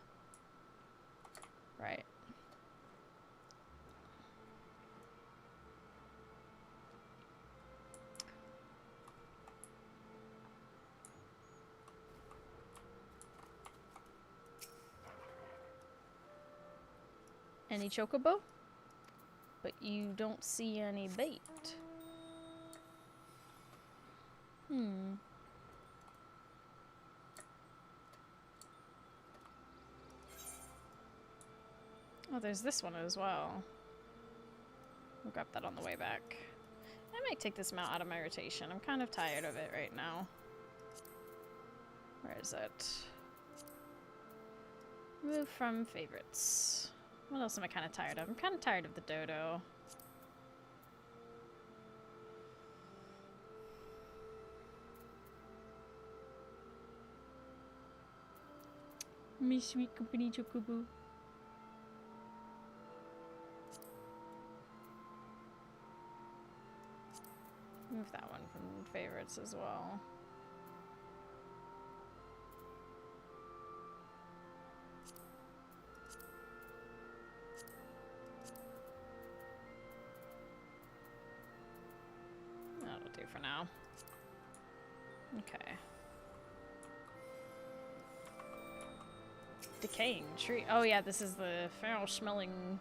Right. Any chocobo? But you don't see any bait. Oh, there's this one as well. We'll grab that on the way back. I might take this mount out of my rotation. I'm kind of tired of it right now. Where is it? Move from favorites. What else am I kind of tired of? I'm kind of tired of the dodo. Me sweet company chocobo. Move that one from favorites as well. That'll do for now. Okay. Decaying tree. Oh yeah, this is the foul smelling.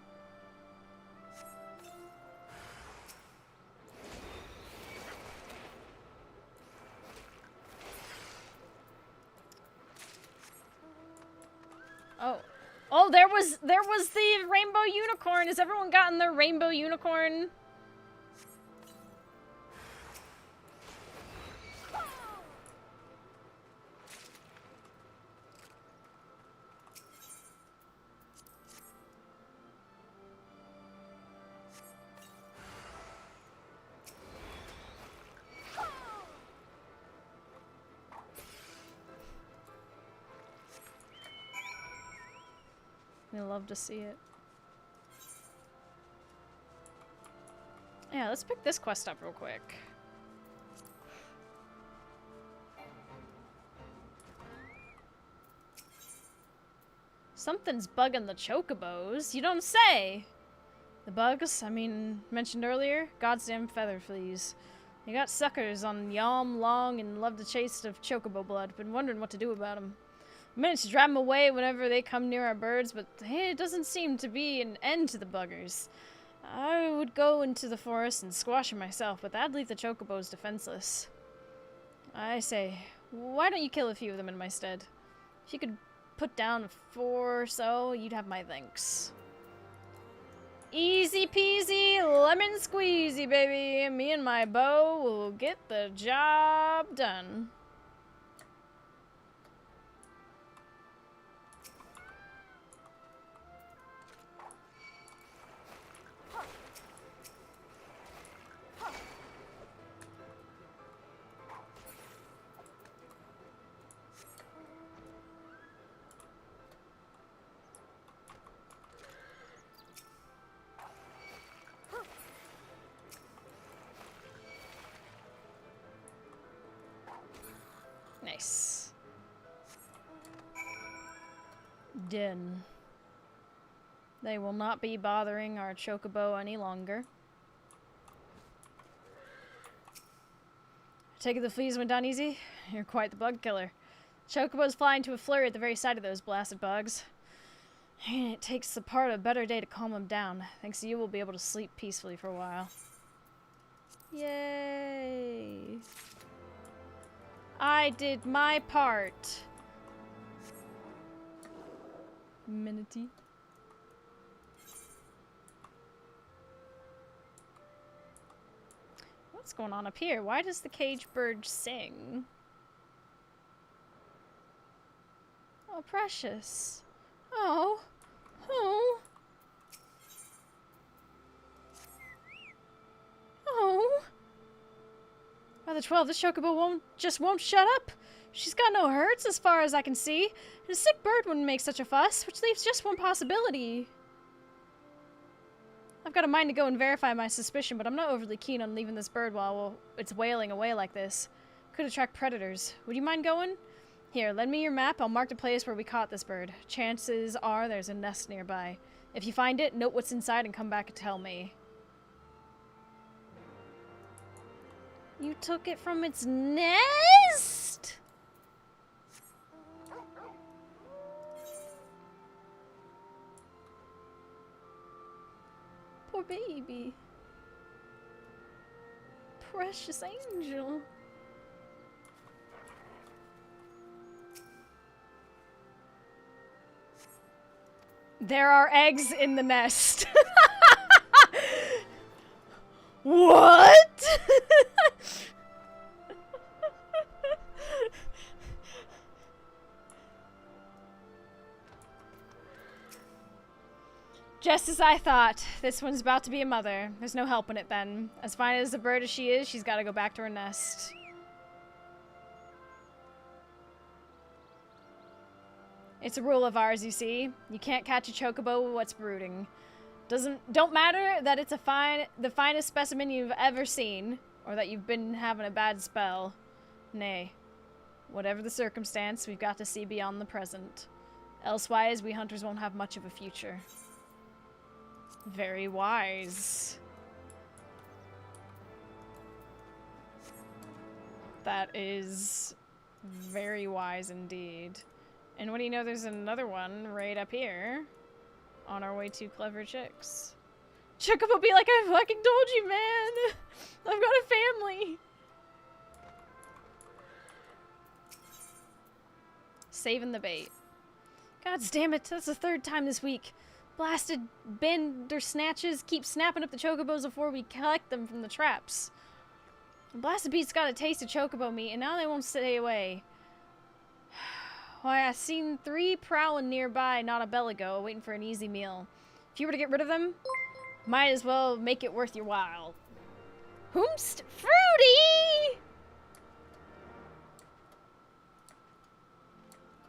Oh, there was the rainbow unicorn. Has everyone gotten their rainbow unicorn? I love to see it. Yeah, let's pick this quest up real quick. Something's bugging the chocobos. You don't say! The bugs, mentioned earlier? Goddamn feather fleas. You got suckers on Yom Long and love the taste of chocobo blood. Been wondering what to do about them. I managed to drive them away whenever they come near our birds, but hey, it doesn't seem to be an end to the buggers. I would go into the forest and squash them myself, but that'd leave the chocobos defenseless. I say, why don't you kill a few of them in my stead? If you could put down 4 or so, you'd have my thanks. Easy peasy, lemon squeezy, baby. Me and my bow will get the job done. Nice. Done. They will not be bothering our chocobo any longer. Take it the fleas went down easy? You're quite the bug killer. Chocobos fly into a flurry at the very sight of those blasted bugs. And it takes the part of a better day to calm them down. Thanks to you, we'll be able to sleep peacefully for a while. Yay! I did my part. Minity. What's going on up here? Why does the cage bird sing? Oh, precious. Oh. Oh. Oh. By the 12, this chocobo won't shut up. She's got no hurts as far as I can see. And a sick bird wouldn't make such a fuss, which leaves just one possibility. I've got a mind to go and verify my suspicion, but I'm not overly keen on leaving this bird while it's wailing away like this. Could attract predators. Would you mind going? Here, lend me your map. I'll mark the place where we caught this bird. Chances are there's a nest nearby. If you find it, note what's inside and come back and tell me. You took it from its nest? Poor baby. Precious angel. There are eggs in the nest. What? Just as I thought. This one's about to be a mother. There's no helping it then. As fine as a bird as she is, she's got to go back to her nest. It's a rule of ours, you see. You can't catch a chocobo what's brooding. Don't matter that it's the finest specimen you've ever seen, or that you've been having a bad spell. Nay, whatever the circumstance, we've got to see beyond the present. Elsewise, we hunters won't have much of a future. Very wise. That is very wise indeed. And what do you know, there's another one right up here. On our way to Clever Chicks. Chocobo be like, I fucking told you, man! I've got a family! Saving the bait. God damn it, that's the 3rd time this week. Blasted bender snatches keep snapping up the chocobos before we collect them from the traps. Blasted beats got a taste of chocobo meat, and now they won't stay away. Why, I seen 3 prowling nearby not a bell ago, waiting for an easy meal. If you were to get rid of them, might as well make it worth your while. Whomst? Fruity!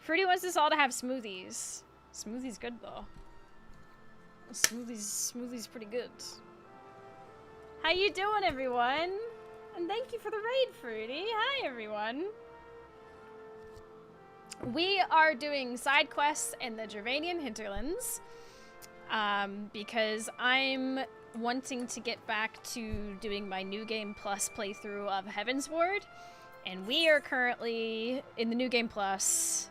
Fruity wants us all to have smoothies. Smoothie's good, though. Smoothie's pretty good. How you doing, everyone? And thank you for the raid, Fruity. Hi, everyone. We are doing side quests in the Gervanian hinterlands, because I'm wanting to get back to doing my New Game Plus playthrough of Heaven's Ward, and we are currently in the New Game Plus,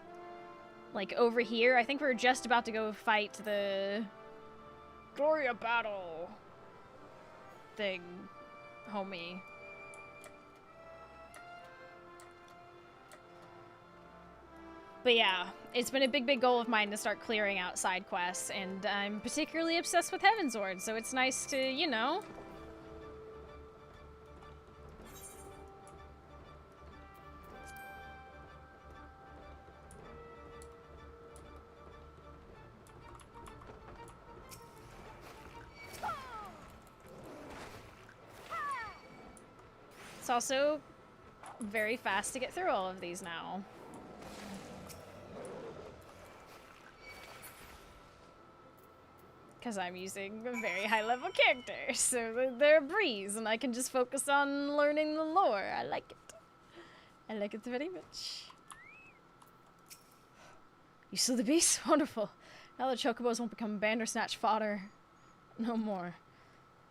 like over here. I think we're just about to go fight the Gloria battle thing, homie. But yeah, it's been a big goal of mine to start clearing out side quests, and I'm particularly obsessed with Heaven's Ward, so it's nice to, you know... It's also very fast to get through all of these now. Because I'm using a very high-level character, so they're a breeze, and I can just focus on learning the lore. I like it. I like it very much. You slew the beast? Wonderful. Now the chocobos won't become bandersnatch fodder no more.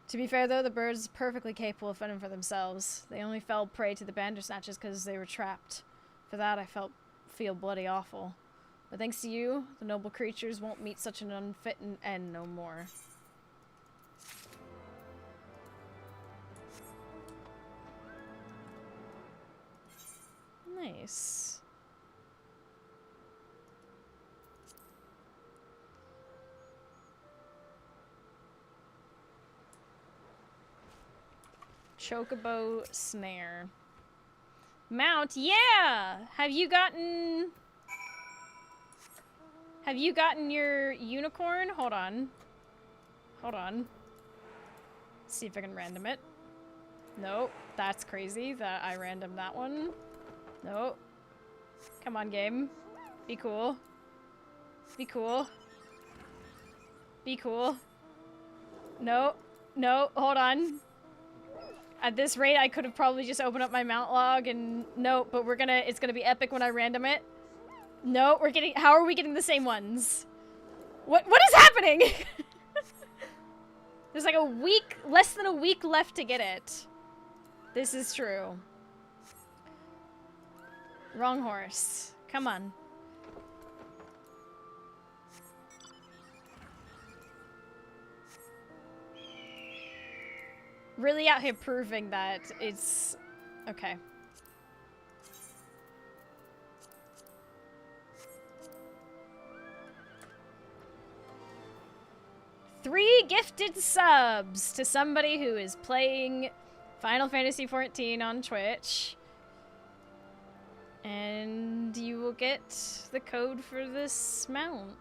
To be fair, though, the birds are perfectly capable of fending for themselves. They only fell prey to the bandersnatches because they were trapped. For that, I feel bloody awful. But thanks to you, the noble creatures won't meet such an unfitting end no more. Nice. Chocobo snare. Mount, yeah! Have you gotten your unicorn? Hold on. Hold on. See if I can random it. Nope. That's crazy that I random that one. Nope. Come on, game. Be cool. Be cool. Be cool. No. No. Hold on. At this rate, I could have probably just opened up my mount log and... Nope, but it's gonna be epic when I random it. No, how are we getting the same ones? What is happening? There's like less than a week left to get it. This is true. Wrong horse. Come on. Really out here proving that it's... Okay. 3 gifted subs to somebody who is playing Final Fantasy XIV on Twitch. And you will get the code for this mount.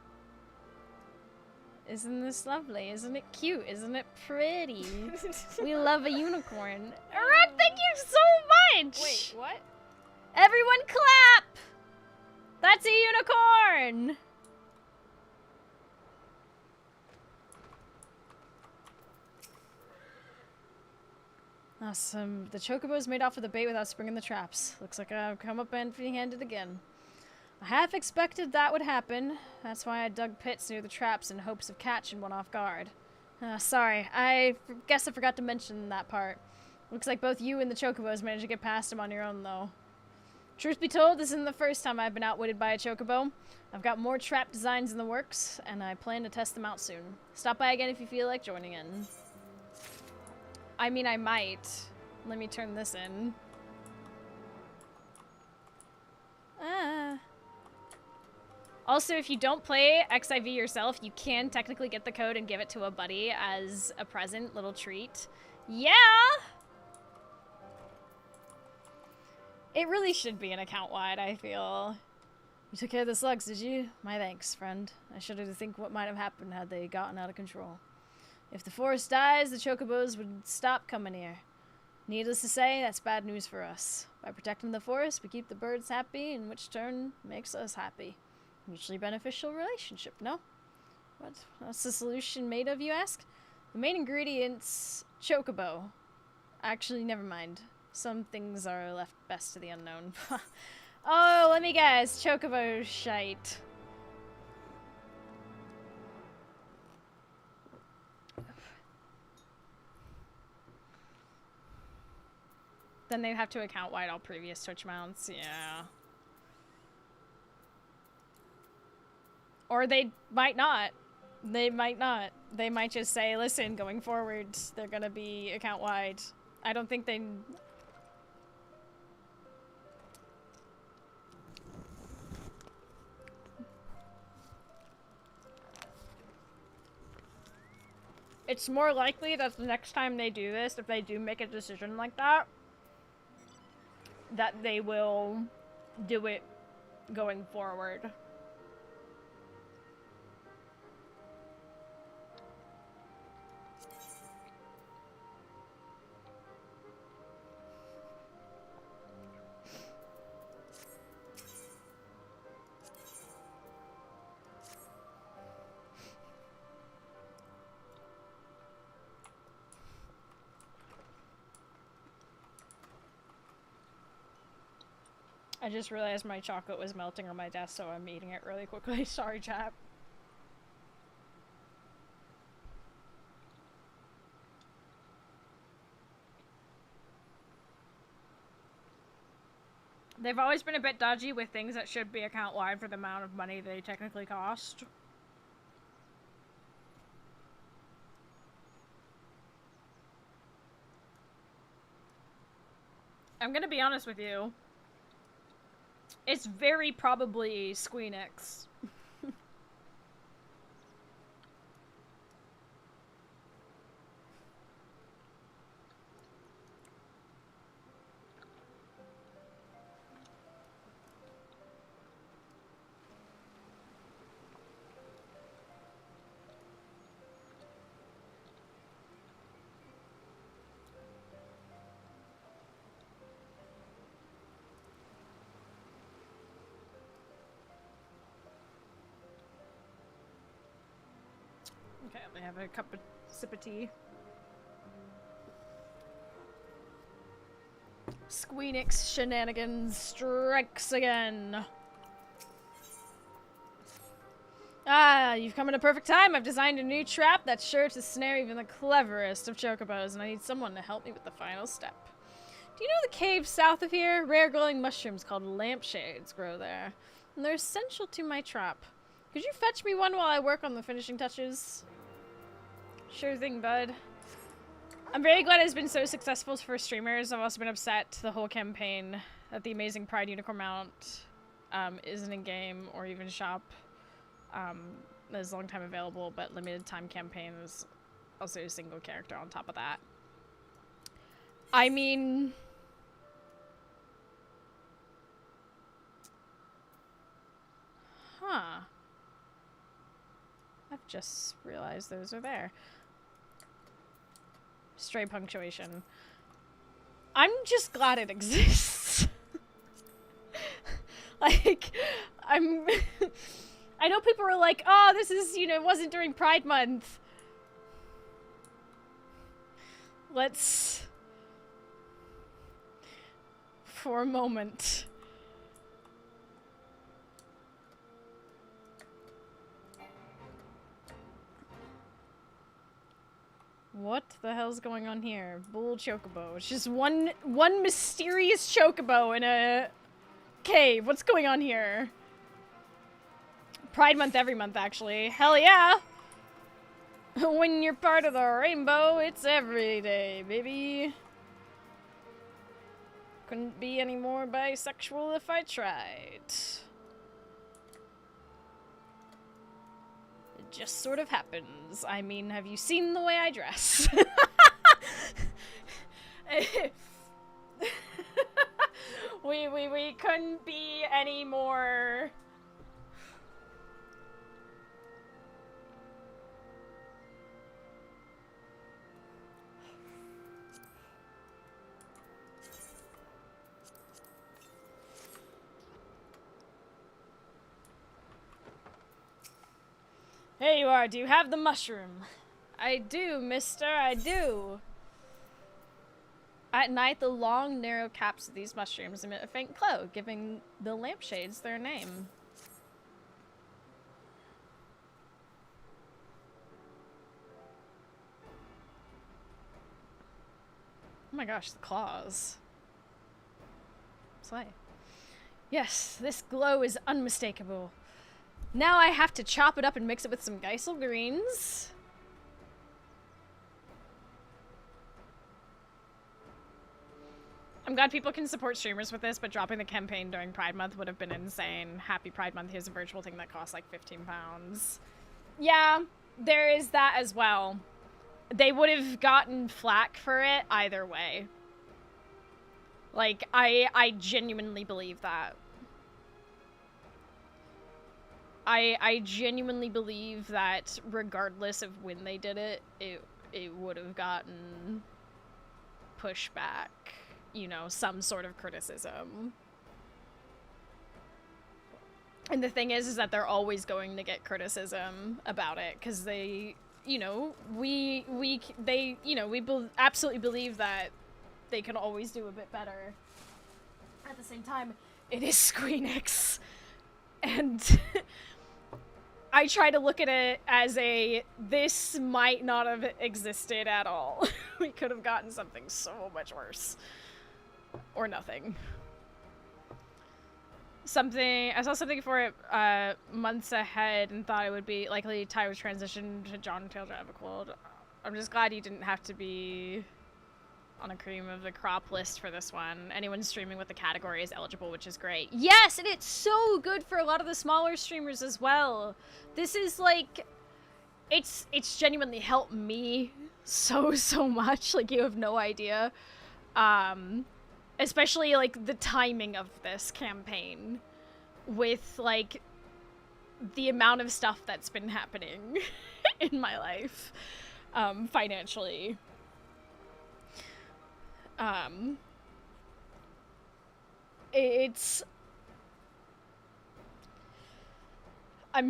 Isn't this lovely? Isn't it cute? Isn't it pretty? We love a unicorn. Alright, thank you so much! Wait, what? Everyone clap! That's a unicorn! Awesome. The chocobos made off with the bait without springing the traps. Looks like I've come up empty-handed again. I half expected that would happen. That's why I dug pits near the traps in hopes of catching one off guard. Sorry, I guess I forgot to mention that part. Looks like both you and the chocobos managed to get past him on your own, though. Truth be told, this isn't the first time I've been outwitted by a chocobo. I've got more trap designs in the works, and I plan to test them out soon. Stop by again if you feel like joining in. I mean, I might. Let me turn this in. Also, if you don't play XIV yourself, you can technically get the code and give it to a buddy as a present, little treat. Yeah! It really should be an account-wide, I feel. You took care of the slugs, did you? My thanks, friend. I shudder to think what might have happened had they gotten out of control. If the forest dies, the chocobos would stop coming here. Needless to say, that's bad news for us. By protecting the forest, we keep the birds happy, in which turn makes us happy. Mutually beneficial relationship, no? What's the solution made of, you ask? The main ingredient's chocobo. Actually, never mind. Some things are left best to the unknown. Oh, let me guess. Chocobo shite. Then they'd have to account wide all previous Twitch mounts. Yeah. Or they might not. They might not. They might just say, listen, going forward, they're gonna be account wide. I don't think they... It's more likely that the next time they do this, if they do make a decision like that, that they will do it going forward. I just realized my chocolate was melting on my desk, so I'm eating it really quickly. Sorry, chat. They've always been a bit dodgy with things that should be account-wide for the amount of money they technically cost. I'm gonna be honest with you. It's very probably Squeenix. Okay, let me have a sip of tea. Squeenix shenanigans strikes again. Ah, you've come at a perfect time. I've designed a new trap that's sure to snare even the cleverest of chocobos, and I need someone to help me with the final step. Do you know the cave south of here? Rare glowing mushrooms called lampshades grow there, and they're essential to my trap. Could you fetch me one while I work on the finishing touches? Sure thing, bud. I'm very glad it's been so successful for streamers. I've also been upset the whole campaign that the amazing Pride Unicorn mount isn't in game or even shop. There's long time available, but limited time campaigns. Also a single character on top of that. I mean... Huh. I've just realized those are there. Stray punctuation. I'm just glad it exists. Like, I know people are like, oh, this is, you know, it wasn't during Pride Month. Let's... For a moment. What the hell's going on here? Bull chocobo. It's just one mysterious chocobo in a cave. What's going on here? Pride Month every month, actually. Hell yeah! When you're part of the rainbow, it's every day, baby. Couldn't be any more bisexual if I tried. It just sort of happens. I mean, have you seen the way I dress? we couldn't be any more... Here you are. Do you have the mushroom? I do, mister. I do. At night, the long, narrow caps of these mushrooms emit a faint glow, giving the lampshades their name. Oh my gosh, the claws. Slay. Yes, this glow is unmistakable. Now I have to chop it up and mix it with some Geisel greens. I'm glad people can support streamers with this, but dropping the campaign during Pride Month would have been insane. Happy Pride Month, here's a virtual thing that costs like 15 pounds. Yeah, there is that as well. They would have gotten flack for it either way. Like, I genuinely believe that. I genuinely believe that regardless of when they did it, it would have gotten pushback. You know, some sort of criticism. And the thing is that they're always going to get criticism about it, because they, you know, we absolutely believe that they can always do a bit better. At the same time, it is Squeenix. And I try to look at it as this might not have existed at all. We could have gotten something so much worse. Or nothing. I saw something for it months ahead and thought it would be likely Ty was transitioned to John Taylor Evercold. I'm just glad you didn't have to be on a cream of the crop list for this one. Anyone streaming with the category is eligible, which is great. Yes, and it's so good for a lot of the smaller streamers as well. This is like, it's genuinely helped me so much. Like, you have no idea. Especially, like, the timing of this campaign with, like, the amount of stuff that's been happening in my life, financially. I'm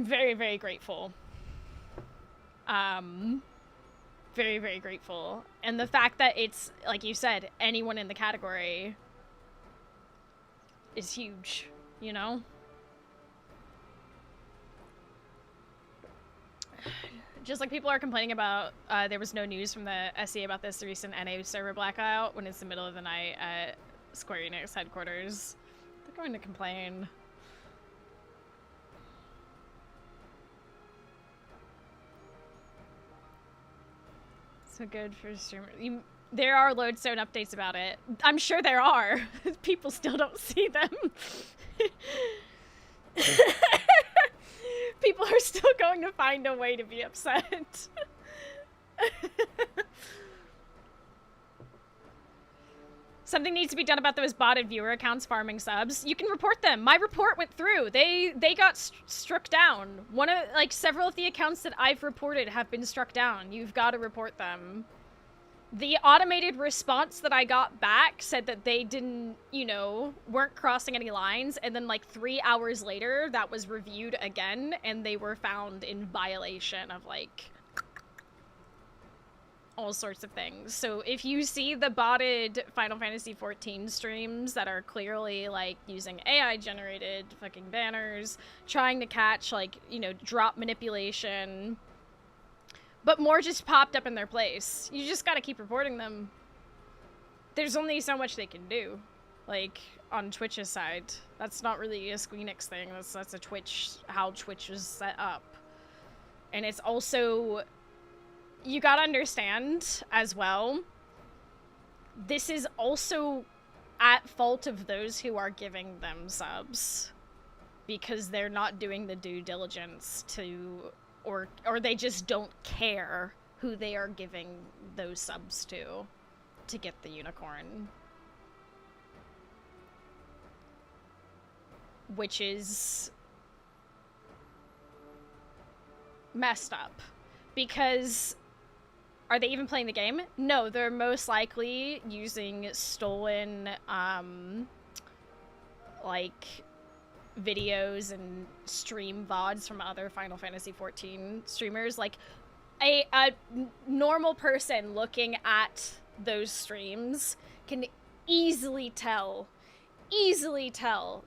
very grateful. Very grateful. And the fact that it's, like you said, anyone in the category is huge, you know? Just like people are complaining about, there was no news from the SE about this recent NA server blackout when it's the middle of the night at Square Enix headquarters. They're going to complain. So good for streamers. There are Lodestone updates about it. I'm sure there are. People still don't see them. People are still going to find a way to be upset. Something needs to be done about those botted viewer accounts farming subs. You can report them. My report went through. They got struck down. Several of the accounts that I've reported have been struck down. You've got to report them. The automated response that I got back said that they didn't, weren't crossing any lines, and then like 3 hours later, that was reviewed again, and they were found in violation of like all sorts of things. So if you see the botted Final Fantasy XIV streams that are clearly like using AI generated fucking banners, trying to catch like, drop manipulation, but more just popped up in their place, you just gotta keep reporting them. There's only so much they can do. Like, on Twitch's side. That's not really a Squeenix thing. That's a Twitch, how Twitch is set up. And it's also, you gotta understand as well, this is also at fault of those who are giving them subs. Because they're not doing the due diligence to, or they just don't care who they are giving those subs to get the unicorn. Which is messed up. Because are they even playing the game? No, they're most likely using stolen, videos and stream VODs from other Final Fantasy XIV streamers. Like, a normal person looking at those streams can easily tell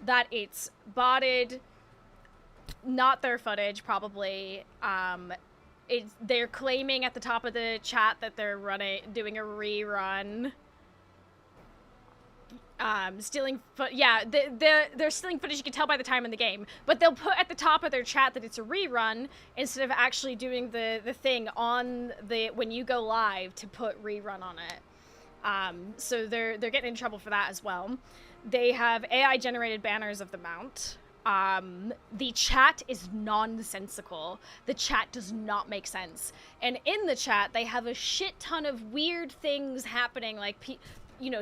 that it's botted, not their footage, probably. They're claiming at the top of the chat that they're doing a rerun. Stealing they're stealing footage, you can tell by the time in the game, but they'll put at the top of their chat that it's a rerun instead of actually doing the thing on when you go live to put rerun on it. So they're getting in trouble for that as well. They have AI generated banners of the mount. The chat is nonsensical. The chat does not make sense. And in the chat, they have a shit ton of weird things happening, like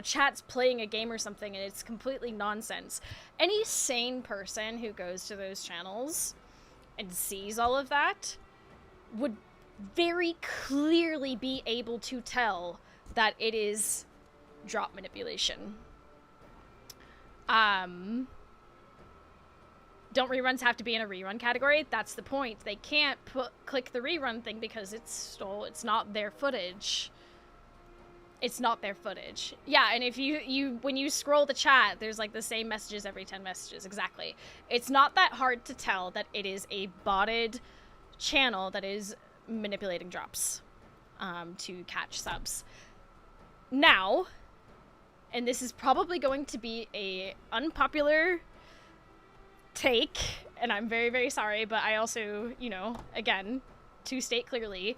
chat's playing a game or something, and it's completely nonsense. Any sane person who goes to those channels and sees all of that would very clearly be able to tell that it is drop manipulation. Don't reruns have to be in a rerun category? That's the point. They can't click the rerun thing because it's not their footage. It's not their footage. Yeah, and if when you scroll the chat, there's like the same messages every 10 messages. Exactly. It's not that hard to tell that it is a botted channel that is manipulating drops to catch subs. Now, and this is probably going to be a unpopular take, and I'm very, very sorry, but I also, again, to state clearly,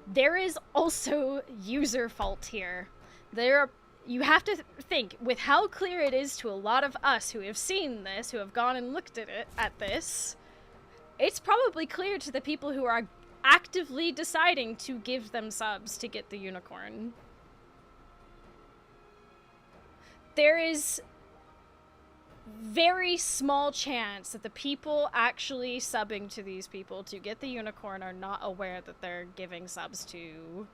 there is also user fault here. You have to think, with how clear it is to a lot of us who have seen this, who have gone and looked at this, it's probably clear to the people who are actively deciding to give them subs to get the unicorn. There is very small chance that the people actually subbing to these people to get the unicorn are not aware that they're giving subs to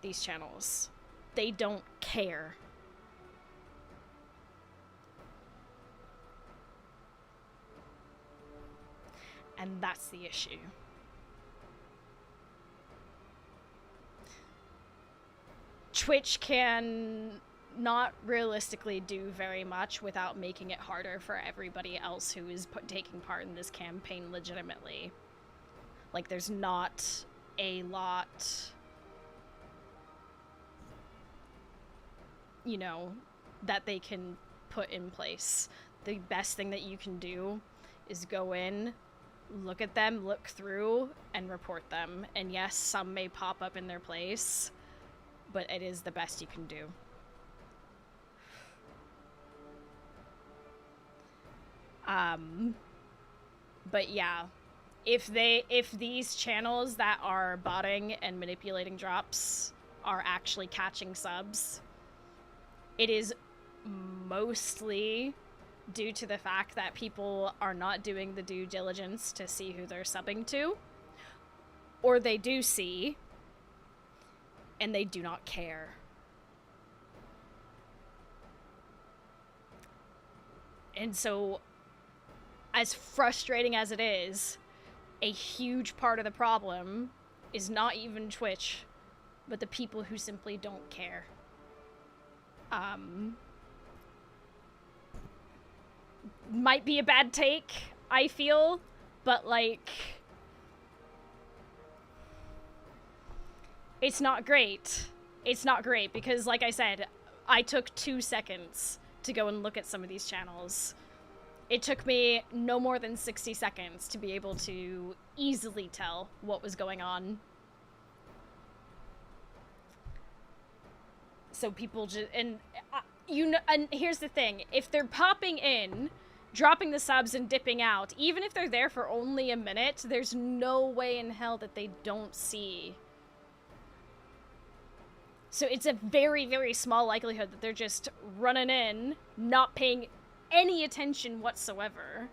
these channels. They don't care. And that's the issue. Twitch can not realistically do very much without making it harder for everybody else who is taking part in this campaign legitimately. Like, there's not a lot, that they can put in place. The best thing that you can do is go in, look at them, look through, and report them. And yes, some may pop up in their place, but it is the best you can do. But yeah, if these channels that are botting and manipulating drops are actually catching subs, it is mostly due to the fact that people are not doing the due diligence to see who they're subbing to, or they do see and they do not care. And so, as frustrating as it is, a huge part of the problem is not even Twitch, but the people who simply don't care. Might be a bad take, I feel, but like, it's not great. It's not great because, like I said, I took 2 seconds to go and look at some of these channels. It took me no more than 60 seconds to be able to easily tell what was going on. So people just, and here's the thing, if they're popping in, dropping the subs and dipping out, even if they're there for only a minute, there's no way in hell that they don't see. So it's a very, very small likelihood that they're just running in, not paying any attention whatsoever.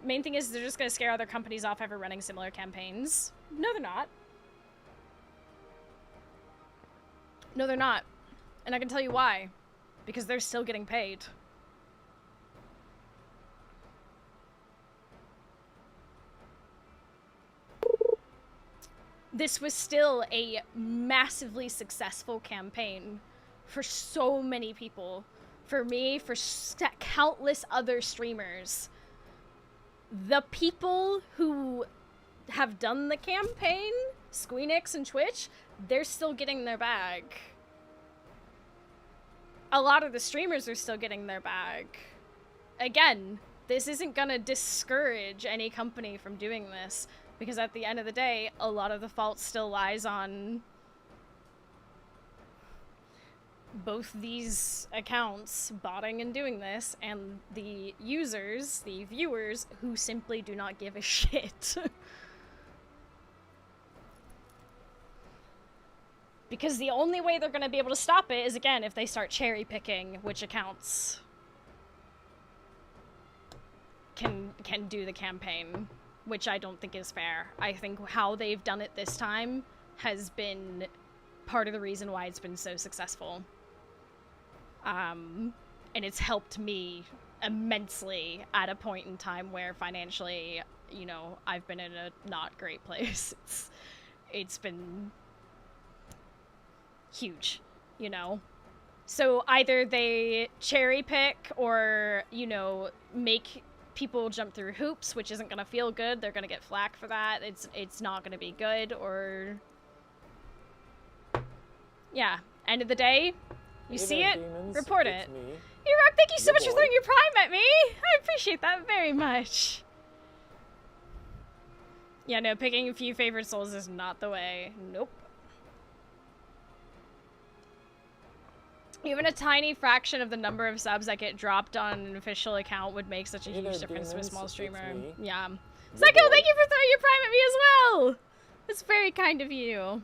Main thing is they're just gonna scare other companies off ever running similar campaigns. No, they're not. No, they're not. And I can tell you why. Because they're still getting paid. This was still a massively successful campaign for so many people. For me, for countless other streamers. The people who have done the campaign, Squeenix and Twitch, they're still getting their bag. A lot of the streamers are still getting their bag. Again, this isn't gonna discourage any company from doing this, because at the end of the day, a lot of the fault still lies on both these accounts botting and doing this, and the users, the viewers, who simply do not give a shit. Because the only way they're going to be able to stop it is, again, if they start cherry-picking which accounts can do the campaign, which I don't think is fair. I think how they've done it this time has been part of the reason why it's been so successful. And it's helped me immensely at a point in time where financially, you know, I've been in a not great place. It's been huge, you know? So either they cherry pick or, you know, make people jump through hoops, which isn't gonna feel good. They're gonna get flack for that. It's not gonna be good, or... Yeah. End of the day, you see it, demons, report it. me. Hey Rock, thank you so much for boy. throwing your prime at me! I appreciate that very much. Yeah, no, picking a few favorite souls is not the way. Nope. Even a tiny fraction of the number of subs that get dropped on an official account would make such a huge difference to a small streamer. Yeah. Psycho, thank you for throwing your prime at me as well! That's very kind of you.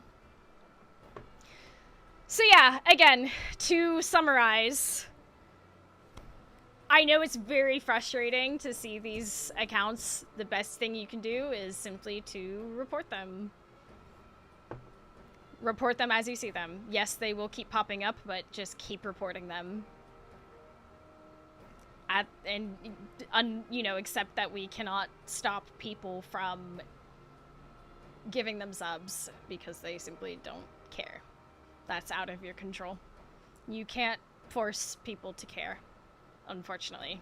So yeah, again, to summarize, I know it's very frustrating to see these accounts. The best thing you can do is simply to report them. Report them as you see them. Yes, they will keep popping up, but just keep reporting them. You know, accept that we cannot stop people from giving them subs because they simply don't care. That's out of your control. You can't force people to care, unfortunately.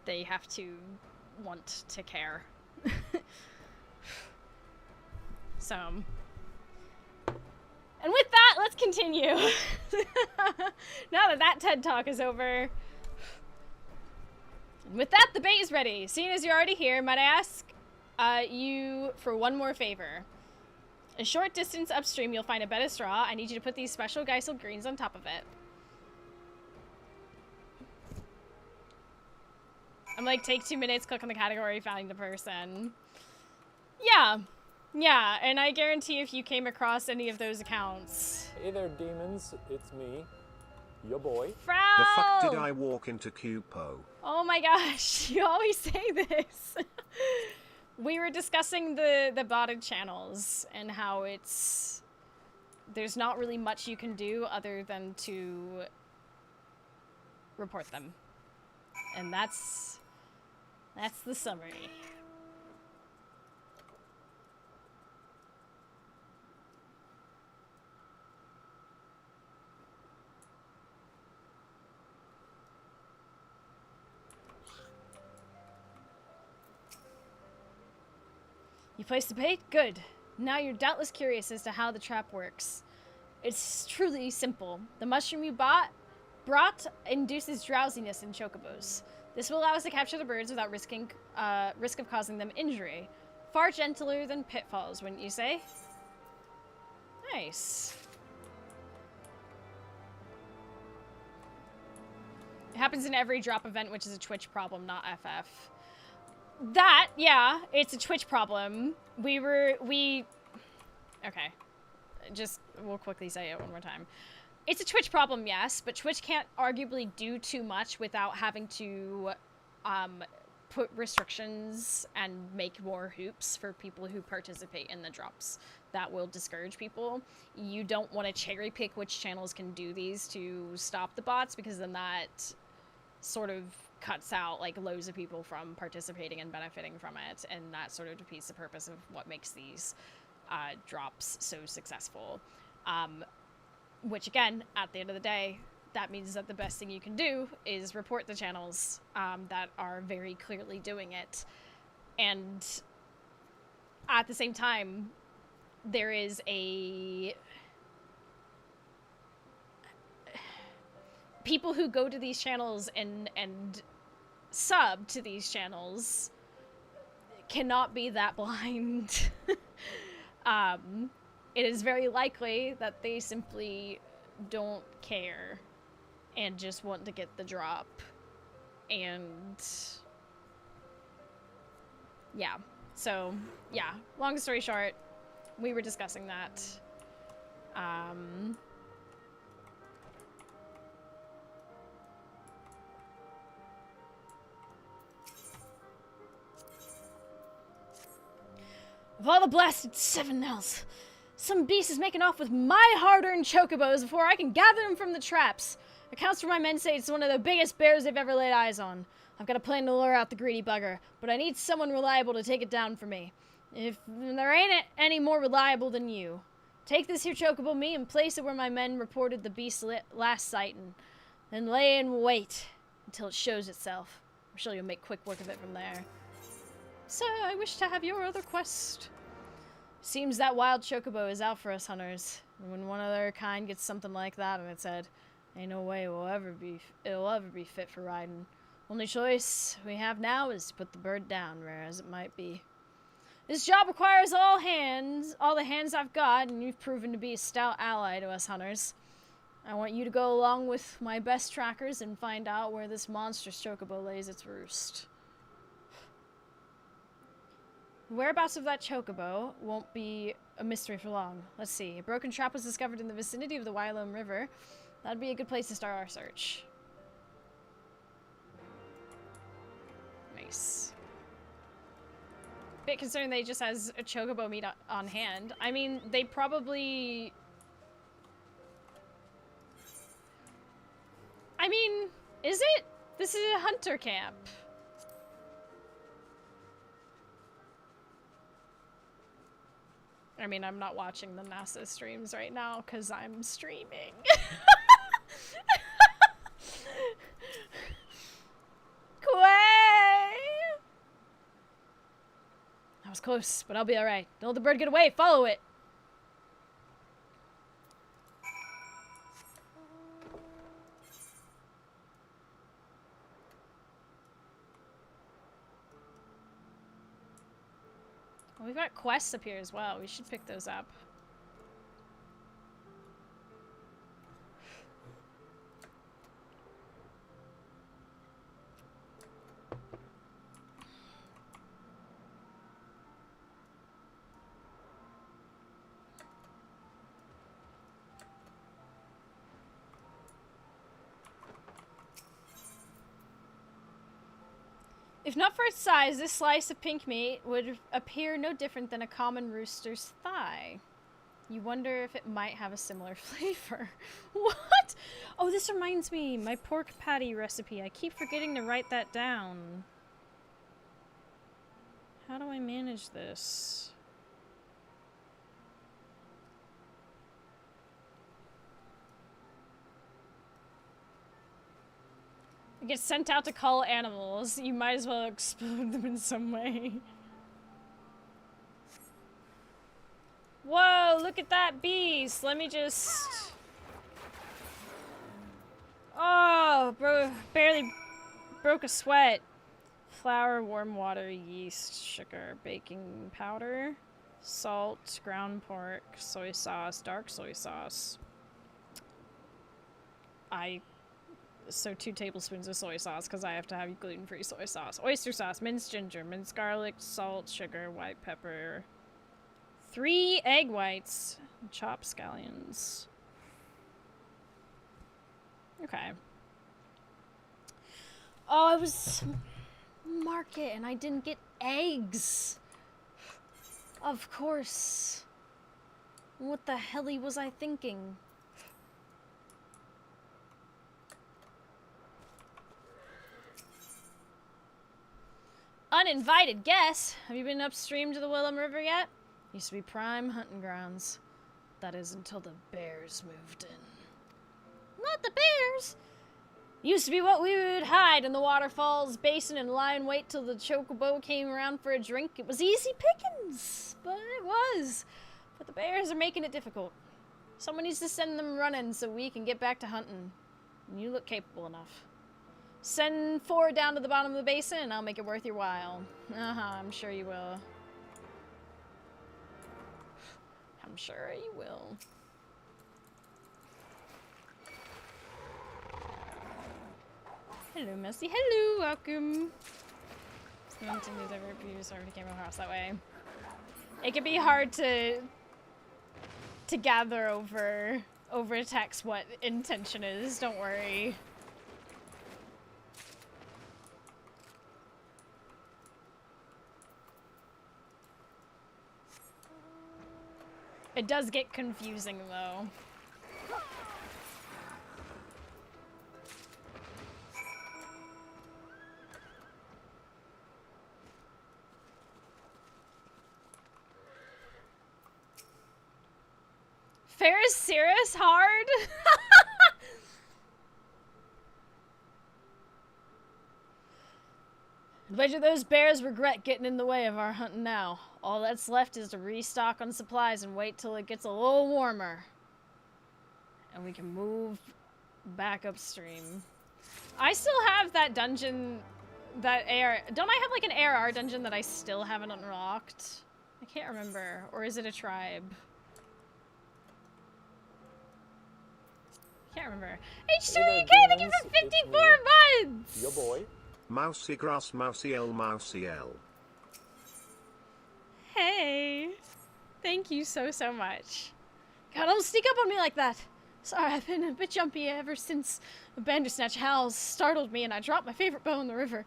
They have to want to care. So... And with that, let's continue. Now that that TED Talk is over. And with that, the bait is ready. Seeing as you're already here, might I ask you for one more favor? A short distance upstream, you'll find a bed of straw. I need you to put these special Geisel greens on top of it. I'm like, take 2 minutes, click on the category, finding the person. Yeah. Yeah, and I guarantee if you came across any of those accounts... Hey there, demons. It's me. Your boy. Frau! The fuck did I walk into Cupo? Oh my gosh, you always say this. We were discussing the botted channels and how it's... There's not really much you can do other than to report them. And that's the summary. You placed the bait? Good. Now you're doubtless curious as to how the trap works. It's truly simple. The mushroom you brought induces drowsiness in chocobos. This will allow us to capture the birds without risk of causing them injury. Far gentler than pitfalls, wouldn't you say? Nice. It happens in every drop event, which is a Twitch problem, not FF. That, yeah, it's a Twitch problem. Okay. We'll quickly say it one more time. It's a Twitch problem, yes, but Twitch can't arguably do too much without having to, put restrictions and make more hoops for people who participate in the drops. That will discourage people. You don't want to cherry pick which channels can do these to stop the bots, because then that sort of cuts out like loads of people from participating and benefiting from it, and that sort of defeats the purpose of what makes these drops so successful. Which again, at the end of the day, that means that the best thing you can do is report the channels that are very clearly doing it. And at the same time, there is a... people who go to these channels and sub to these channels cannot be that blind. It is very likely that they simply don't care and just want to get the drop. And yeah, so yeah, long story short, we were discussing that. Of all the blasted 7 Nels, some beast is making off with my hard-earned chocobos before I can gather them from the traps. Accounts for my men say it's one of the biggest bears they've ever laid eyes on. I've got a plan to lure out the greedy bugger, but I need someone reliable to take it down for me. If there ain't any more reliable than you. Take this here chocobo me and place it where my men reported the beast's last sighting. Then lay in wait until it shows itself. I'm sure you'll make quick work of it from there. Sir, I wish to have your other quest. Seems that wild chocobo is out for us hunters. And when one of their kind gets something like that on its head, ain't no way it'll ever be fit for riding. Only choice we have now is to put the bird down, rare as it might be. This job requires all the hands I've got, and you've proven to be a stout ally to us hunters. I want you to go along with my best trackers and find out where this monstrous chocobo lays its roost. The whereabouts of that chocobo won't be a mystery for long. Let's see. A broken trap was discovered in the vicinity of the Wyloam River. That'd be a good place to start our search. Nice. Bit concerned that he just has a chocobo meat on hand. I mean, they probably... I mean, is it? This is a hunter camp. I mean, I'm not watching the NASA streams right now because I'm streaming. Quay! That was close, but I'll be alright. Don't let the bird get away. Follow it. We've got quests up here as well. We should pick those up. If not for its size, this slice of pink meat would appear no different than a common rooster's thigh. You wonder if it might have a similar flavor. What? Oh, this reminds me, my pork patty recipe. I keep forgetting to write that down. How do I manage this? It gets sent out to call animals. You might as well explode them in some way. Whoa, look at that beast. Let me just... Oh, barely broke a sweat. Flour, warm water, yeast, sugar, baking powder, salt, ground pork, soy sauce, dark soy sauce. So 2 tablespoons of soy sauce, because I have to have gluten-free soy sauce. Oyster sauce, minced ginger, minced garlic, salt, sugar, white pepper. 3 egg whites, chopped scallions. Okay. Oh, market and I didn't get eggs. Of course. What the helly was I thinking? Uninvited guest. Have you been upstream to the Willem River yet? Used to be prime hunting grounds. That is until the bears moved in. Not the bears! Used to be what we would hide in the waterfalls basin and lie in wait till the chocobo came around for a drink. It was easy pickings, but it was. But the bears are making it difficult. Someone needs to send them running so we can get back to hunting. You look capable enough. Send 4 down to the bottom of the basin and I'll make it worth your while. I'm sure you will. I'm sure you will. Hello, Messy. Hello, welcome. Something news over previous already came across that way. It can be hard to gather over text what intention is. Don't worry. It does get confusing though. Ferris Cirrus hard? I bet you those bears regret getting in the way of our hunting now. All that's left is to restock on supplies and wait till it gets a little warmer. And we can move back upstream. I still have that dungeon, that AR... Don't I have like an ARR dungeon that I still haven't unlocked? I can't remember. Or is it a tribe? Can't remember. H3UK, thank you for 54 months! Your boy. Mousy grass, mousy L, mousy L. Hey. Thank you so much. God, don't sneak up on me like that. Sorry, I've been a bit jumpy ever since the Bandersnatch howls startled me and I dropped my favorite bow in the river.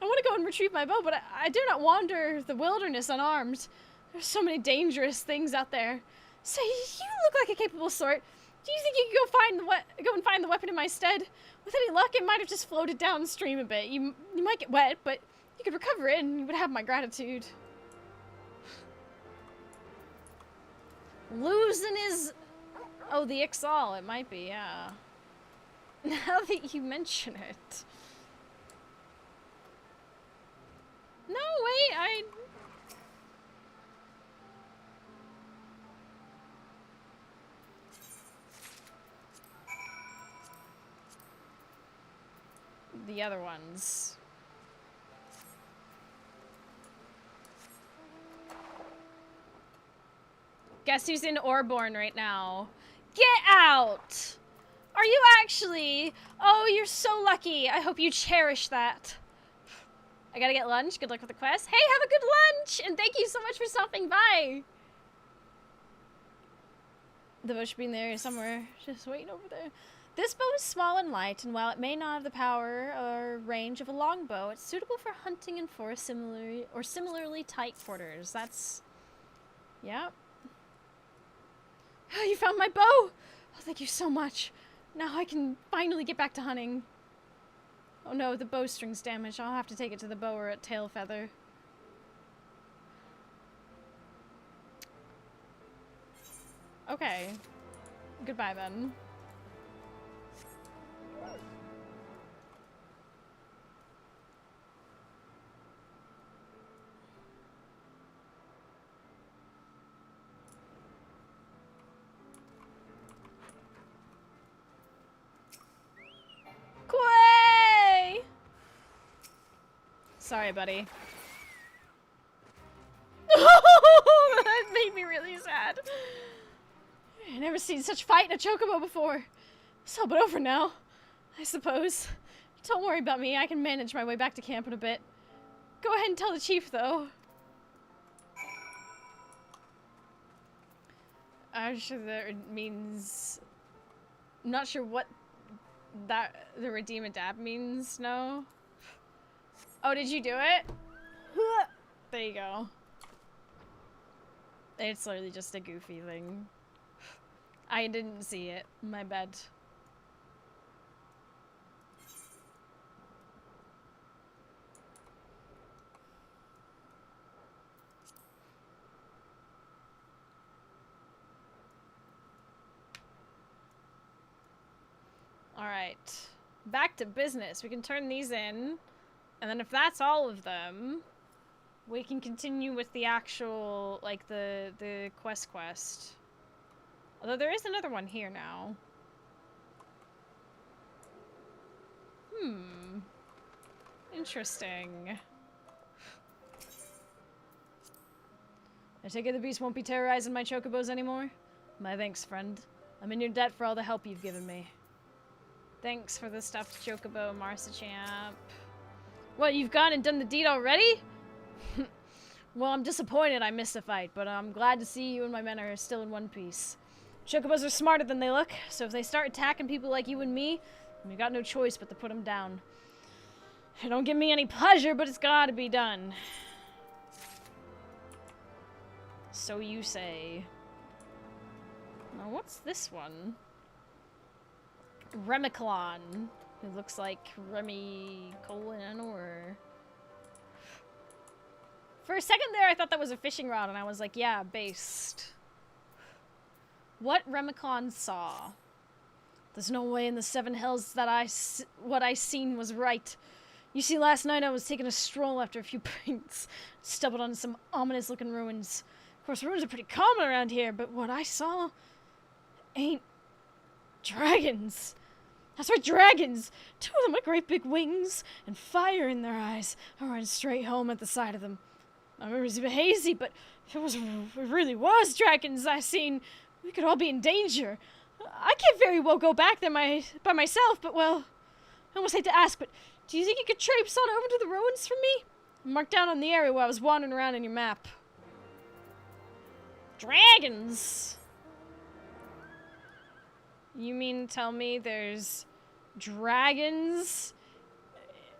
I want to go and retrieve my bow, but I dare not wander the wilderness unarmed. There's so many dangerous things out there. Say, you look like a capable sort. Do you think you could go and find the weapon in my stead? With any luck, it might have just floated downstream a bit. You might get wet, but you could recover it and you would have my gratitude. Losing his... Oh, the Ixal, it might be, yeah. Now that you mention it. No, wait, the other ones. Guess who's in Orborn right now? Get out! Are you actually? Oh, you're so lucky. I hope you cherish that. I gotta get lunch. Good luck with the quest. Hey, have a good lunch! And thank you so much for stopping by. The bow should be in there somewhere. Just waiting over there. This bow is small and light, and while it may not have the power or range of a longbow, it's suitable for hunting in forest similarly tight quarters. That's... Yep. Oh, you found my bow! Oh, thank you so much. Now I can finally get back to hunting. Oh no, the bowstring's damaged. I'll have to take it to the bower at Tailfeather. Okay. Goodbye then. Quay! Sorry, buddy. That made me really sad. I've never seen such fight in a chocobo before. It's all but over now, I suppose. Don't worry about me. I can manage my way back to camp in a bit. Go ahead and tell the chief, though. I'm sure that means... I'm not sure what that the redeem a dab means, no? Oh, did you do it? There you go. It's literally just a goofy thing. I didn't see it. My bad. Alright. Back to business. We can turn these in. And then if that's all of them, we can continue with the actual, like, the quest. Although there is another one here now. Interesting. I take it the beast won't be terrorizing my chocobos anymore? My thanks, friend. I'm in your debt for all the help you've given me. Thanks for the stuffed chocobo, Marsachamp. What, you've gone and done the deed already? Well, I'm disappointed I missed a fight, but I'm glad to see you and my men are still in one piece. Chocobos are smarter than they look, so if they start attacking people like you and me, we got no choice but to put them down. It don't give me any pleasure, but it's gotta be done. So you say. Now, what's this one? Remiclon. It looks like Remy colon or... For a second there, I thought that was a fishing rod, and I was like, yeah, based. What Remiclon saw? There's no way in the seven hells that what I seen was right. You see, last night I was taking a stroll after a few pints. Stumbled on some ominous-looking ruins. Of course, ruins are pretty common around here, but what I saw ain't dragons. That's right, dragons! 2 of them with great big wings and fire in their eyes. I ran straight home at the sight of them. My memory's a bit hazy, but if it really was dragons I seen, we could all be in danger. I can't very well go back there by myself, but well, I almost hate to ask, but do you think you could traipse on over to the ruins for me? Mark down on the area where I was wandering around in your map. Dragons! You mean tell me there's dragons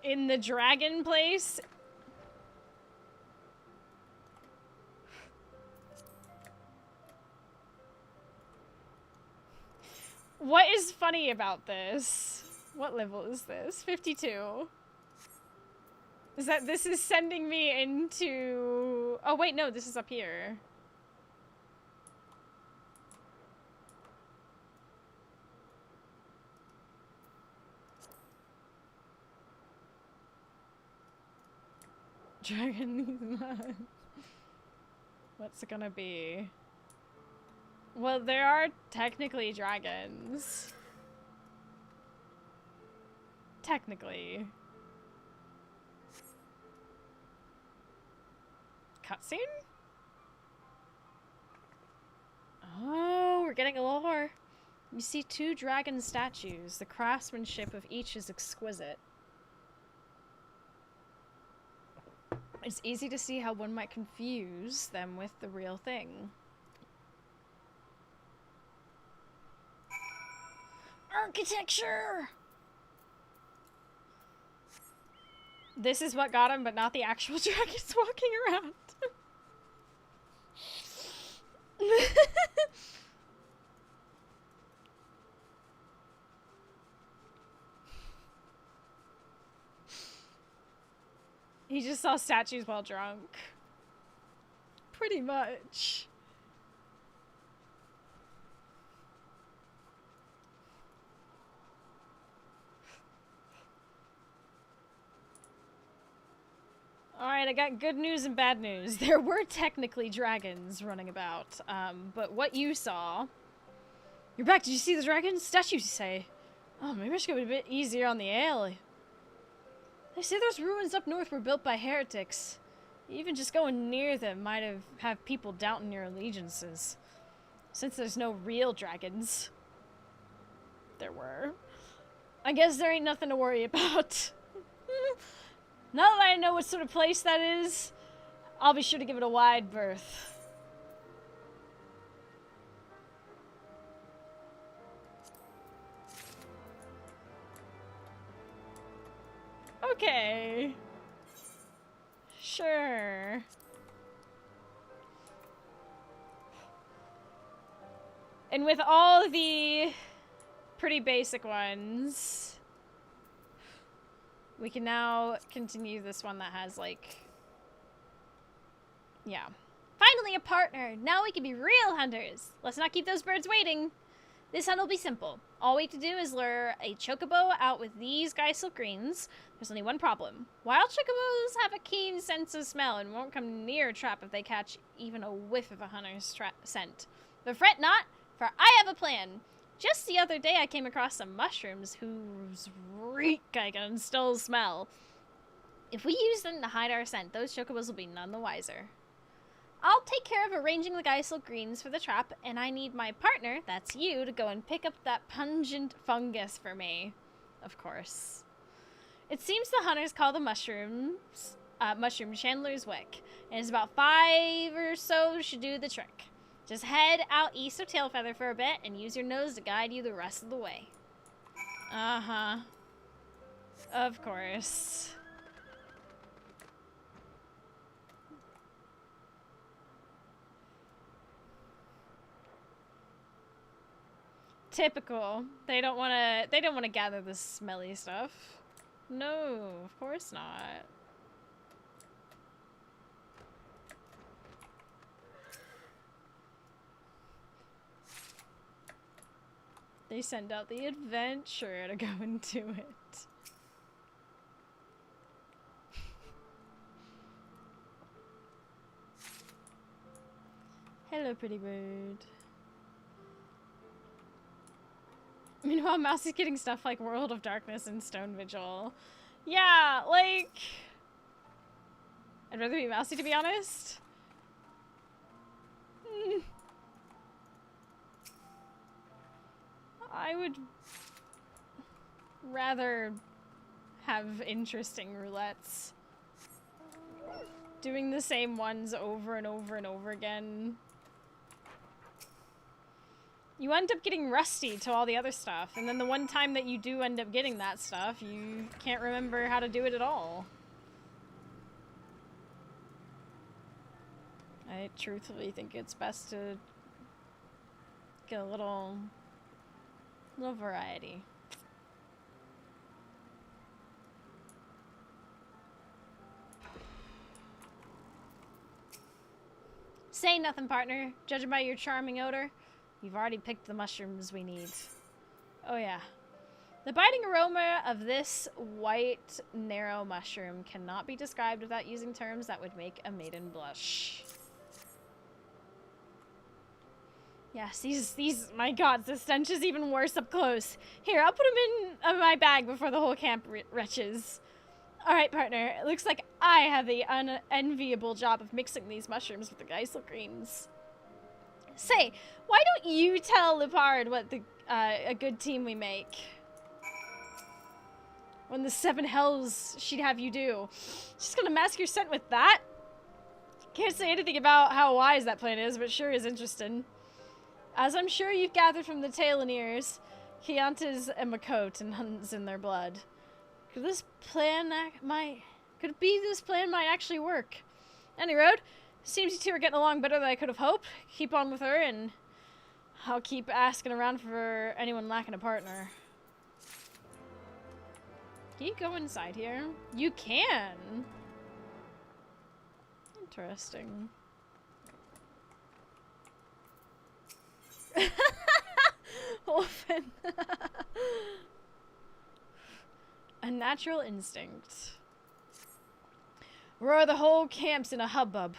in the dragon place? What is funny about this? What level is this? 52. Is that this is sending me into... Oh wait, no, this is up here. Dragon. What's it gonna be? Well, there are technically dragons. Technically. Cutscene? Oh, we're getting lore. You see 2 dragon statues. The craftsmanship of each is exquisite. It's easy to see how one might confuse them with the real thing. Architecture! This is what got him, but not the actual dragons walking around. He just saw statues while drunk. Pretty much. Alright, I got good news and bad news. There were technically dragons running about, but what you saw... You're back, did you see the dragons? Statues, you say? Oh, maybe I should go a bit easier on the alley. They say those ruins up north were built by heretics. Even just going near them might have people doubting your allegiances. Since there's no real dragons. There were. I guess there ain't nothing to worry about. Now that I know what sort of place that is, I'll be sure to give it a wide berth. Okay. Sure. And with all the pretty basic ones, we can now continue this one that has, like... Yeah. Finally a partner! Now we can be real hunters! Let's not keep those birds waiting. This hunt will be simple. All we have to do is lure a chocobo out with these Geisel greens. There's only one problem. Wild chocobos have a keen sense of smell and won't come near a trap if they catch even a whiff of a hunter's scent. But fret not, for I have a plan. Just the other day I came across some mushrooms whose reek I can still smell. If we use them to hide our scent, those chocobos will be none the wiser. I'll take care of arranging the Geisel greens for the trap, and I need my partner, that's you, to go and pick up that pungent fungus for me. Of course. It seems the hunters call the mushrooms, mushroom Chandler's Wick, and it's about 5 or so should do the trick. Just head out east of Tailfeather for a bit, and use your nose to guide you the rest of the way. Uh-huh. Of course. Typical. They don't want to gather the smelly stuff. No, of course not. They send out the adventurer to go and do it. Hello, pretty bird. Meanwhile, Mousie's getting stuff like World of Darkness and Stone Vigil. Yeah, like... I'd rather be Mousie, to be honest. I would rather have interesting roulettes. Doing the same ones over and over and over again. You end up getting rusty to all the other stuff, and then the one time that you do end up getting that stuff, you can't remember how to do it at all. I truthfully think it's best to get a little variety. Say nothing, partner. Judging by your charming odor, you've already picked the mushrooms we need. Oh yeah. The biting aroma of this white, narrow mushroom cannot be described without using terms that would make a maiden blush. Yes, these, my god, the stench is even worse up close. Here, I'll put them in my bag before the whole camp retches. Alright, partner, it looks like I have the unenviable job of mixing these mushrooms with the Geisel greens. Say, why don't you tell Leopard what a good team we make? When the 7 hells she'd have you do. She's gonna mask your scent with that? Can't say anything about how wise that plan is, but sure is interesting. As I'm sure you've gathered from the Tailoniers, Chiantas and Makot and hunts in their blood. Could this plan might actually work? Any road? Seems you two are getting along better than I could have hoped. Keep on with her, and I'll keep asking around for anyone lacking a partner. Can you go inside here? You can! Interesting. Orphan. A natural instinct. Roar, the whole camp's in a hubbub.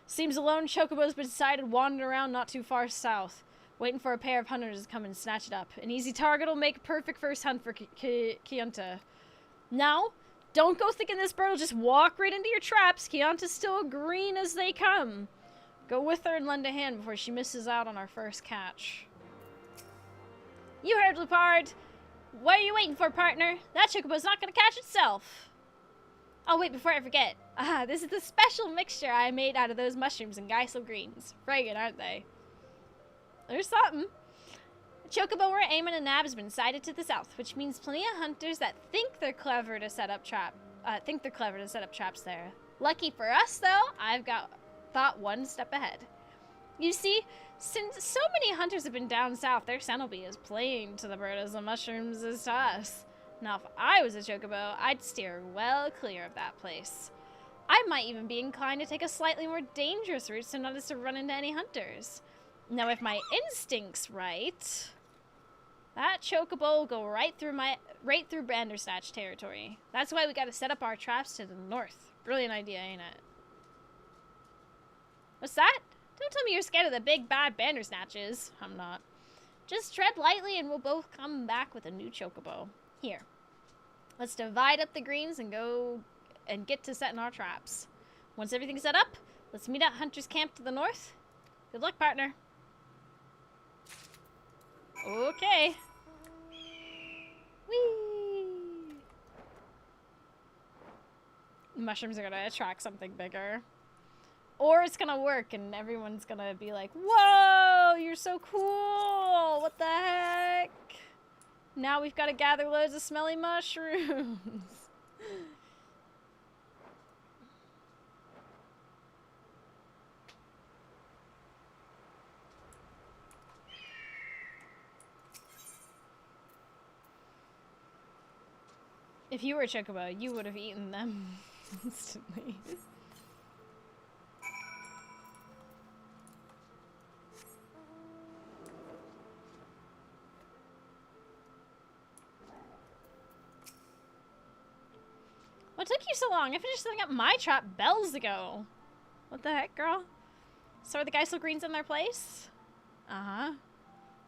Seems a lone chocobo's been sighted wandering around not too far south, waiting for a pair of hunters to come and snatch it up. An easy target will make a perfect first hunt for Chianta. Now, don't go thinking this bird will just walk right into your traps. Chianta's still green as they come. Go with her and lend a hand before she misses out on our first catch. You heard, Leopard. What are you waiting for, partner? That chocobo's not going to catch itself. Oh, wait, before I forget. This is the special mixture I made out of those mushrooms and Geisel greens. Fragrant, aren't they? There's something. The chocobo we're aiming to nab has been sighted to the south, which means plenty of hunters that think they're clever to set up traps there. Lucky for us, though, I've got thought one step ahead. You see, since so many hunters have been down south, their scent will be as plain to the bird as the mushrooms is to us. Now, if I was a chocobo, I'd steer well clear of that place. I might even be inclined to take a slightly more dangerous route so not as to run into any hunters. Now, if my instinct's right, that chocobo will go right through Bandersnatch territory. That's why we gotta set up our traps to the north. Brilliant idea, ain't it? What's that? Don't tell me you're scared of the big bad Bandersnatches. I'm not. Just tread lightly and we'll both come back with a new chocobo. Here. Let's divide up the greens and go and get to setting our traps. Once everything's set up, let's meet at Hunter's Camp to the north. Good luck, partner. Okay. Whee! Mushrooms are gonna attract something bigger. Or it's gonna work and everyone's gonna be like, whoa, you're so cool! What the heck? Now we've gotta gather loads of smelly mushrooms. If you were a chocobo, you would have eaten them instantly. What took you so long? I finished setting up my trap bells ago. What the heck, girl? So are the Geisel greens in their place? Uh-huh.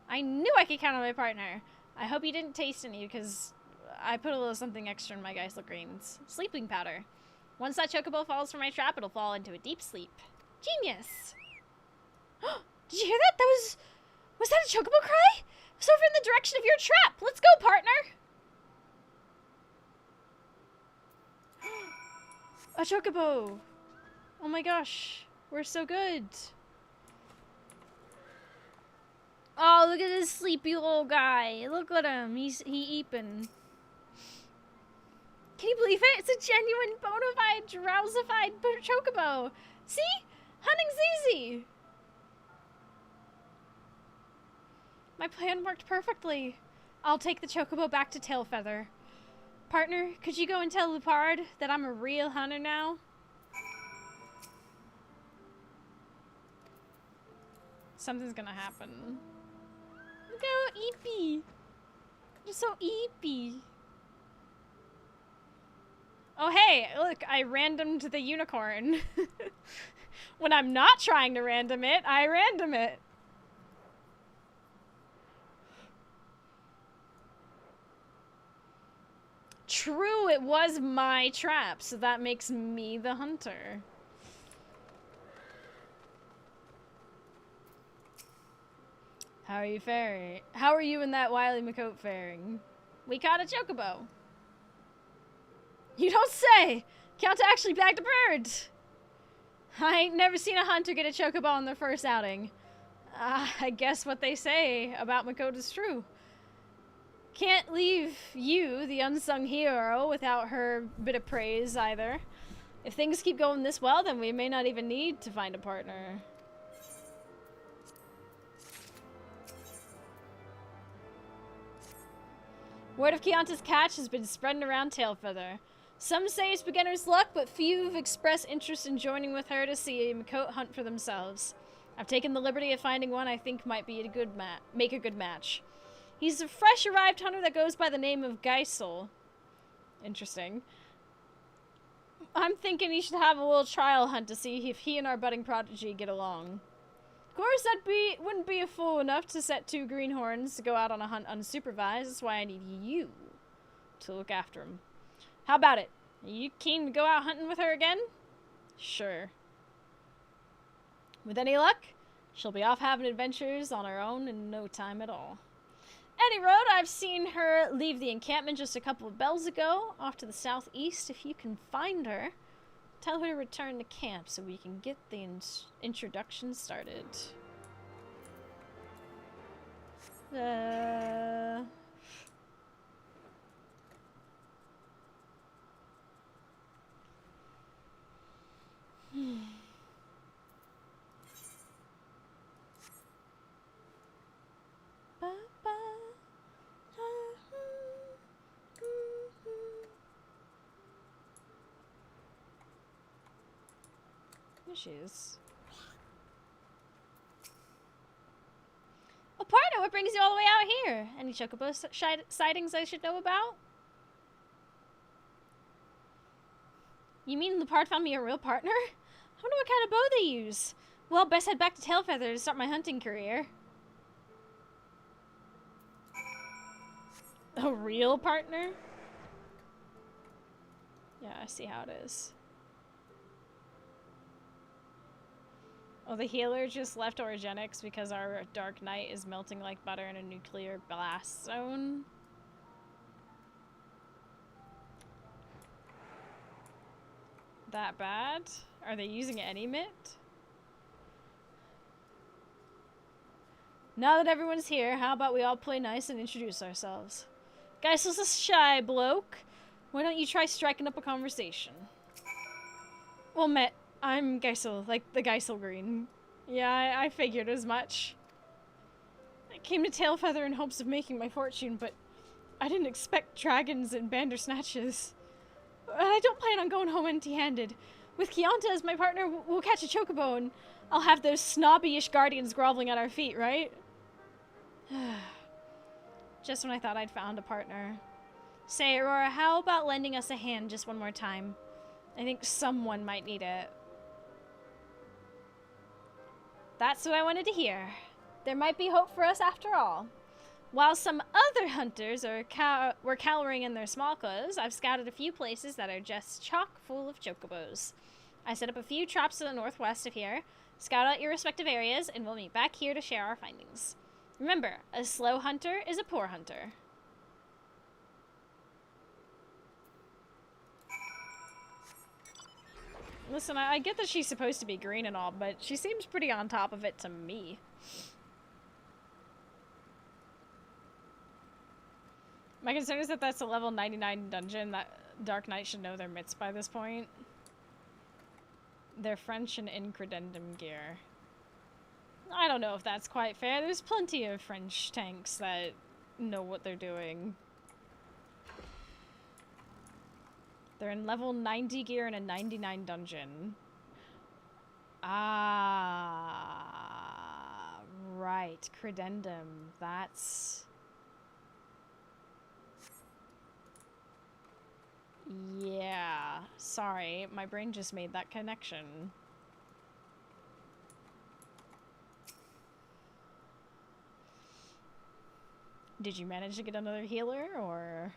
I knew I could count on my partner. I hope you didn't taste any because I put a little something extra in my Geisel greens. Sleeping powder. Once that chocobo falls from my trap, it'll fall into a deep sleep. Genius! Did you hear that? Was that a chocobo cry? It was over in the direction of your trap. Let's go, partner! A chocobo! Oh my gosh, we're so good. Oh, look at this sleepy little guy. Look at him. He eeping. Can you believe it? It's a genuine, bona fide, drowsified chocobo. See? Hunting's easy. My plan worked perfectly. I'll take the chocobo back to Tailfeather. Partner, could you go and tell Lupard that I'm a real hunter now? Something's gonna happen. Look how eepy. You're so eepy. Oh hey, look, I randomed the unicorn. When I'm not trying to random it, I random it. True, it was my trap, so that makes me the hunter. How are you faring? How are you and that wily Makote faring? We caught a chocobo. You don't say! Count to actually bagged a bird! I ain't never seen a hunter get a chocobo on their first outing. I guess what they say about Makote is true. Can't leave you, the unsung hero, without her bit of praise either. If things keep going this well, then we may not even need to find a partner. Word of Chianta's catch has been spreading around Tailfeather. Some say it's beginner's luck, but few have expressed interest in joining with her to see a Makote hunt for themselves. I've taken the liberty of finding one I think might be make a good match. He's a fresh arrived hunter that goes by the name of Geisel. Interesting. I'm thinking he should have a little trial hunt to see if he and our budding prodigy get along. Of course, wouldn't be a fool enough to set two greenhorns to go out on a hunt unsupervised. That's why I need you to look after him. How about it? Are you keen to go out hunting with her again? Sure. With any luck, she'll be off having adventures on her own in no time at all. Any road, I've seen her leave the encampment just a couple of bells ago, off to the southeast. If you can find her, tell her to return to camp so we can get the introduction started. There she is. Oh, partner, what brings you all the way out here? Any chocobo sightings I should know about? You mean Leopard found me a real partner? I wonder what kind of bow they use. Well, best head back to Tailfeather to start my hunting career. A real partner? Yeah, I see how it is. Oh, the healer just left Origenics because our Dark Knight is melting like butter in a nuclear blast zone. That bad? Are they using any mitt? Now that everyone's here, how about we all play nice and introduce ourselves? Geisel's a shy bloke. Why don't you try striking up a conversation? Well met. I'm Geisel, like the Geisel Green. Yeah, I figured as much. I came to Tailfeather in hopes of making my fortune, but I didn't expect dragons and bandersnatches. I don't plan on going home empty-handed. With Kianta as my partner, we'll catch a chocobo and I'll have those snobby-ish guardians groveling at our feet, right? Just when I thought I'd found a partner. Say, Aurora, how about lending us a hand just one more time? I think someone might need it. That's what I wanted to hear. There might be hope for us after all. While some other hunters were cowering in their small clothes, I've scouted a few places that are just chock full of chocobos. I set up a few traps to the northwest of here. Scout out your respective areas, and we'll meet back here to share our findings. Remember, a slow hunter is a poor hunter. Listen, I get that she's supposed to be green and all, but she seems pretty on top of it to me. My concern is that that's a level 99 dungeon. That Dark Knight should know their mitts by this point. They're French and incredendum gear. I don't know if that's quite fair. There's plenty of French tanks that know what they're doing. They're in level 90 gear in a 99 dungeon. Ah, right. Credendum. That's... Yeah. Sorry, my brain just made that connection. Did you manage to get another healer, or...?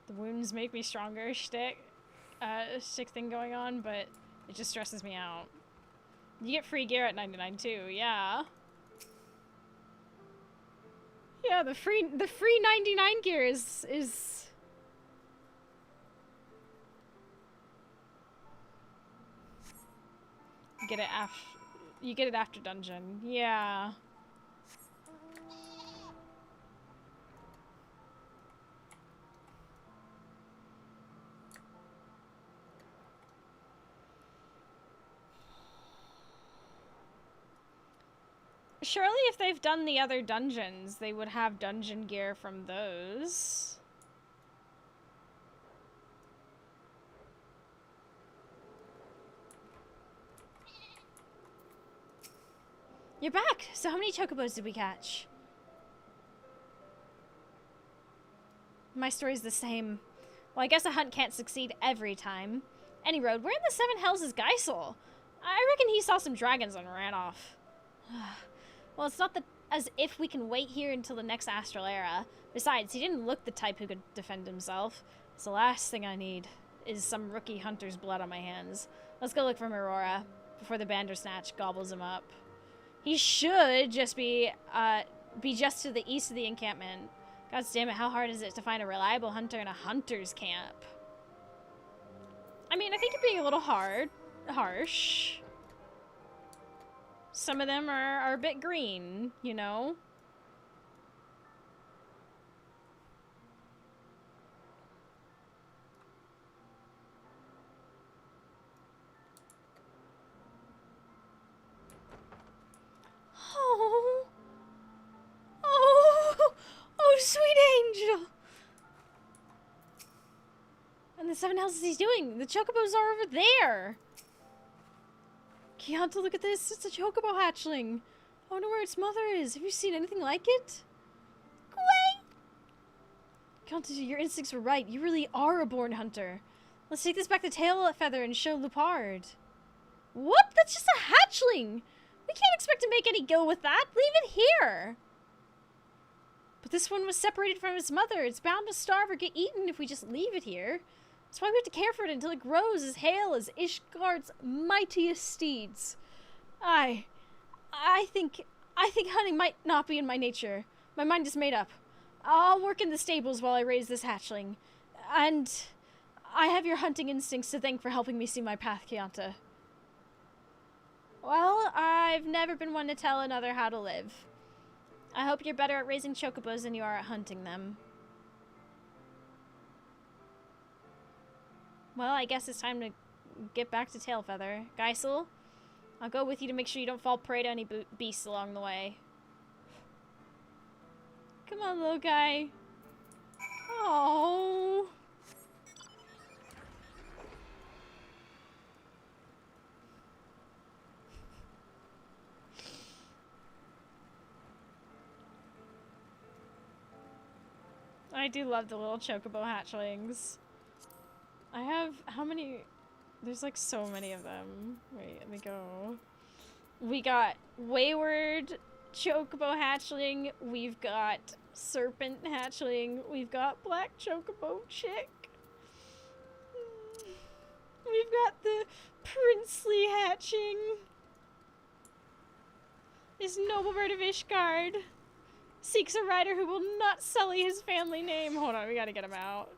The wounds make me stronger shtick thing going on, but it just stresses me out. You get free gear at 99 too, yeah. Yeah, the free 99 gear is you get it after dungeon. Yeah. Surely if they've done the other dungeons, they would have dungeon gear from those. You're back! So how many chocobos did we catch? My story's the same. Well, I guess a hunt can't succeed every time. Any road, where in the seven hells is Geisel? I reckon he saw some dragons and ran off. Well, it's not as if we can wait here until the next astral era. Besides, he didn't look the type who could defend himself. So the last thing I need is some rookie hunter's blood on my hands. Let's go look for Aurora before the Bandersnatch gobbles him up. He should just be just to the east of the encampment. God damn it, how hard is it to find a reliable hunter in a hunter's camp? I mean, I think you're being a little harsh. Some of them are a bit green, you know? Oh. Oh. Oh, sweet angel. seven hell is he doing? The chocobos are over there. Keonta, look at this. It's a chocobo hatchling. I wonder where its mother is. Have you seen anything like it? Gway! Keonta, your instincts were right. You really are a born hunter. Let's take this back to Tail Feather and show Lupard. What? That's just a hatchling! We can't expect to make any go with that. Leave it here! But this one was separated from its mother. It's bound to starve or get eaten if we just leave it here. That's why we have to care for it until it grows as hale as Ishgard's mightiest steeds. I think hunting might not be in my nature. My mind is made up. I'll work in the stables while I raise this hatchling. And I have your hunting instincts to thank for helping me see my path, Keonta. Well, I've never been one to tell another how to live. I hope you're better at raising chocobos than you are at hunting them. Well, I guess it's time to get back to Tailfeather. Geisel, I'll go with you to make sure you don't fall prey to any beasts along the way. Come on, little guy. Oh. I do love the little chocobo hatchlings. I have, how many? There's like so many of them. Wait, let me go. We got Wayward Chocobo hatchling. We've got Serpent hatchling. We've got Black Chocobo chick. We've got the Princely hatching. This noble bird of Ishgard seeks a rider who will not sully his family name. Hold on, we gotta get him out.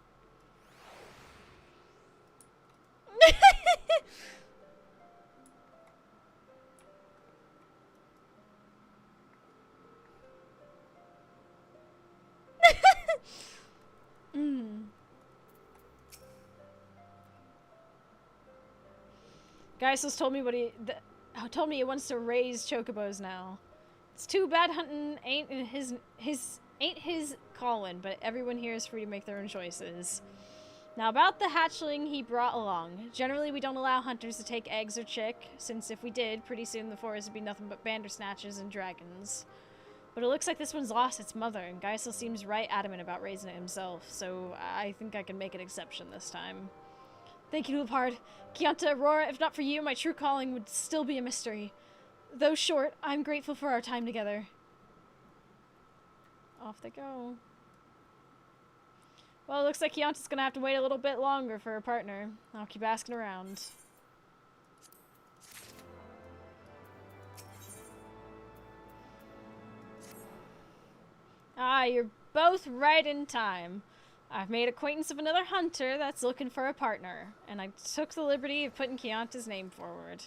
Geisel's told me told me he wants to raise chocobos now. It's too bad hunting ain't his calling, but everyone here is free to make their own choices. Now about the hatchling he brought along. Generally we don't allow hunters to take eggs or chick, since if we did, pretty soon the forest would be nothing but bandersnatches and dragons. But it looks like this one's lost its mother, and Geisel seems right adamant about raising it himself, so I think I can make an exception this time. Thank you, Lupard. Keonta, Aurora, if not for you, my true calling would still be a mystery. Though short, I'm grateful for our time together. Off they go. Well, it looks like Keonta's gonna have to wait a little bit longer for a partner. I'll keep asking around. Ah, you're both right in time. I've made acquaintance of another hunter that's looking for a partner, and I took the liberty of putting Keonta's name forward.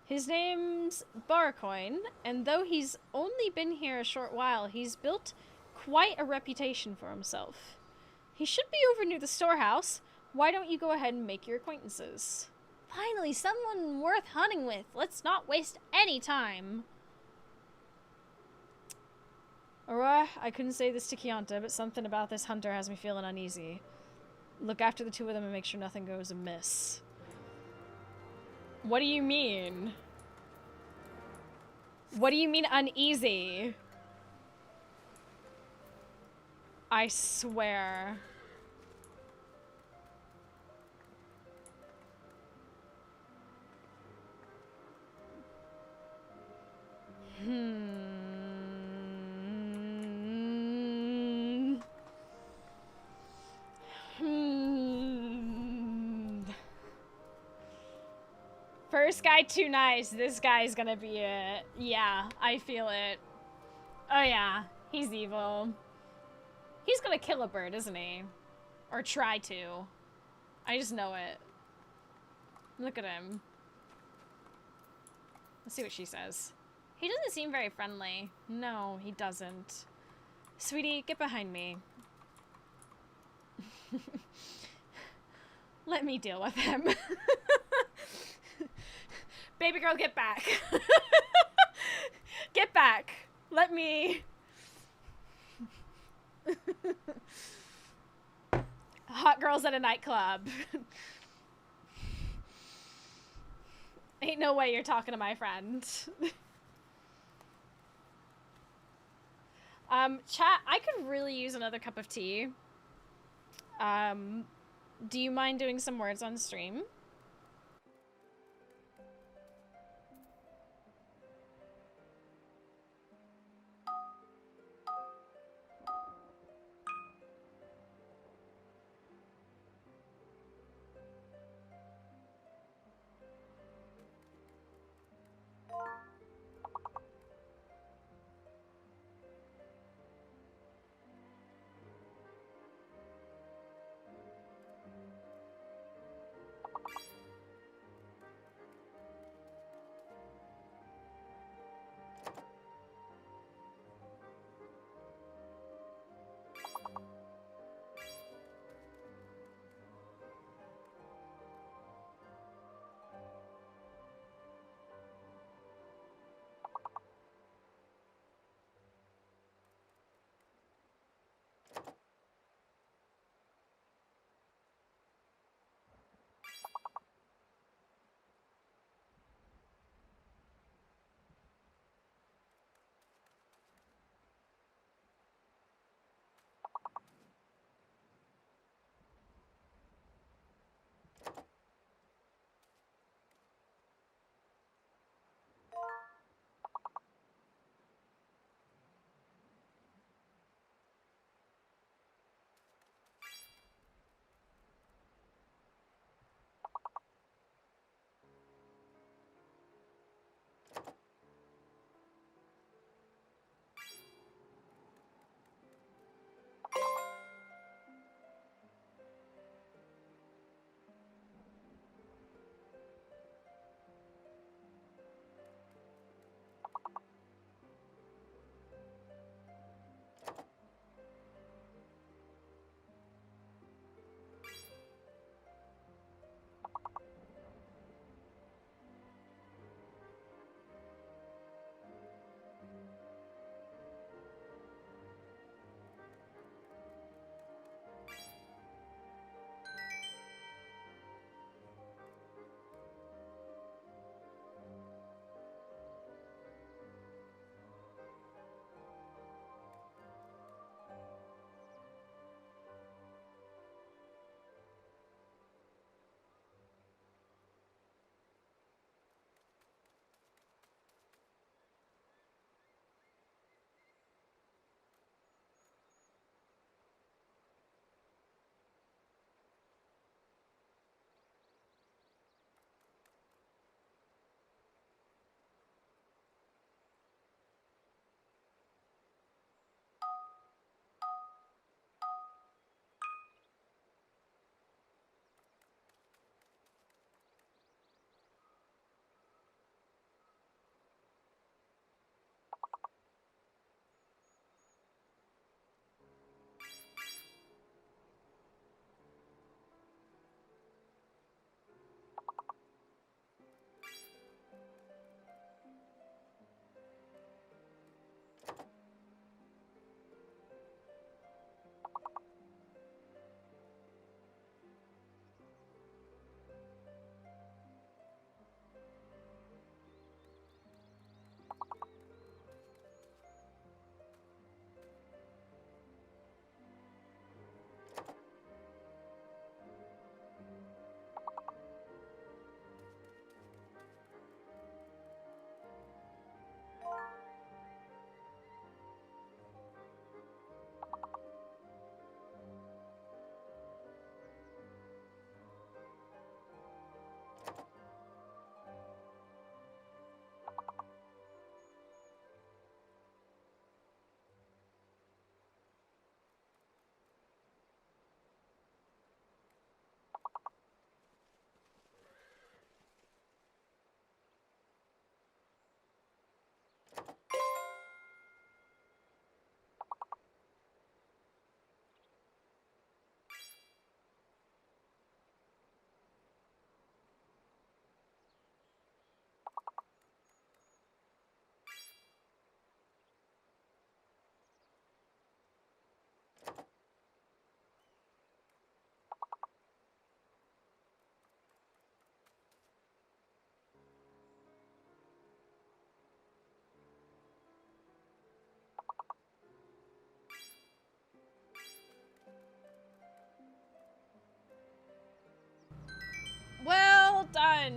His name's Barcoin, and though he's only been here a short while, he's built quite a reputation for himself. He should be over near the storehouse. Why don't you go ahead and make your acquaintances? Finally, someone worth hunting with. Let's not waste any time. Aurora, I couldn't say this to Keonta, but something about this hunter has me feeling uneasy. Look after the two of them and make sure nothing goes amiss. What do you mean? What do you mean uneasy? I swear. First guy too nice. This guy's gonna be it. Yeah, I feel it. Oh yeah, he's evil. He's gonna kill a bird, isn't he? Or try to. I just know it. Look at him. Let's see what she says. He doesn't seem very friendly. No, he doesn't. Sweetie, get behind me. Let me deal with him. Baby girl, get back. Get back. Let me... Hot girls at a nightclub. Ain't no way you're talking to my friend. Chat, I could really use another cup of tea. Do you mind doing some words on stream?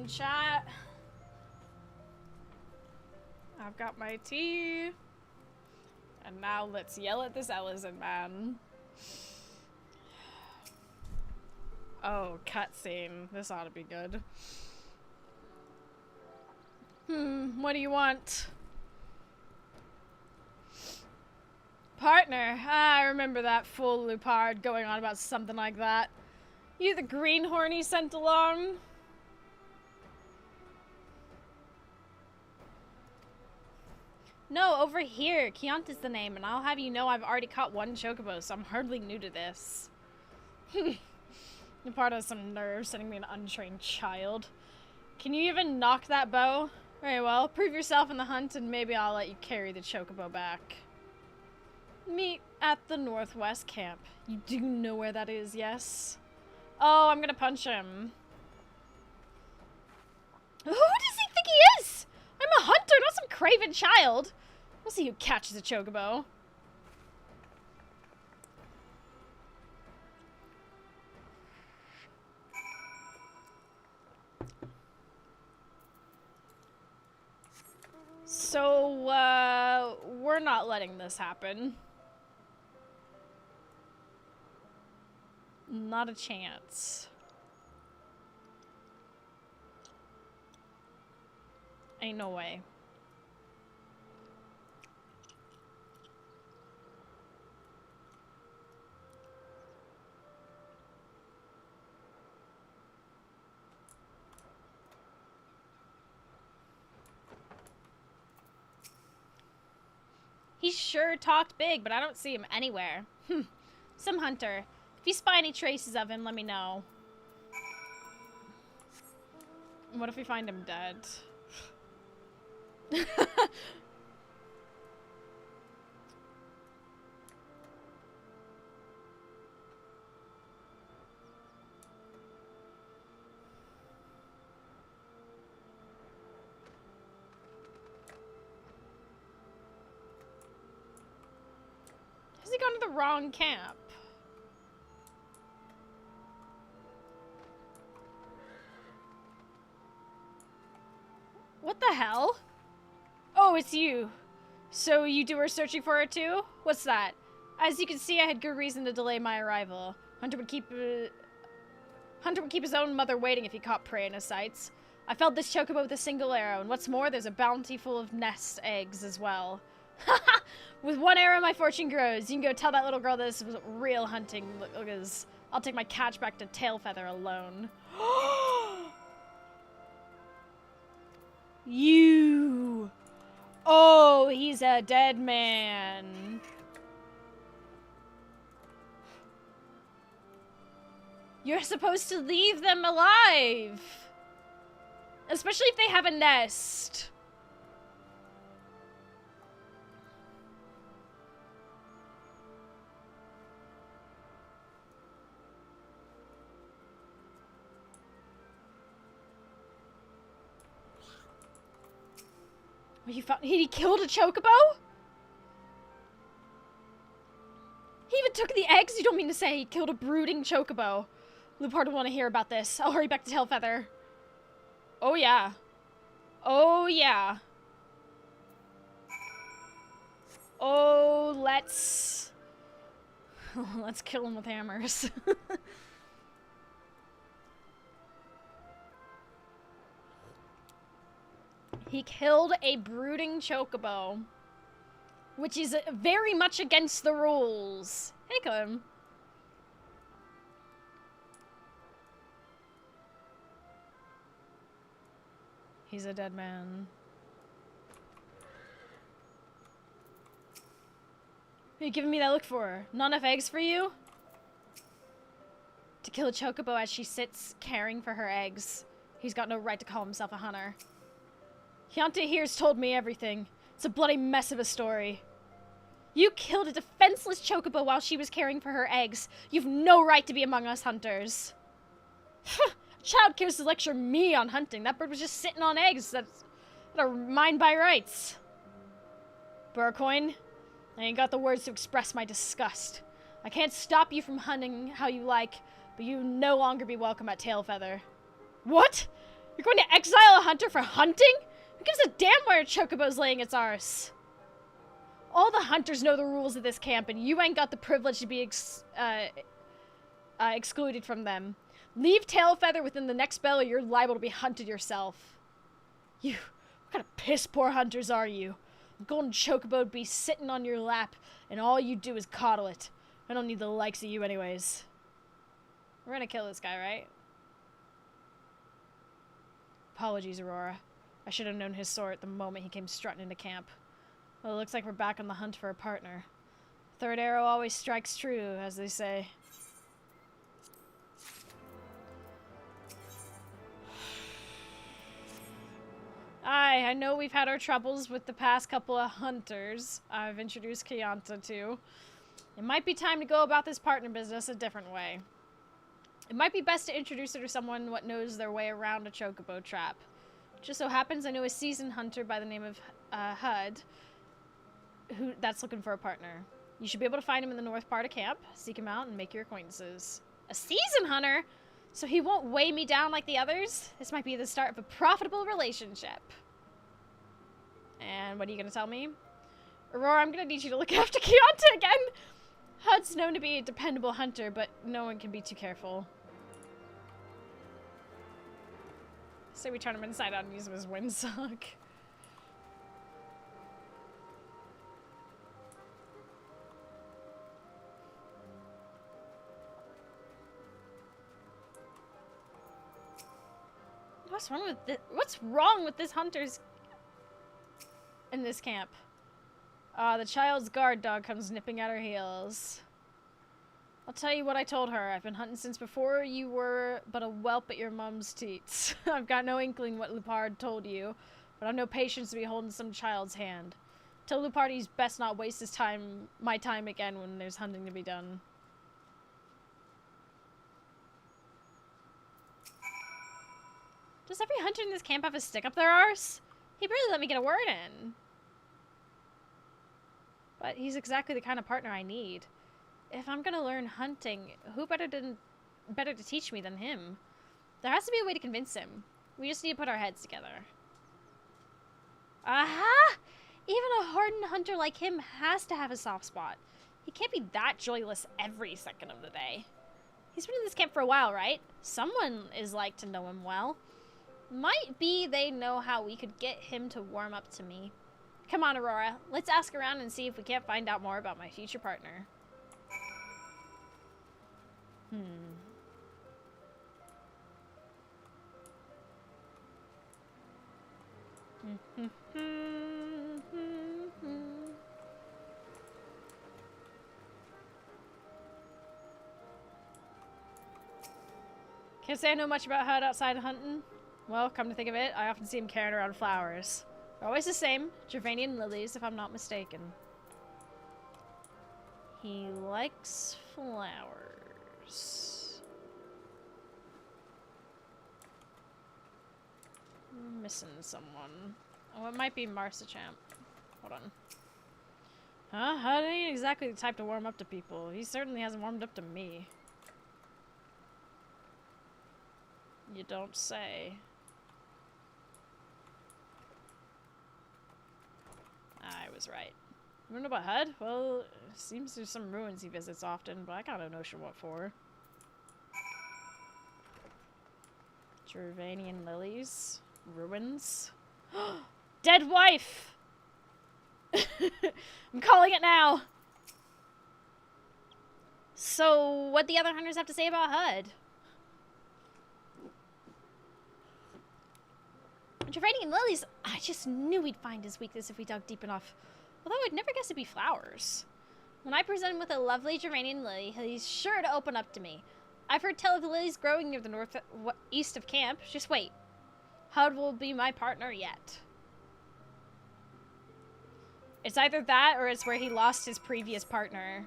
in chat. I've got my tea. And now let's yell at this Ellison man. Oh, cutscene. This ought to be good. What do you want? Partner. Ah, I remember that fool Lupard going on about something like that. You the greenhorn he sent along? No, over here. Chianti's the name, and I'll have you know I've already caught one chocobo, so I'm hardly new to this. Lupard has some nerve sending me an untrained child. Can you even knock that bow? Very well. Prove yourself in the hunt, and maybe I'll let you carry the chocobo back. Meet at the Northwest Camp. You do know where that is, yes? Oh, I'm gonna punch him. Who does he think he is? I'm a hunter, not some craven child. We'll see who catches a chocobo. So, we're not letting this happen. Not a chance. Ain't no way. He sure talked big, but I don't see him anywhere. Some hunter. If you spy any traces of him, let me know. What if we find him dead? Has he gone to the wrong camp? What the hell? Oh, it's you. So you two were searching for her too? What's that? As you can see, I had good reason to delay my arrival. Hunter would keep his own mother waiting if he caught prey in his sights. I felled this chocobo with a single arrow, and what's more, there's a bounty full of nest eggs as well. Haha! With one arrow, my fortune grows. You can go tell that little girl this was real hunting, because I'll take my catch back to Tailfeather alone. You! Oh, he's a dead man. You're supposed to leave them alive. Especially if they have a nest. He killed a chocobo? He even took the eggs? You don't mean to say he killed a brooding chocobo. Lupard will want to hear about this. I'll hurry back to Tailfeather. Oh yeah. Oh yeah. Oh, let's kill him with hammers. He killed a brooding chocobo, which is very much against the rules. Hey, Clem. He's a dead man. What are you giving me that look for? Not enough eggs for you? To kill a chocobo as she sits caring for her eggs. He's got no right to call himself a hunter. Chianti here's told me everything. It's a bloody mess of a story. You killed a defenseless chocobo while she was caring for her eggs. You've no right to be among us hunters. A child cares to lecture me on hunting. That bird was just sitting on eggs that are mine by rights. Burcoin, I ain't got the words to express my disgust. I can't stop you from hunting how you like, but you no longer be welcome at Tailfeather. What? You're going to exile a hunter for hunting? Who gives a damn where a chocobo's laying its arse? All the hunters know the rules of this camp, and you ain't got the privilege to be excluded from them. Leave Tailfeather within the next bell or you're liable to be hunted yourself. You, what kind of piss poor hunters are you? A golden chocobo'd be sitting on your lap, and all you do is coddle it. I don't need the likes of you anyways. We're gonna kill this guy, right? Apologies, Aurora. I should have known his sort the moment he came strutting into camp. Well, it looks like we're back on the hunt for a partner. Third arrow always strikes true, as they say. I know we've had our troubles with the past couple of hunters I've introduced Kianta to. It might be time to go about this partner business a different way. It might be best to introduce her to someone what knows their way around a chocobo trap. Just so happens I know a seasoned hunter by the name of Hud that's looking for a partner. You should be able to find him in the north part of camp, seek him out, and make your acquaintances. A seasoned hunter? So he won't weigh me down like the others? This might be the start of a profitable relationship. And what are you going to tell me? Aurora, I'm going to need you to look after Kianta again. Hud's known to be a dependable hunter, but no one can be too careful. Say we turn him inside out and use him as windsock. What's wrong with this hunters in this camp? The child's guard dog comes nipping at her heels. I'll tell you what I told her. I've been hunting since before you were but a whelp at your mum's teats. I've got no inkling what Lupard told you, but I've no patience to be holding some child's hand. Tell Lupard he's best not waste my time again when there's hunting to be done. Does every hunter in this camp have a stick up their arse? He barely let me get a word in. But he's exactly the kind of partner I need. If I'm gonna learn hunting, who better to teach me than him? There has to be a way to convince him. We just need to put our heads together. Aha! Even a hardened hunter like him has to have a soft spot. He can't be that joyless every second of the day. He's been in this camp for a while, right? Someone is like to know him well. Might be they know how we could get him to warm up to me. Come on, Aurora. Let's ask around and see if we can't find out more about my future partner. Can't say I know much about Hud outside of hunting. Well, come to think of it, I often see him carrying around flowers. They're always the same, Gervanian lilies, if I'm not mistaken. He likes flowers. I'm missing someone. Oh, it might be Marsachamp. Hold on. Huh? Hud ain't exactly the type to warm up to people. He certainly hasn't warmed up to me. You don't say. I was right. You know about Hud? Well, it seems there's some ruins he visits often, but I got no notion what for. Gervanian lilies? Ruins? Dead wife! I'm calling it now! So, what the other hunters have to say about Hud? Gervanian lilies, I just knew we'd find his weakness if we dug deep enough. Although I'd never guess it'd be flowers. When I present him with a lovely Gervanian lily, he's sure to open up to me. I've heard tell of the lilies growing near the east of camp. Just wait. Hud will be my partner yet. It's either that or it's where he lost his previous partner.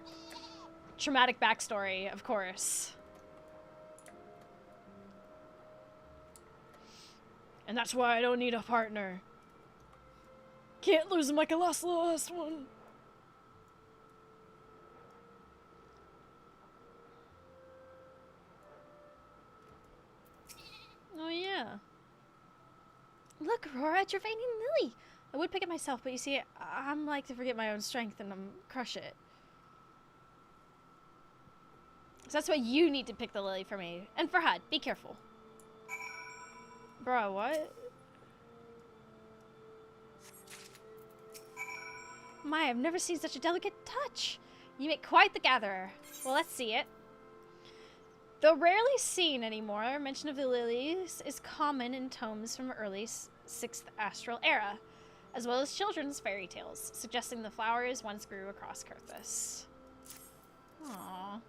Traumatic backstory, of course. And that's why I don't need a partner. Can't lose him like I lost the last one. Oh yeah. Look, Aurora, Gervanian Lily! I would pick it myself, but you see, I'm like to forget my own strength and crush it. So that's why you need to pick the lily for me. And for Hud, be careful. Bro, what? My, I've never seen such a delicate touch. You make quite the gatherer. Well, let's see it. Though rarely seen anymore, mention of the lilies is common in tomes from early 6th astral era, as well as children's fairy tales, suggesting the flowers once grew across Kurthus. Aww.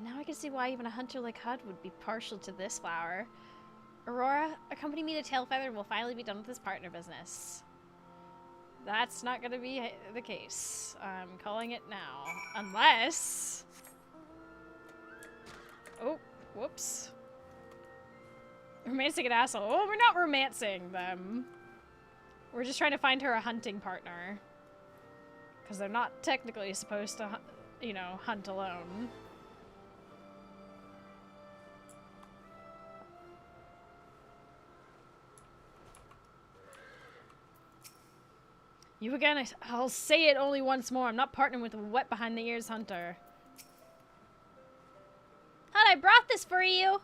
Now I can see why even a hunter like Hud would be partial to this flower. Aurora, accompany me to Tailfeather and we'll finally be done with this partner business. That's not gonna be the case. I'm calling it now. Unless... Oh, whoops. Romancing an asshole. Oh, we're not romancing them. We're just trying to find her a hunting partner. Because they're not technically supposed to, you know, hunt alone. You again, I'll say it only once more. I'm not partnering with a wet behind the ears hunter. Hud, I brought this for you.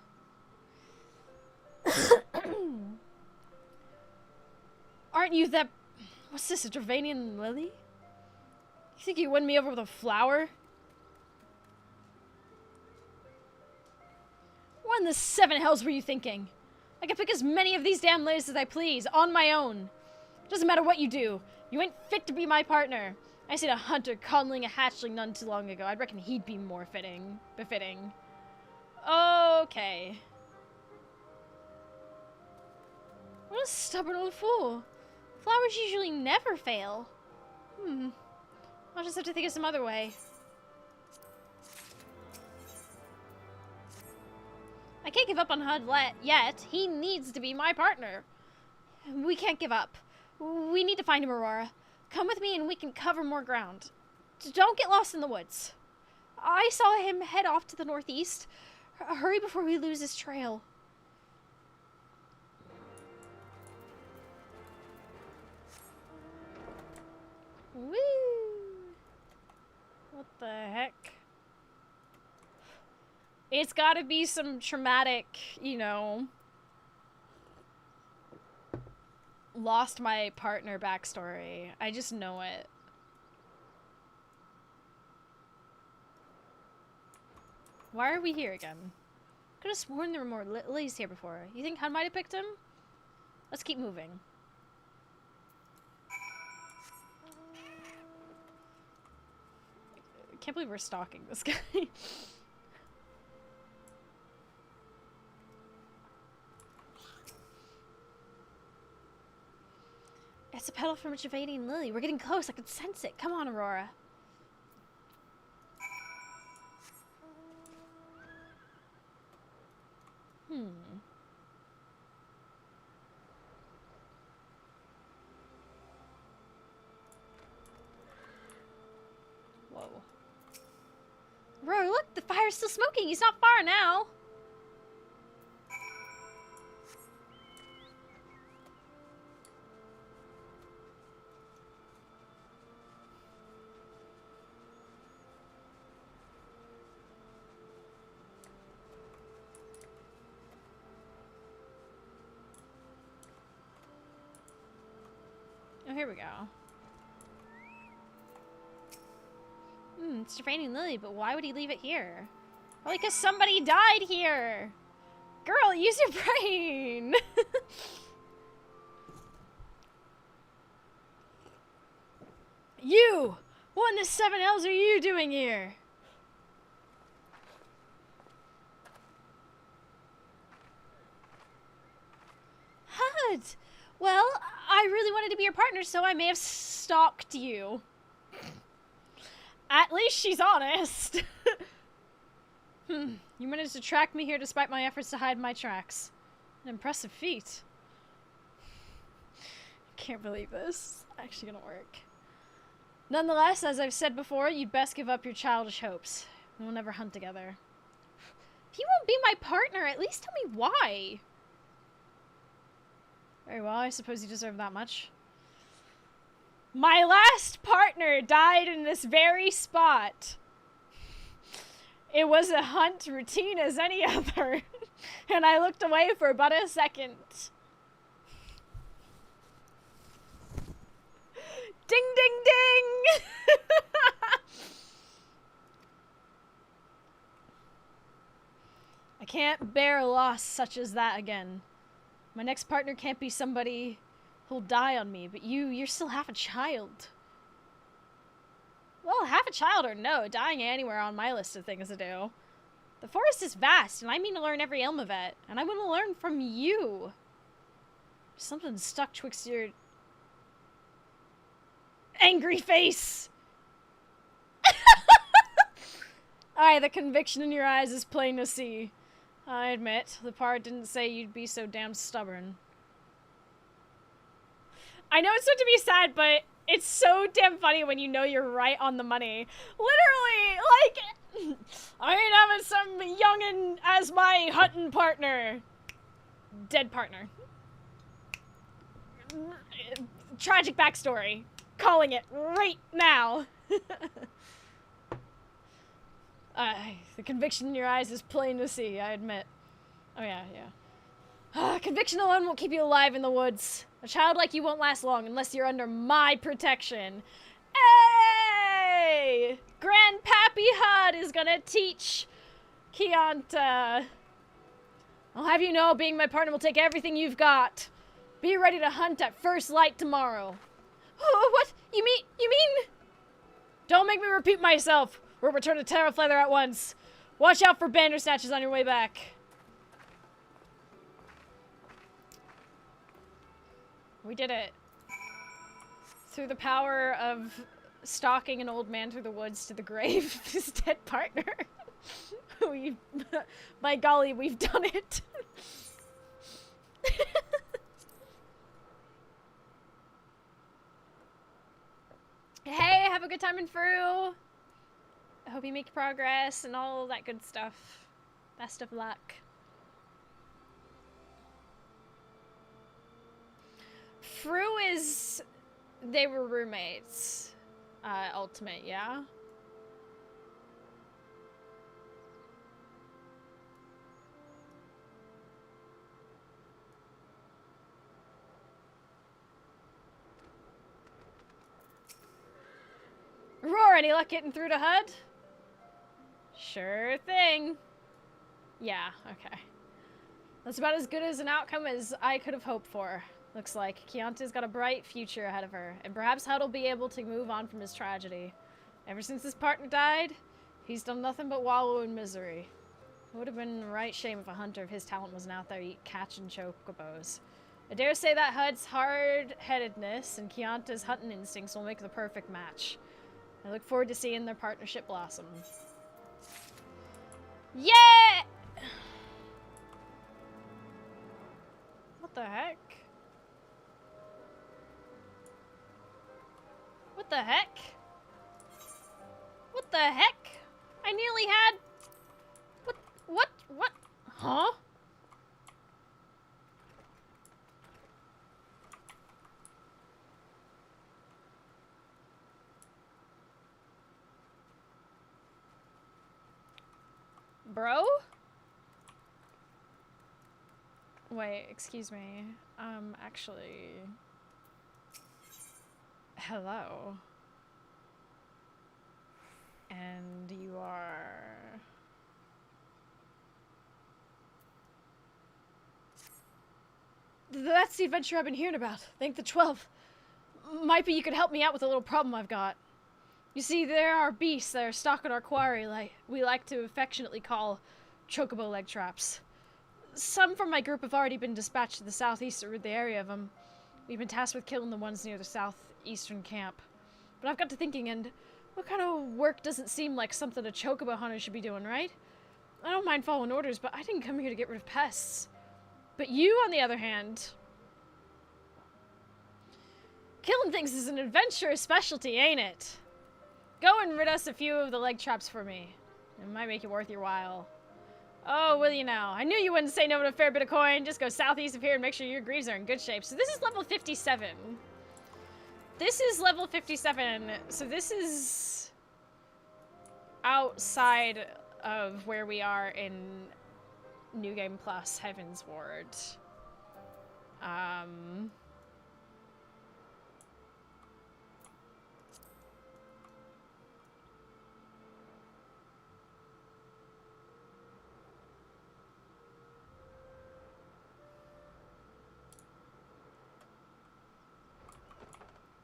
Aren't you that... What's this, a Gervanian lily? You think you won me over with a flower? What in the 7 hells were you thinking? I can pick as many of these damn lilies as I please, on my own. Doesn't matter what you do. You ain't fit to be my partner. I seen a hunter coddling a hatchling none too long ago. I'd reckon he'd be more befitting. Okay. What a stubborn old fool. Flowers usually never fail. I'll just have to think of some other way. I can't give up on Hud yet. He needs to be my partner. We can't give up. We need to find him, Aurora. Come with me and we can cover more ground. Don't get lost in the woods. I saw him head off to the northeast. Hurry before we lose his trail. Woo! What the heck? It's gotta be some traumatic, you know... lost my partner backstory. I just know it. Why are we here again? Could have sworn there were more lilies here before. You think Hud might have picked him? Let's keep moving. I can't believe we're stalking this guy. It's a petal from a Gervanian lily. We're getting close. I can sense it. Come on, Aurora. Whoa. Aurora, look! The fire's still smoking. He's not far now. Oh, here we go. It's Gervanian Lily, but why would he leave it here? Probably because somebody died here! Girl, use your brain! You! What in the 7 hells are you doing here? Hud! Well, I really wanted to be your partner, so I may have stalked you. At least she's honest. You managed to track me here despite my efforts to hide my tracks. An impressive feat. Can't believe this. It's actually gonna work. Nonetheless, as I've said before, you'd best give up your childish hopes. We'll never hunt together. If you won't be my partner, at least tell me why. Very well, I suppose you deserve that much. My last partner died in this very spot. It was a hunt routine as any other, and I looked away for about a second. Ding, ding, ding! I can't bear a loss such as that again. My next partner can't be somebody who'll die on me, but you're still half a child. Well, half a child or no, dying anywhere on my list of things to do. The forest is vast, and I mean to learn every elm of it, and I want to learn from you. Something stuck twixt your angry face. Aye, the conviction in your eyes is plain to see. I admit, the part didn't say you'd be so damn stubborn. I know it's meant to be sad, but it's so damn funny when you know you're right on the money. Literally, like, I ain't having some youngin' as my hunting partner. Dead partner. Tragic backstory. Calling it right now. The conviction in your eyes is plain to see, I admit. Oh yeah. Conviction alone won't keep you alive in the woods. A child like you won't last long unless you're under my protection. Hey! Grandpappy Hud is gonna teach Kianta. I'll have you know, being my partner will take everything you've got. Be ready to hunt at first light tomorrow. Oh, what? You mean? Don't make me repeat myself. We'll return to Terra Feather at once. Watch out for bandersnatches on your way back. We did it. Through the power of stalking an old man through the woods to the grave of his dead partner. By golly, we've done it. Hey, have a good time in Fru. I hope you make progress and all that good stuff. Best of luck. Fru is... They were roommates. Ultimate, yeah? Roar, any luck getting through to HUD? Sure thing. Yeah, okay. That's about as good as an outcome as I could have hoped for. Looks like Kianta's got a bright future ahead of her, and perhaps HUD will be able to move on from his tragedy. Ever since his partner died, he's done nothing but wallow in misery. It would have been a right shame if a hunter of his talent wasn't out there catching chocobos. I dare say that HUD's hard-headedness and Kianta's hunting instincts will make the perfect match. I look forward to seeing their partnership blossom. Yeah! What the heck? What the heck? What the heck? I nearly had... What? Huh? Bro? Wait, excuse me. Actually... Hello. And you are... That's the adventure I've been hearing about. Thank the 12. Might be you could help me out with a little problem I've got. You see, there are beasts that are stalking our quarry, like we like to affectionately call chocobo leg traps. Some from my group have already been dispatched to the southeast or the area of them. We've been tasked with killing the ones near the southeastern camp. But I've got to thinking, and what kind of work doesn't seem like something a chocobo hunter should be doing, right? I don't mind following orders, but I didn't come here to get rid of pests. But you, on the other hand... Killing things is an adventurous specialty, ain't it? Go and rid us a few of the leg traps for me. It might make it worth your while. Oh, will you now? I knew you wouldn't say no to a fair bit of coin. Just go southeast of here and make sure your greaves are in good shape. So this is level 57. This is level 57. So this is outside of where we are in New Game Plus Heaven's Ward.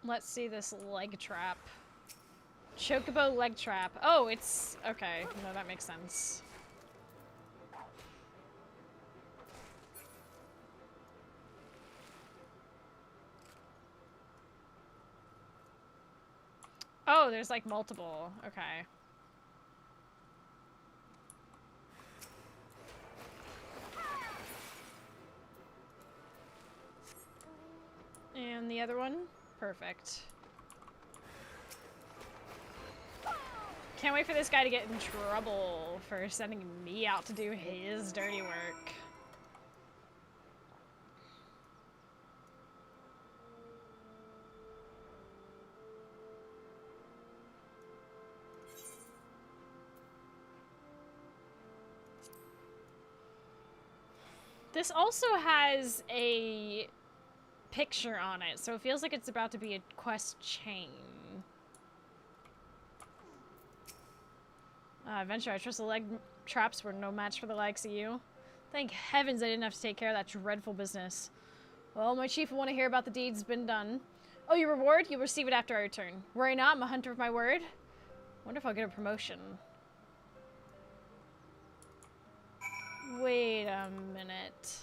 Let's see this leg trap. Chocobo leg trap. Oh, it's... okay. No, that makes sense. Oh, there's like multiple. Okay. And the other one? Perfect. Can't wait for this guy to get in trouble for sending me out to do his dirty work. This also has a picture on it, so it feels like it's about to be a quest chain. Adventure, I trust the leg traps were no match for the likes of you. Thank heavens I didn't have to take care of that dreadful business. Well, my chief will want to hear about the deeds been done. Oh, your reward? You'll receive it after I return. Worry not, I'm a hunter of my word. Wonder if I'll get a promotion. Wait a minute.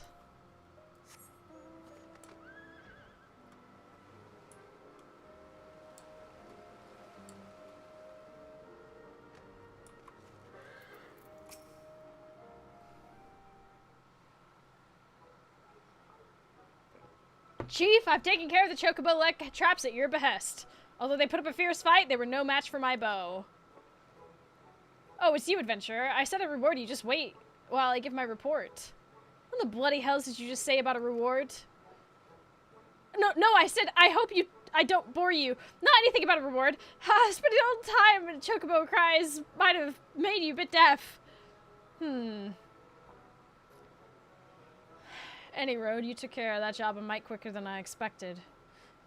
Chief, I've taken care of the chocobo leg traps at your behest. Although they put up a fierce fight, they were no match for my bow. Oh, it's you, adventurer. I said a reward you. Just wait while I give my report. What the bloody hells did you just say about a reward? No, I said I hope I don't bore you. Not anything about a reward. Spending all the time in chocobo cries might have made you a bit deaf. Any road, you took care of that job a mite quicker than I expected.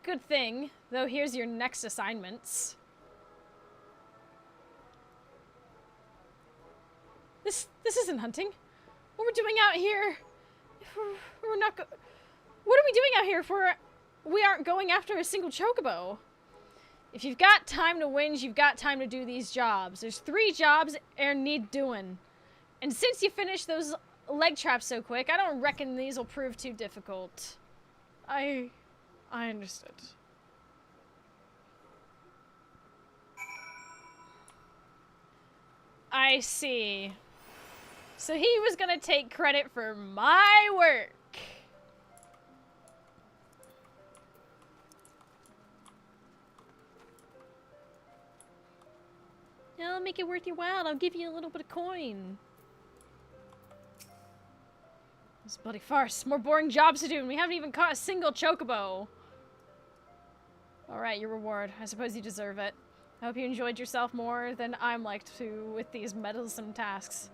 Good thing, though here's your next assignments. This isn't hunting. What we're doing out here... We're not what are we doing out here if we aren't going after a single chocobo? If you've got time to whinge, you've got time to do these jobs. There's 3 jobs Aaron need doing. And since you finished those leg traps so quick, I don't reckon these will prove too difficult. I understood. I see. So he was gonna take credit for my work. I'll make it worth your while. I'll give you a little bit of coin. This bloody farce. More boring jobs to do, and we haven't even caught a single chocobo. Alright, your reward. I suppose you deserve it. I hope you enjoyed yourself more than I'm like to with these meddlesome tasks.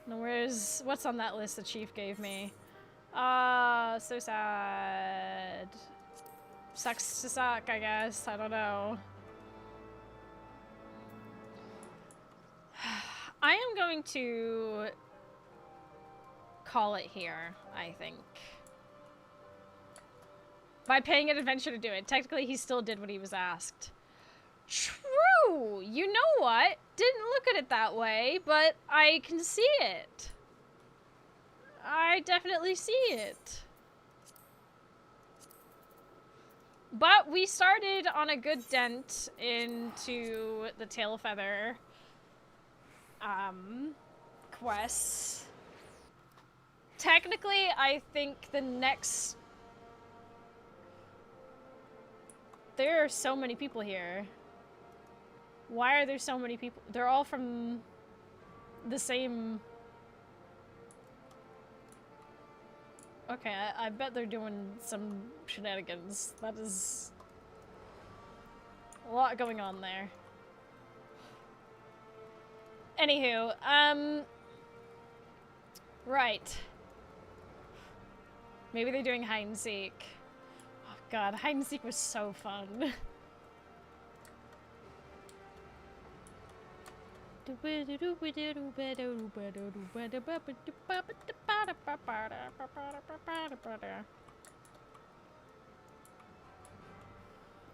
Now what's on that list the chief gave me? So sad. Sucks to suck, I guess. I don't know. I am going to call it here, I think. By paying an adventure to do it. Technically, he still did what he was asked. True! You know what? Didn't look at it that way, but I can see it. I definitely see it. But we started on a good dent into the tail feather quests. Technically, I think the next... There are so many people here. Why are there so many people? They're all from the same Okay, I bet they're doing some shenanigans. That is a lot going on there. Anywho, right. Maybe they're doing hide and seek. Oh god, hide and seek was so fun.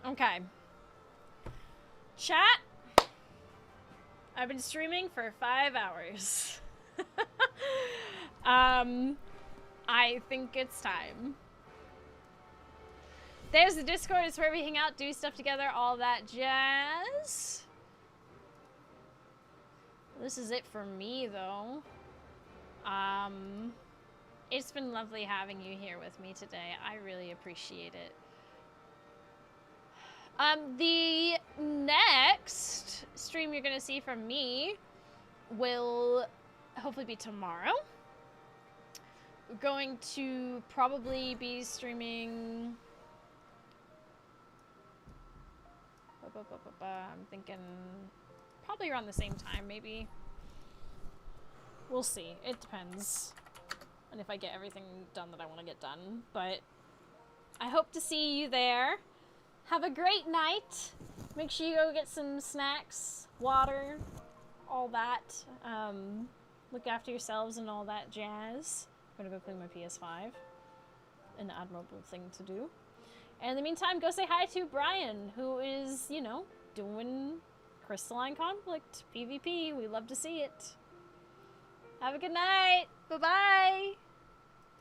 Okay. Chat. I've been streaming for 5 hours. I think it's time. There's the Discord. It's where we hang out, do stuff together, all that jazz. This is it for me, though. It's been lovely having you here with me today. I really appreciate it. The next stream you're gonna see from me will hopefully be tomorrow. We're going to probably be streaming... I'm thinking probably around the same time, maybe. We'll see. It depends on if I get everything done that I want to get done. But I hope to see you there. Have a great night. Make sure you go get some snacks, water, all that. Look after yourselves and all that jazz. I'm gonna go clean my PS5. An admirable thing to do. And in the meantime, go say hi to Brian, who is, you know, doing Crystalline Conflict, PvP. We love to see it. Have a good night. Bye-bye.